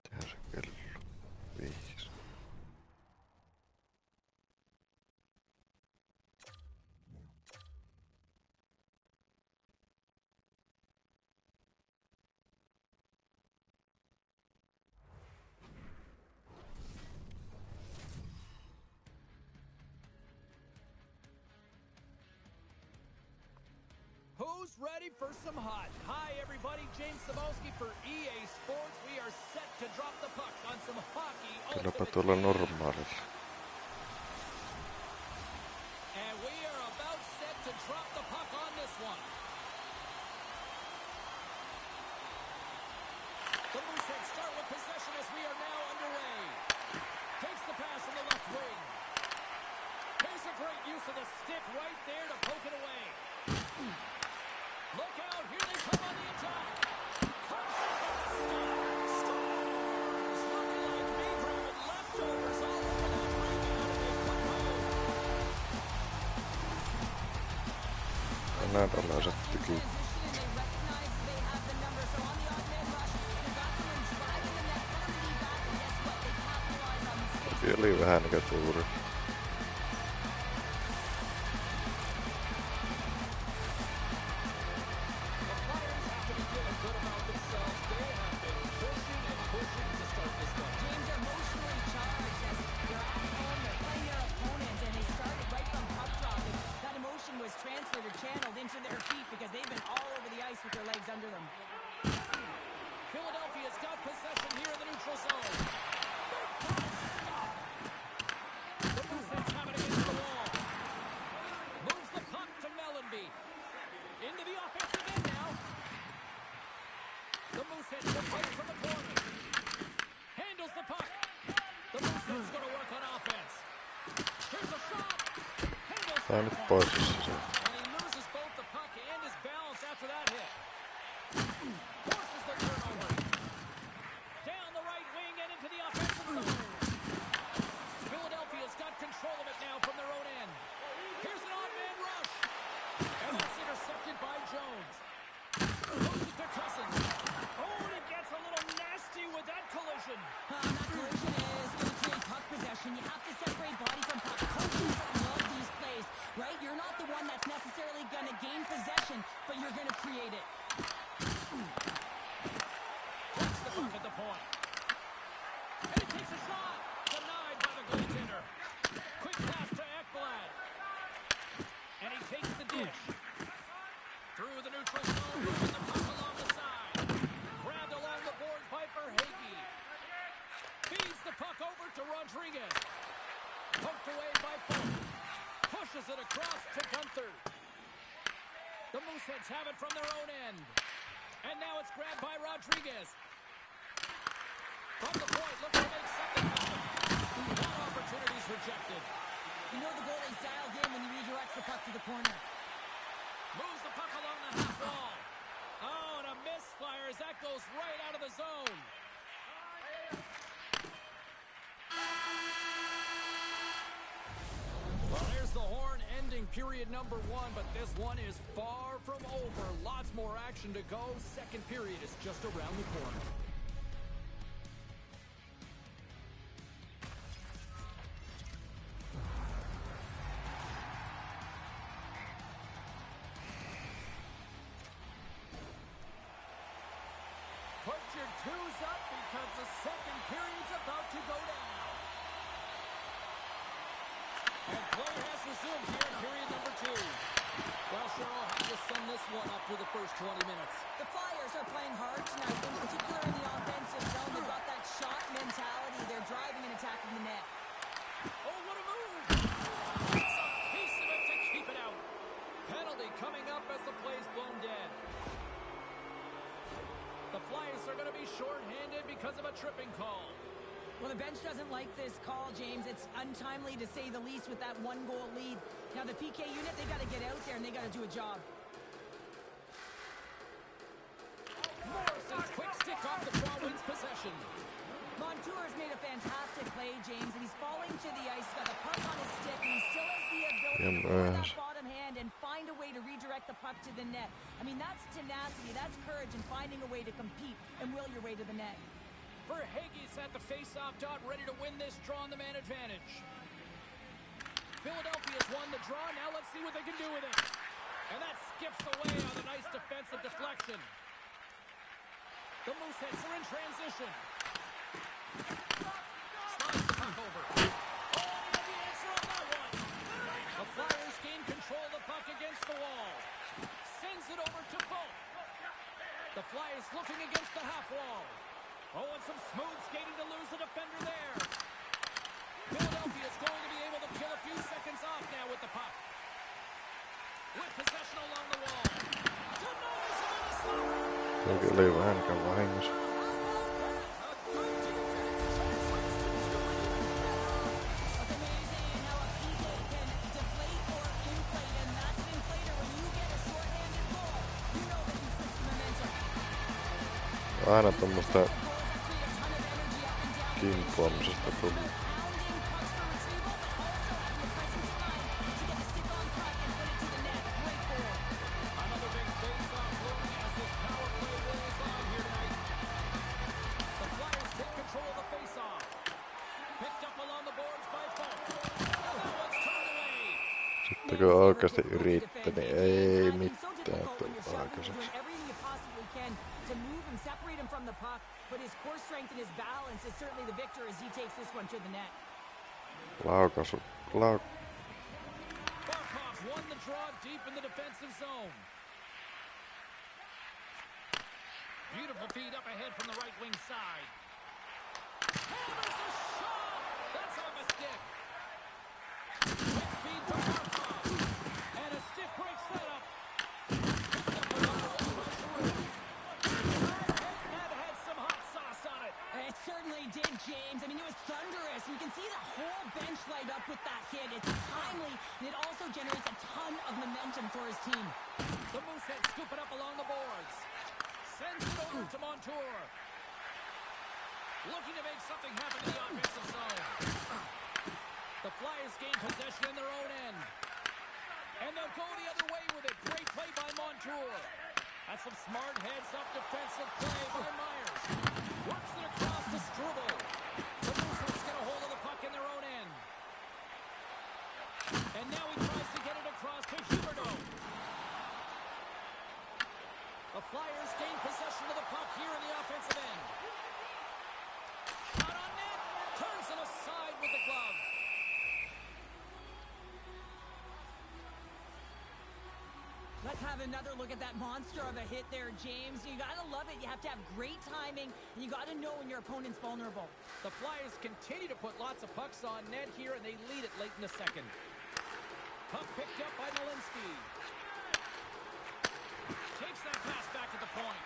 Tehdään se kello 5. Who's ready for some hot? Hi, everybody. James Cebulski for EA Sports. We are set to drop the puck on some hockey Kylläpä ultimate tuolla team. normaalilla. And we are about set to drop the puck on this one. The Mooseheads start with possession as we are now underway. Takes the pass in the left wing. Takes a great use of the stick right there to poke it away. Look out, here they come on the attack. Comes up with a stop. Scores! Looking like me grabbing leftovers all over that rebound, and they come home. Kanadalaiset teki oli vähän nikä tuuri. The Flyers have to be feeling good about themselves. They have been pushing and pushing to start this one. James are emotionally charged as they're at home, they're playing their opponent, and they started right from puck drop. And that emotion was transferred or channeled into their feet because they've been all over the ice with their legs under them. Philadelphia's got possession here in the neutral zone. The Mooseheads have it against the wall. Moves the puck to Mellenby. Into the offensive end now. The Mooseheads will play it from the corner. Handles the puck. The Mooseheads going to work on offense. Here's a shot. Handles Tää the nyt puck. pois se. And he loses both the puck and his balance after that hit. Forces the turnover. Down the right wing and into the offensive zone. Philadelphia's got control of it now from their own end. Here's an odd man rush. And that's intercepted by Jones. Moves it to Cousins. Oh, and it gets a little nasty with that collision. That collision is going to create puck possession. You have to separate body from puck. Coaches love these plays, right? You're not the one that's necessarily going to gain possession, but you're going to create it. Takes the puck at the point. And he takes a shot. Denied by the goaltender. Quick pass to Ekblad. And he takes the dish. Through the neutral zone, moving the puck along the side. Grabbed along the boards by Verhaeghe. Feeds the puck over to Rodriguez. Poked away by Folk. Pushes it across to Gunther. The Mooseheads have it from their own end. And now it's grabbed by Rodriguez. From the point, looking to make something happen. That opportunity's rejected. You know the goalie's dialed in when he redirects the puck to the corner. Moves the puck along the half wall. Oh, and a misfire as that goes right out of the zone. Well, there's the horn ending period number 1, but this one is far from over. Lots more action to go. Second period is just around the corner. Put your twos up because the second period's about to go down. And play has resumed here in period number 2. Well, Cheryl, how do you sum this one up through the first 20 minutes? The Flyers are playing hard tonight, in particular in the offensive zone. They've got that shot mentality. They're driving and attacking the net. Oh, what a move! It's a piece of it to keep it out. Penalty coming up as the play's blown dead. The Flyers are going to be shorthanded because of a tripping call. Well, the bench doesn't like this call, James. It's untimely to say the least with that one-goal lead. Now, the PK unit, they got to get out there and they got to do a job. Morrison's quick stick off the draw wins possession. Montour's made a fantastic play, James, and he's falling to the ice. He's got the puck on his stick, and he still has the ability to pull that bottom hand and find a way to redirect the puck to the net. I mean, that's tenacity, that's courage, and finding a way to compete and will your way to the net. Verhaeghe's at the face-off dot, ready to win this draw on the man advantage. Philadelphia's won the draw. Now let's see what they can do with it. And that skips away on a nice defensive deflection. The Mooseheads are in transition. Slides the puck over. Oh, and the answer on that one. The Flyers gain control of the puck against the wall. Sends it over to Folk. The Flyers looking against the half wall. Oh, and some smooth skating to lose the defender there. Philadelphia is going to be able to kill a few seconds off now with the puck. With possession along the wall. Denies it in the slot. Jokin oli vähänkään vahingossa. Aina tommoista kimpoamisesta tuli. Sitten kun oikeasti yrittää, niin ei mitään tullut aikaiseksi. To move him, separate him from the puck, but his core strength and his balance is certainly the victor as he takes this one to the net. Barkov won the draw deep in the defensive zone. Beautiful feed up ahead from the right wing side. Hammers a shot! That's off a stick. Quick feed to Markov. And a stick breaks that up. That had some hot sauce on it. It certainly did, James. I mean, it was thunderous. You can see the whole bench light up with that hit. It's timely, and it also generates a ton of momentum for his team. The Moosehead scoop it up along the boards. Sends it over to Montour. Looking to make something happen in the offensive zone. The Flyers gain possession in their own end. And they'll go the other way with it. Great play by Montour. That's some smart heads-up defensive play by Myers. Works it across to Struble. The Mooseheads get a hold of the puck in their own end. And now he tries to get it across to Huberdeau. The Flyers gain possession of the puck here in the offensive end. Shot on net. Turns it aside with the glove. Let's have another look at that monster of a hit there, James. You got to love it. You have to have great timing, and you got to know when your opponent's vulnerable. The Flyers continue to put lots of pucks on net here, and they lead it late in the second. Puck picked up by Malinsky. Takes that pass back at the point.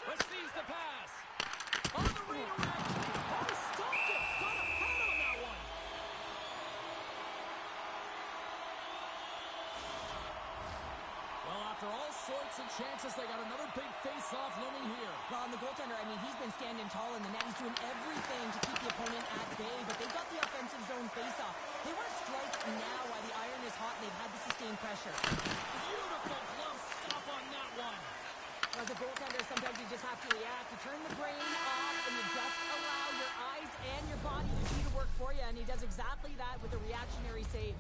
Receives the pass. On the redirect. Oh, he stopped it. Got a pad on that one. Well, after all sorts of chances, they got another big face-off looming here. Well, and the goaltender, I mean, he's been standing tall in the net. He's doing everything to keep the opponent at bay, but they've got the offensive zone face-off. They want to strike now while the iron is hot, and they've had the sustained pressure. Beautiful glove stop on that one. As a goaltender, sometimes you just have to react. You turn the brain off, and you just allow your eyes and your body to do the work for you, and he does exactly that with a reactionary save.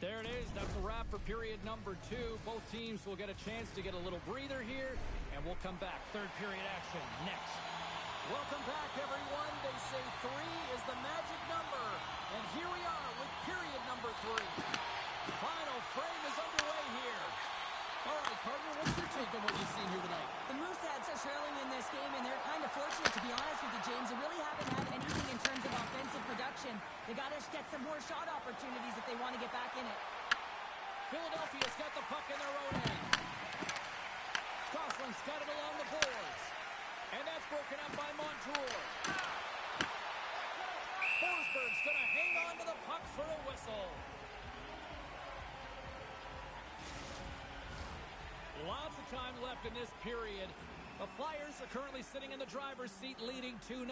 There it is. That's a wrap for period number 2. Both teams will get a chance to get a little breather here, and we'll come back. Third period action next. Welcome back, everyone. They say 3 is the magic number, and here we are with period number 3. Final frame is underway here. All right, partner, what's your take on what you've seen here tonight? The Mooseheads are trailing in this game, and they're kind of fortunate, to be honest with you, James. They really haven't had anything in terms of offensive production. They got to get some more shot opportunities if they want to get back in it. Philadelphia's got the puck in their own end. Gosling's got it along the boards. And that's broken up by Montour. Forsberg's going to hang on to the puck for a whistle. Lots of time left in this period. The Flyers are currently sitting in the driver's seat, leading 2-0.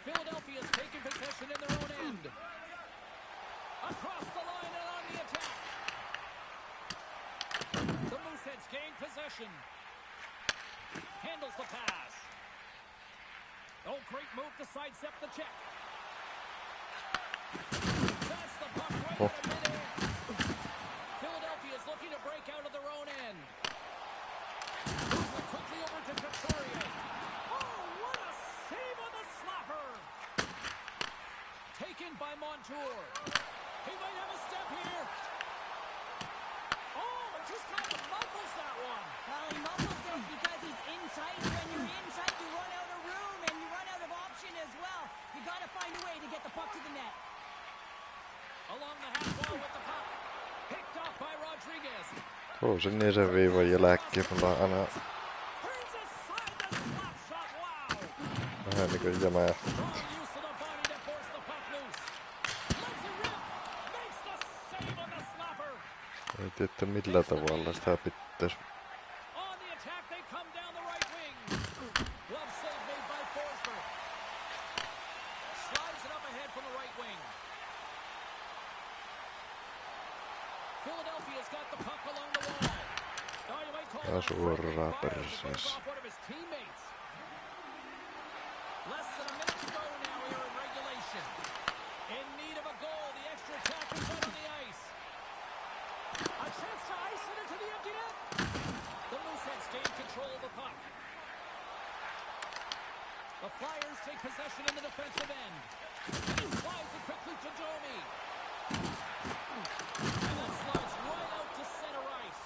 Philadelphia's taking possession in their own end. Across the line and on the attack. The Mooseheads gain possession. Handles the pass. Oh, great move to sidestep the check. That's the puck right out of midair. Philadelphia's looking to break out of their own end. Moves it quickly over to Couturier. Oh, what a save on the slapper. Taken by Montour. He might have a step here. Oh, it just kind of muffles that one. Well, he muffles it because he's in tight. When you're in tight, you run out of room, and you run out of option as well. You got to find a way to get the puck to the net. Along the half wall with the puck. Picked off by Rodriguez. Sinisen viivan jälkeen mulla on aina Turns aside the slap shot. Wow. vähän niinku jämähtää. Strong use of the body to force the puck loose. Lets it rip. Makes the save on the slapper. Ei tiedä millä tavalla sitä pitäisi. On the attack, they come down the right wing. Glove save made by Forsberg. Slides it up ahead from the right wing. Philadelphia's got the puck along the wall. Oh, you might call that Suoraan friendly fire. It goes perseessä. off one of his teammates. Less than a minute to go now here in regulation. In need of a goal, the extra attackers out on the ice. A chance to ice it into the empty net. The Mooseheads gain control of the puck. The Flyers take possession in the defensive end. He slides it quickly to Domi. And that slides right out to center ice.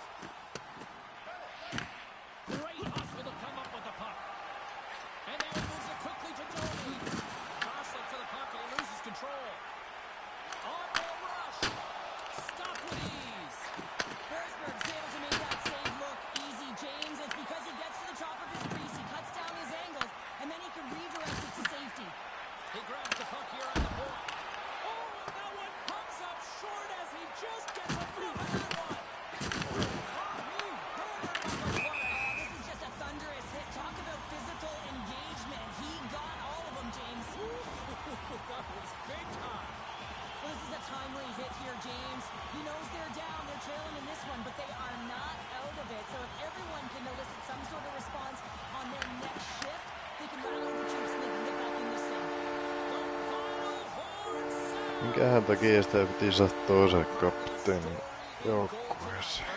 Minkähän takia sitä piti sattua se kapteeni joukkueeseen?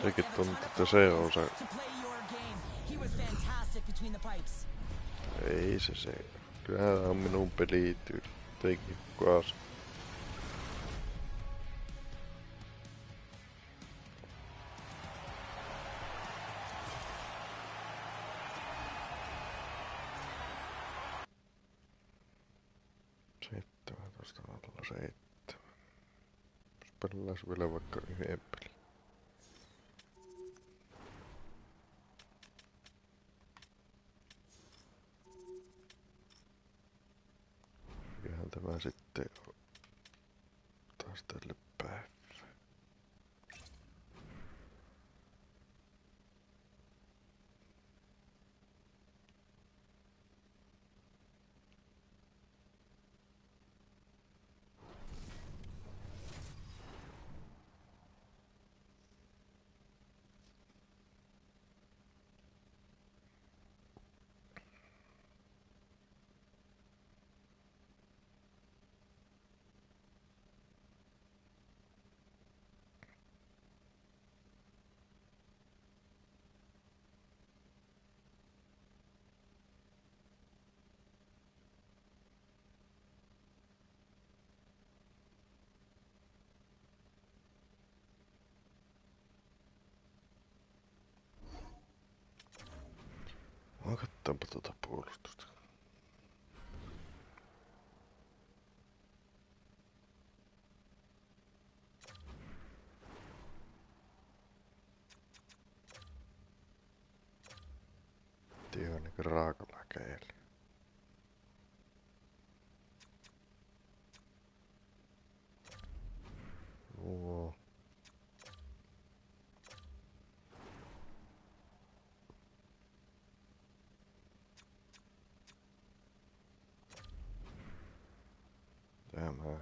Sekin tuntuu, että se on se. Ei se. Kyllähän on minun pelityyli. Teikin kukas. Pellas vielä vaikka yhden pelin. Mikähän tämä sitten on taas tälle päivä. Katsotaanpa tuota puolustusta. Tää on niinku raakalakeeli. Oo. Tämä.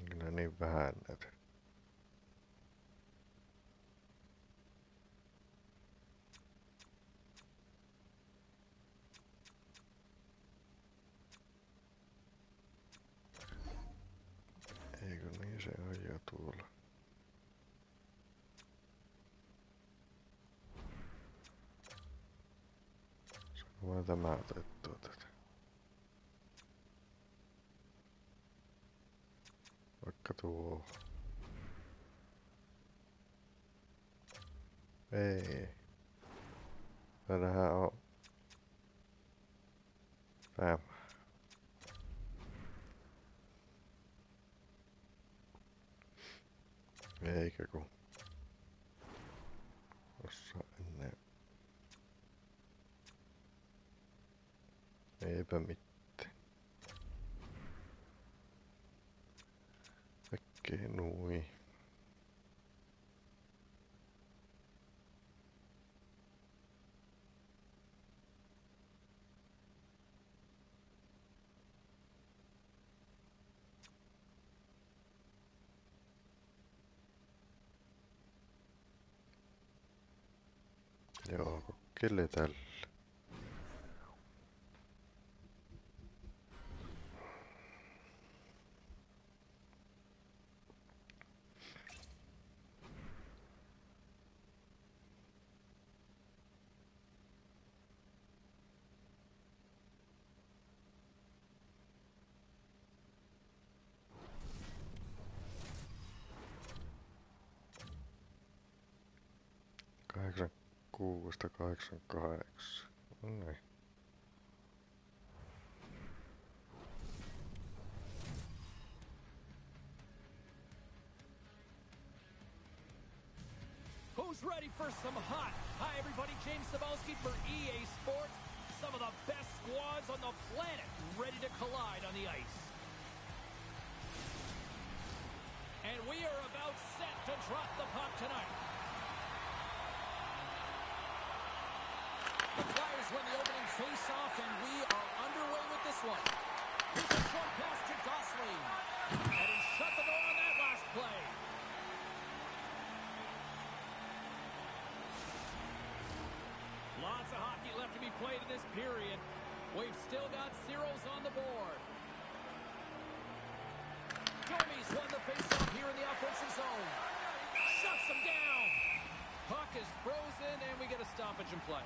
Kyllä niin vähän näitä. Eikö niin se on jo tuolla? Saanko mä tämä otettua tätä? Vaikka tuo. Ei. Täällähän on. Tämä. Eikä kun. Osaa ennen. Eipä mitään. Äkkiä nui. Joo, kokeile tällä. Kahdeksan kuusta 88. Noin. Who's ready for some hot? Hi, everybody. James Cebulski for EA Sports. Some of the best squads on the planet ready to collide on the ice. And we are about set to drop the puck tonight. win the opening face-off, and we are underway with this one. Here's a short pass to Gosling. And he shut the door on that last play. Lots of hockey left to be played in this period. We've still got zeros on the board. Domi's won the faceoff here in the offensive zone. Shuts him down. Puck is frozen, and we get a stoppage in play.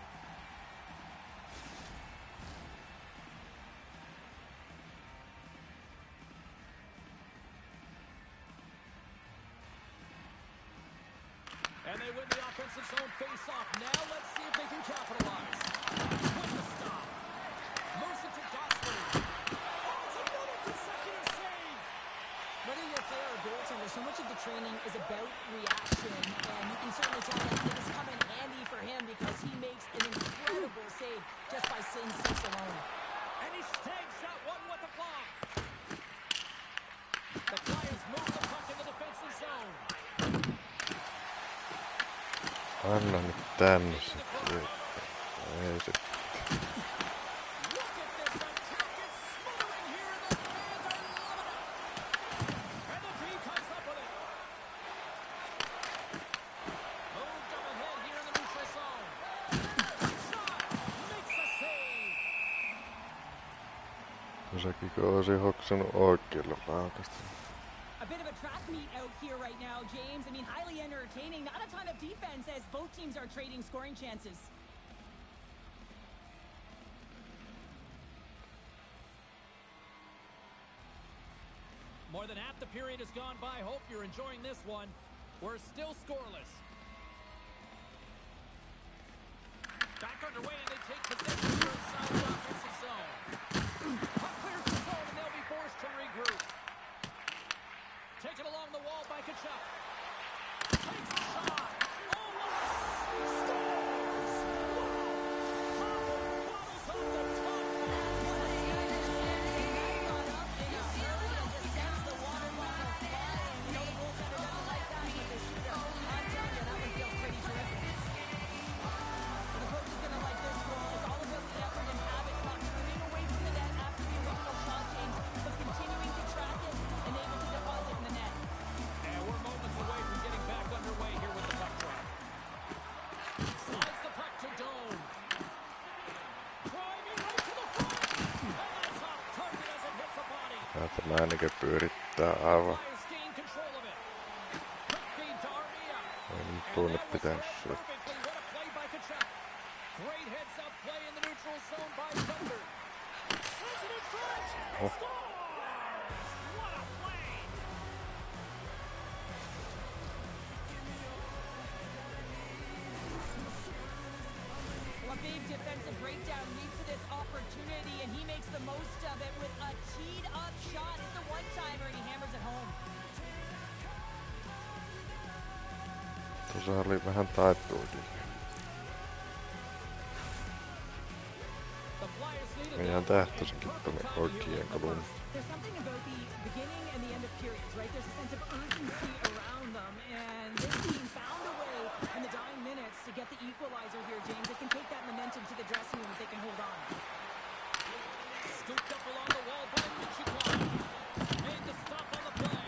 And they win the offensive zone face-off. Now let's see if they can capitalize. With the stop. Moves it to Gosling. Oh, it's another consecutive save. Whether you're a player or goaltender, so much of the training is about reaction, and you can certainly tell that things come in handy for him because he makes an incredible save just by sitting six alone. And he stays shot one with the glove. The Flyers move the puck in the defensive zone. Anna nyt tänne sitten. Ei se. Look at this attack. It's smothering here, and the fans are loving it. And the team comes up with it. Moved up ahead here in the neutral zone. Shot. Makes a save. Josakiko olisi hoksannut oikealla paikasta. A bit of a track meet out here right now, James. I mean, highly entertaining. Not a ton of defense as both teams are trading scoring chances. More than half the period has gone by. Hope you're enjoying this one. We're still scoreless. Back underway, and they take possession here inside the offensive zone. Puck clears the zone, and they'll be forced to regroup. Taken along the wall by Kachuk. Takes a shot. Almost scores. Wow. Bottles off the top. Tämä ainakin pyörittää aivan. Ei nyt tuonne pitänyt syöttää. Oho. Big defensive breakdown leads to this opportunity, and he makes the most of it with a teed-up shot. It's a one-timer, and he hammers it home. Tuossa oli vähän taittuukin. Ihan tähtäisinkin tuonne oikein kolun. There's something about the beginning and the end of periods, right? There's a sense of urgency around them, and this team found a way in the dying minutes to get the equalizer here, James. They can take that momentum to the dressing room if they can hold on. Scooped up along the wall by Michikov. Made the stop on the play.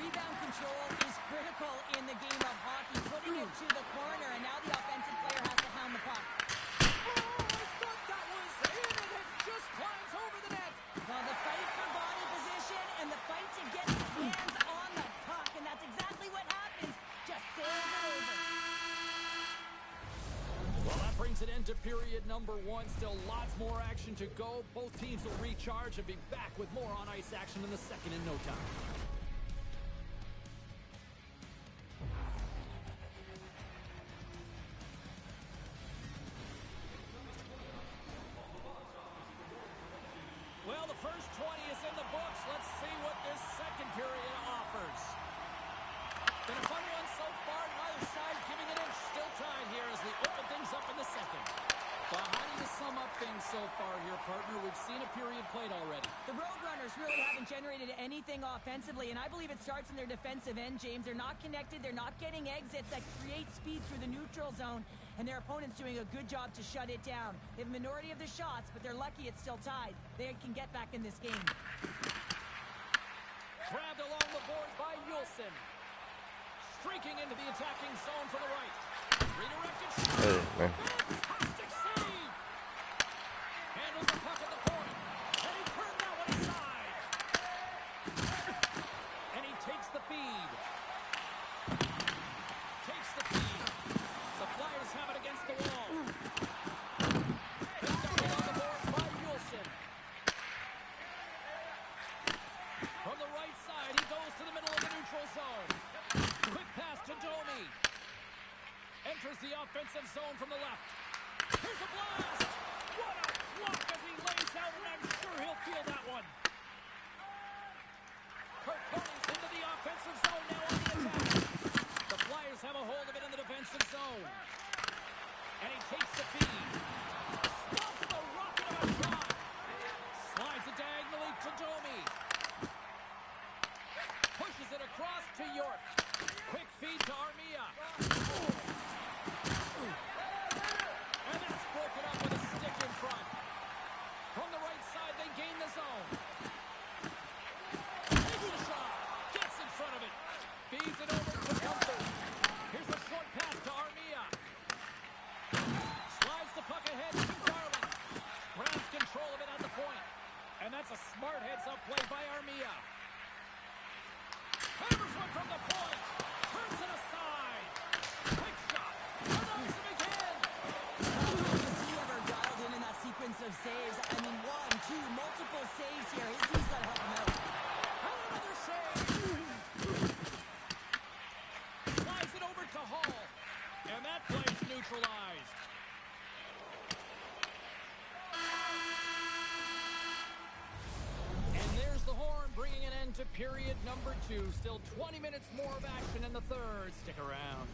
Rebound control is critical in the game of hockey. Putting it to the corner, and now the offensive player has to hound the puck. Oh, I thought that was in, and it just climbs over the net. Well, the fight for body position and the fight to get his hands on the puck, and that's exactly what happens. Just sails it over. Well, that brings an end to period number one. Still lots more action to go. Both teams will recharge and be back with more on-ice action in the second in no time. Well, the first 20 is in the books. Let's see what this second period offers. Been a fun one so far. Neither side giving an inch. Still tied here as we open things up in the second. Well, how do you sum up things so far here, partner? We've seen a period play plate already. The Roadrunners really haven't generated anything offensively, and I believe it starts in their defensive end, James. They're not connected. They're not getting exits that create speed through the neutral zone, and their opponent's doing a good job to shut it down. They have a minority of the shots, but they're lucky it's still tied. They can get back in this game. Grabbed along the boards by Yulson. Streaking into the attacking zone from the right. Redirected shot. Hey, man. Fantastic save. Handles the puck at the point. And he turned that one aside. And he takes the feed. Takes the feed. The Flyers have it against the wall. Picked up along the boards by Yulson. From the right side, he goes to the middle of the neutral zone. Quick pass to Domi. Enters the offensive zone from the left. Here's a blast! What a block as he lays out, and I'm sure he'll feel that one. Kirkcody's into the offensive zone now on the attack. The Flyers have a hold of it in the defensive zone. And he takes the feed. Stops the rocket of a shot. Slides it diagonally to Domi. Pushes it across to York. Quick feed to Armia. And that's broken up with a stick in front. From the right side, they gain the zone. Takes the shot. Gets in front of it. Feeds it over to Kumpi. Here's a short pass to Armia. Slides the puck ahead to Garland. Grabs control of it at the point. And that's a smart heads-up play by Armia. Hammers one from the point. Turns it aside. Quick shot. Another again. Is he ever dialed in that sequence of saves? I mean, 1, 2, multiple saves here. His team's got to help him out. Another save. Slides it over to Hall. And that play's neutralized. And there's the horn, bringing an end to period number 2. Still 20 minutes more of action in the third. Stick around.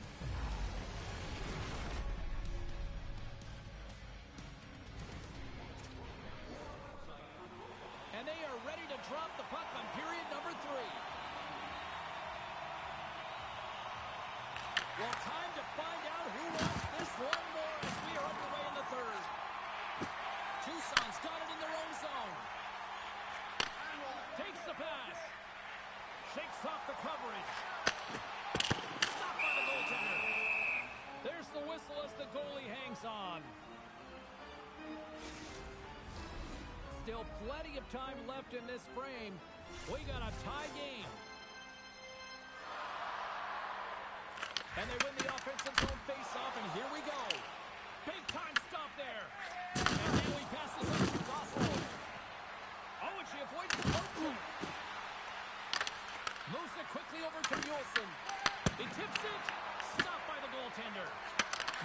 And they are ready to drop the puck on period number 3. Well, time to find out who wants this one more as we are underway in the third. Tucson's got it in their own zone. Takes the pass. Shakes off the coverage. Stopped by the goaltender. There's the whistle as the goalie hangs on. Still plenty of time left in this frame. We got a tie game. And they win the offensive zone face-off, and here we go. Big time stop there. And now he passes up to Gosselin. Oh, and she avoids the poke. Moves it quickly over to Yulson. He tips it. Stopped by the goaltender.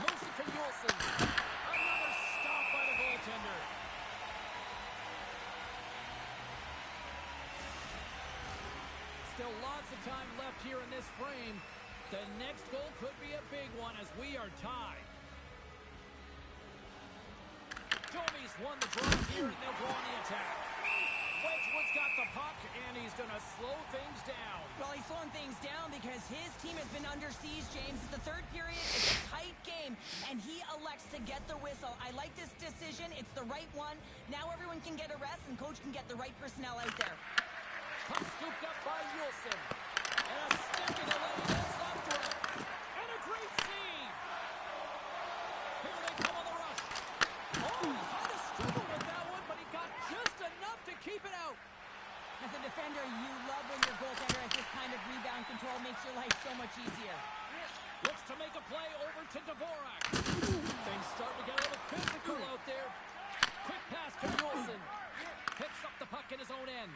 Moves it to Yulson. Another stop by the goaltender. Still lots of time left here in this frame. The next goal could be a big one as we are tied. Domi's won the draw here, and they'll go on the attack. Wedgwood's got the puck, and he's going to slow things down. Well, he's slowing things down because his team has been under siege, James. It's the third period. It's a tight game, and he elects to get the whistle. I like this decision. It's the right one. Now everyone can get a rest, and coach can get the right personnel out there. Puck scooped up by Yulson. And a stick in the lane. That's after it. And a great save. Here they come on the rush. Oh, he kind of struggled with that one, but he got just enough to keep it out. As a defender, you love when your goaltender has this kind of rebound control. Makes your life so much easier. Looks to make a play over to Dvorak. Things start to get a little physical out there. Quick pass to Yulson. Picks up the puck in his own end.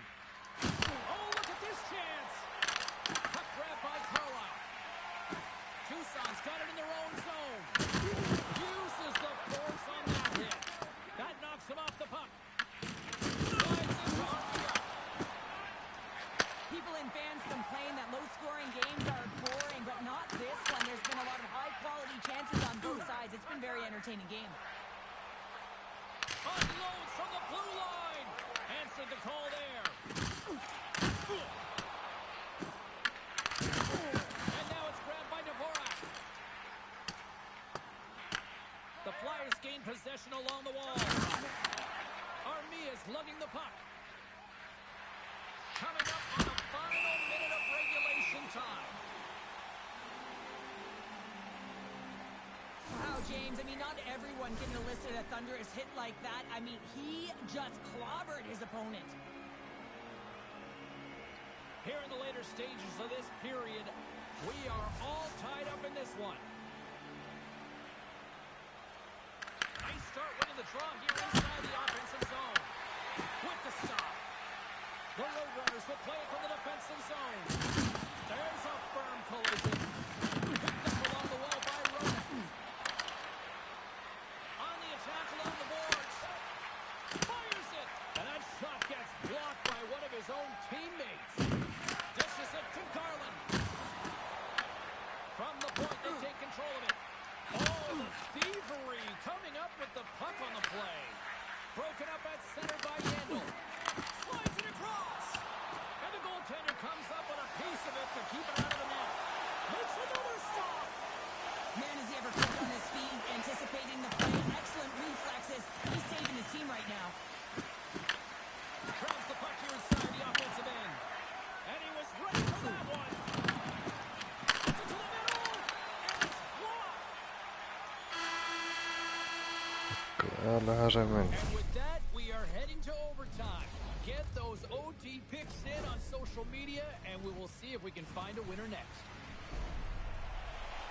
Oh, look at this chance. Puck grab by Carlisle. Tucson's got it in their own zone. Uses the force on that hit. That knocks him off the puck. Slides into Armia. People and fans complain that low-scoring games are boring, but not this one. There's been a lot of high-quality chances on both sides. It's been a very entertaining game. Unloads from the blue line. Answers Coming up on the final minute of regulation time. Wow, James, I mean, not everyone can elicit a thunderous hit like that. I mean, he just clobbered his opponent. Here in the later stages of this period, we are all tied up in this one. Nice start winning the draw here inside the offensive zone. With the stop. The Roadrunners will play it from the defensive zone. There's a firm collision. Picked up along the wall by Ronan. On the attack along the boards. Fires it. And that shot gets blocked by one of his own teammates. Dishes it to Garland. From the point, they take control of it. Oh, the thievery coming up with the puck on the play. Broken up at center by Yandel. Slides it across. And the goaltender comes up with a piece of it to keep it out of the net. Makes another stop. Man, is he ever quick on his feet, anticipating the play. Excellent reflexes. He's saving his team right now. Grabs the puck here inside the offensive end. And he was ready for that one. Sends it to the middle. And it's blocked. Täällähän se meni. And with that, we are heading to overtime. Get those OT picks in on social media, and we will see if we can find a winner next.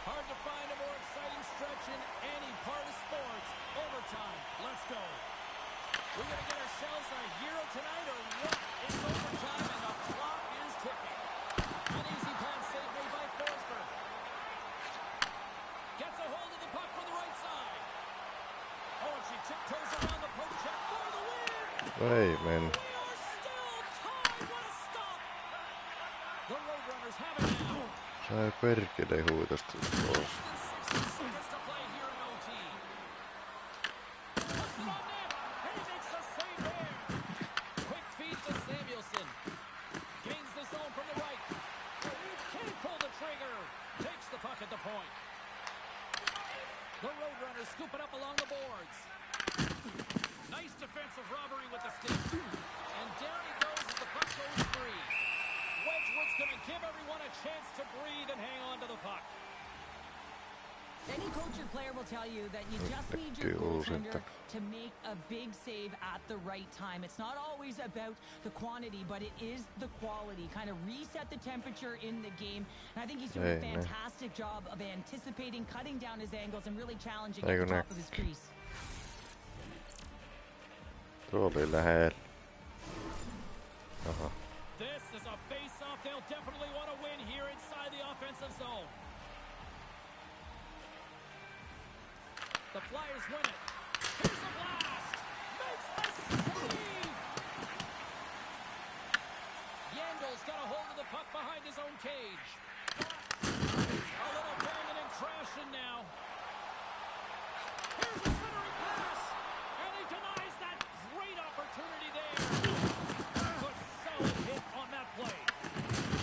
Hard to find a more exciting stretch in any part of sports. Overtime. Let's go. We're going to get ourselves a hero tonight, or what? It's overtime, and the clock is ticking. An easy plan save made by Forsberg. Gets a hold of the puck from the right side. Oh, and she tiptoes around the poke check for the win. Ei meni. We are still tied. What a stop. The Roadrunners have it now. Sai perkele huutosta pois. 60 seconds to play here in OT. Puts it on net, and he makes the save there. Quick feed to Samuelson. Gains the zone from the right. Can't pull the trigger. Takes the puck at the point. The Roadrunners scoop it up along the boards. Nice defensive robbery with the stick. And down he goes as the puck goes free. Wedgwood's going to give everyone a chance to breathe and hang on to the puck. Any coach or player will tell you that you just need your goaltender to make a big save at the right time. It's not always about the quantity, but it is the quality. Kind of reset the temperature in the game. And I think he's doing a fantastic job of anticipating, cutting down his angles, and really challenging at the top of his crease. Tuo oli lähellä. Aha. This is a face-off they'll definitely want to win here inside the offensive zone. The Flyers win it. Here's a blast. Makes the save. Yandel's got a hold of the puck behind his own cage. A little banging and crashing now. Here's a centering pass. And he denies that great opportunity there. Good solid hit on that play.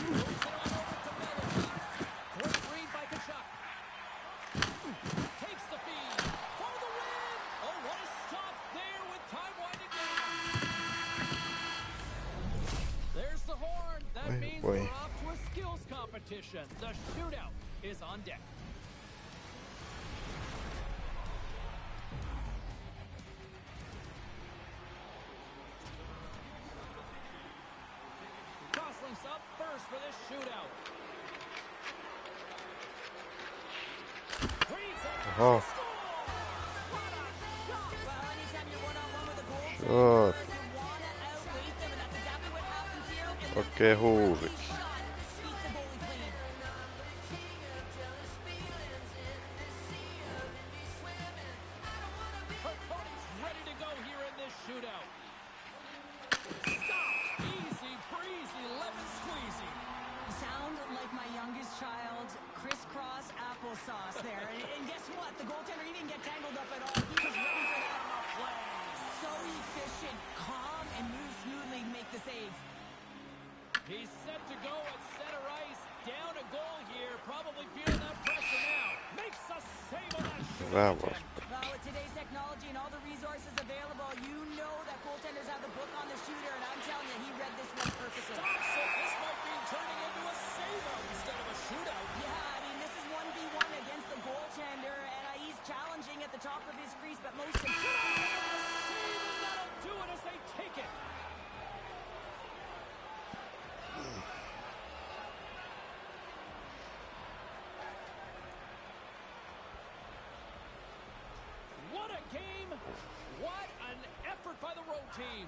Moves it on over to Melody. Great read by Kachuk. Takes the feed for the win. Oh, what a stop there with time winding down. There's the horn. That means we're off to a skills competition. The shootout is on deck. Gosling's up first for this shootout. Oho. Joo. Okei, huuviksi. Ready to go here in this shootout. Stop. Easy breezy lemon squeezy. You sound like my youngest child, crisscross applesauce there. And guess what? The goaltender, he didn't get tangled up at all. He was ready for that play. So efficient, calm, and moves smoothly to make the save. He's set to go at center ice. Down a goal here. Probably feeling that pressure now. Makes a save on that shot. Hyvä vastaus. Well, with today's technology and all the resources available, you know that goaltenders have the book on the shooter, and I'm telling you, he read this one perfectly. team.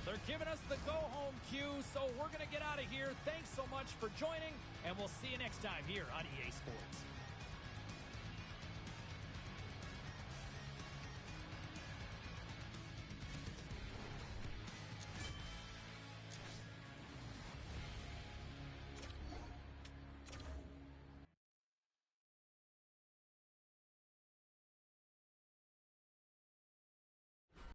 They're giving us the go-home cue, so we're going to get out of here. Thanks so much for joining, and we'll see you next time here on EA Sports.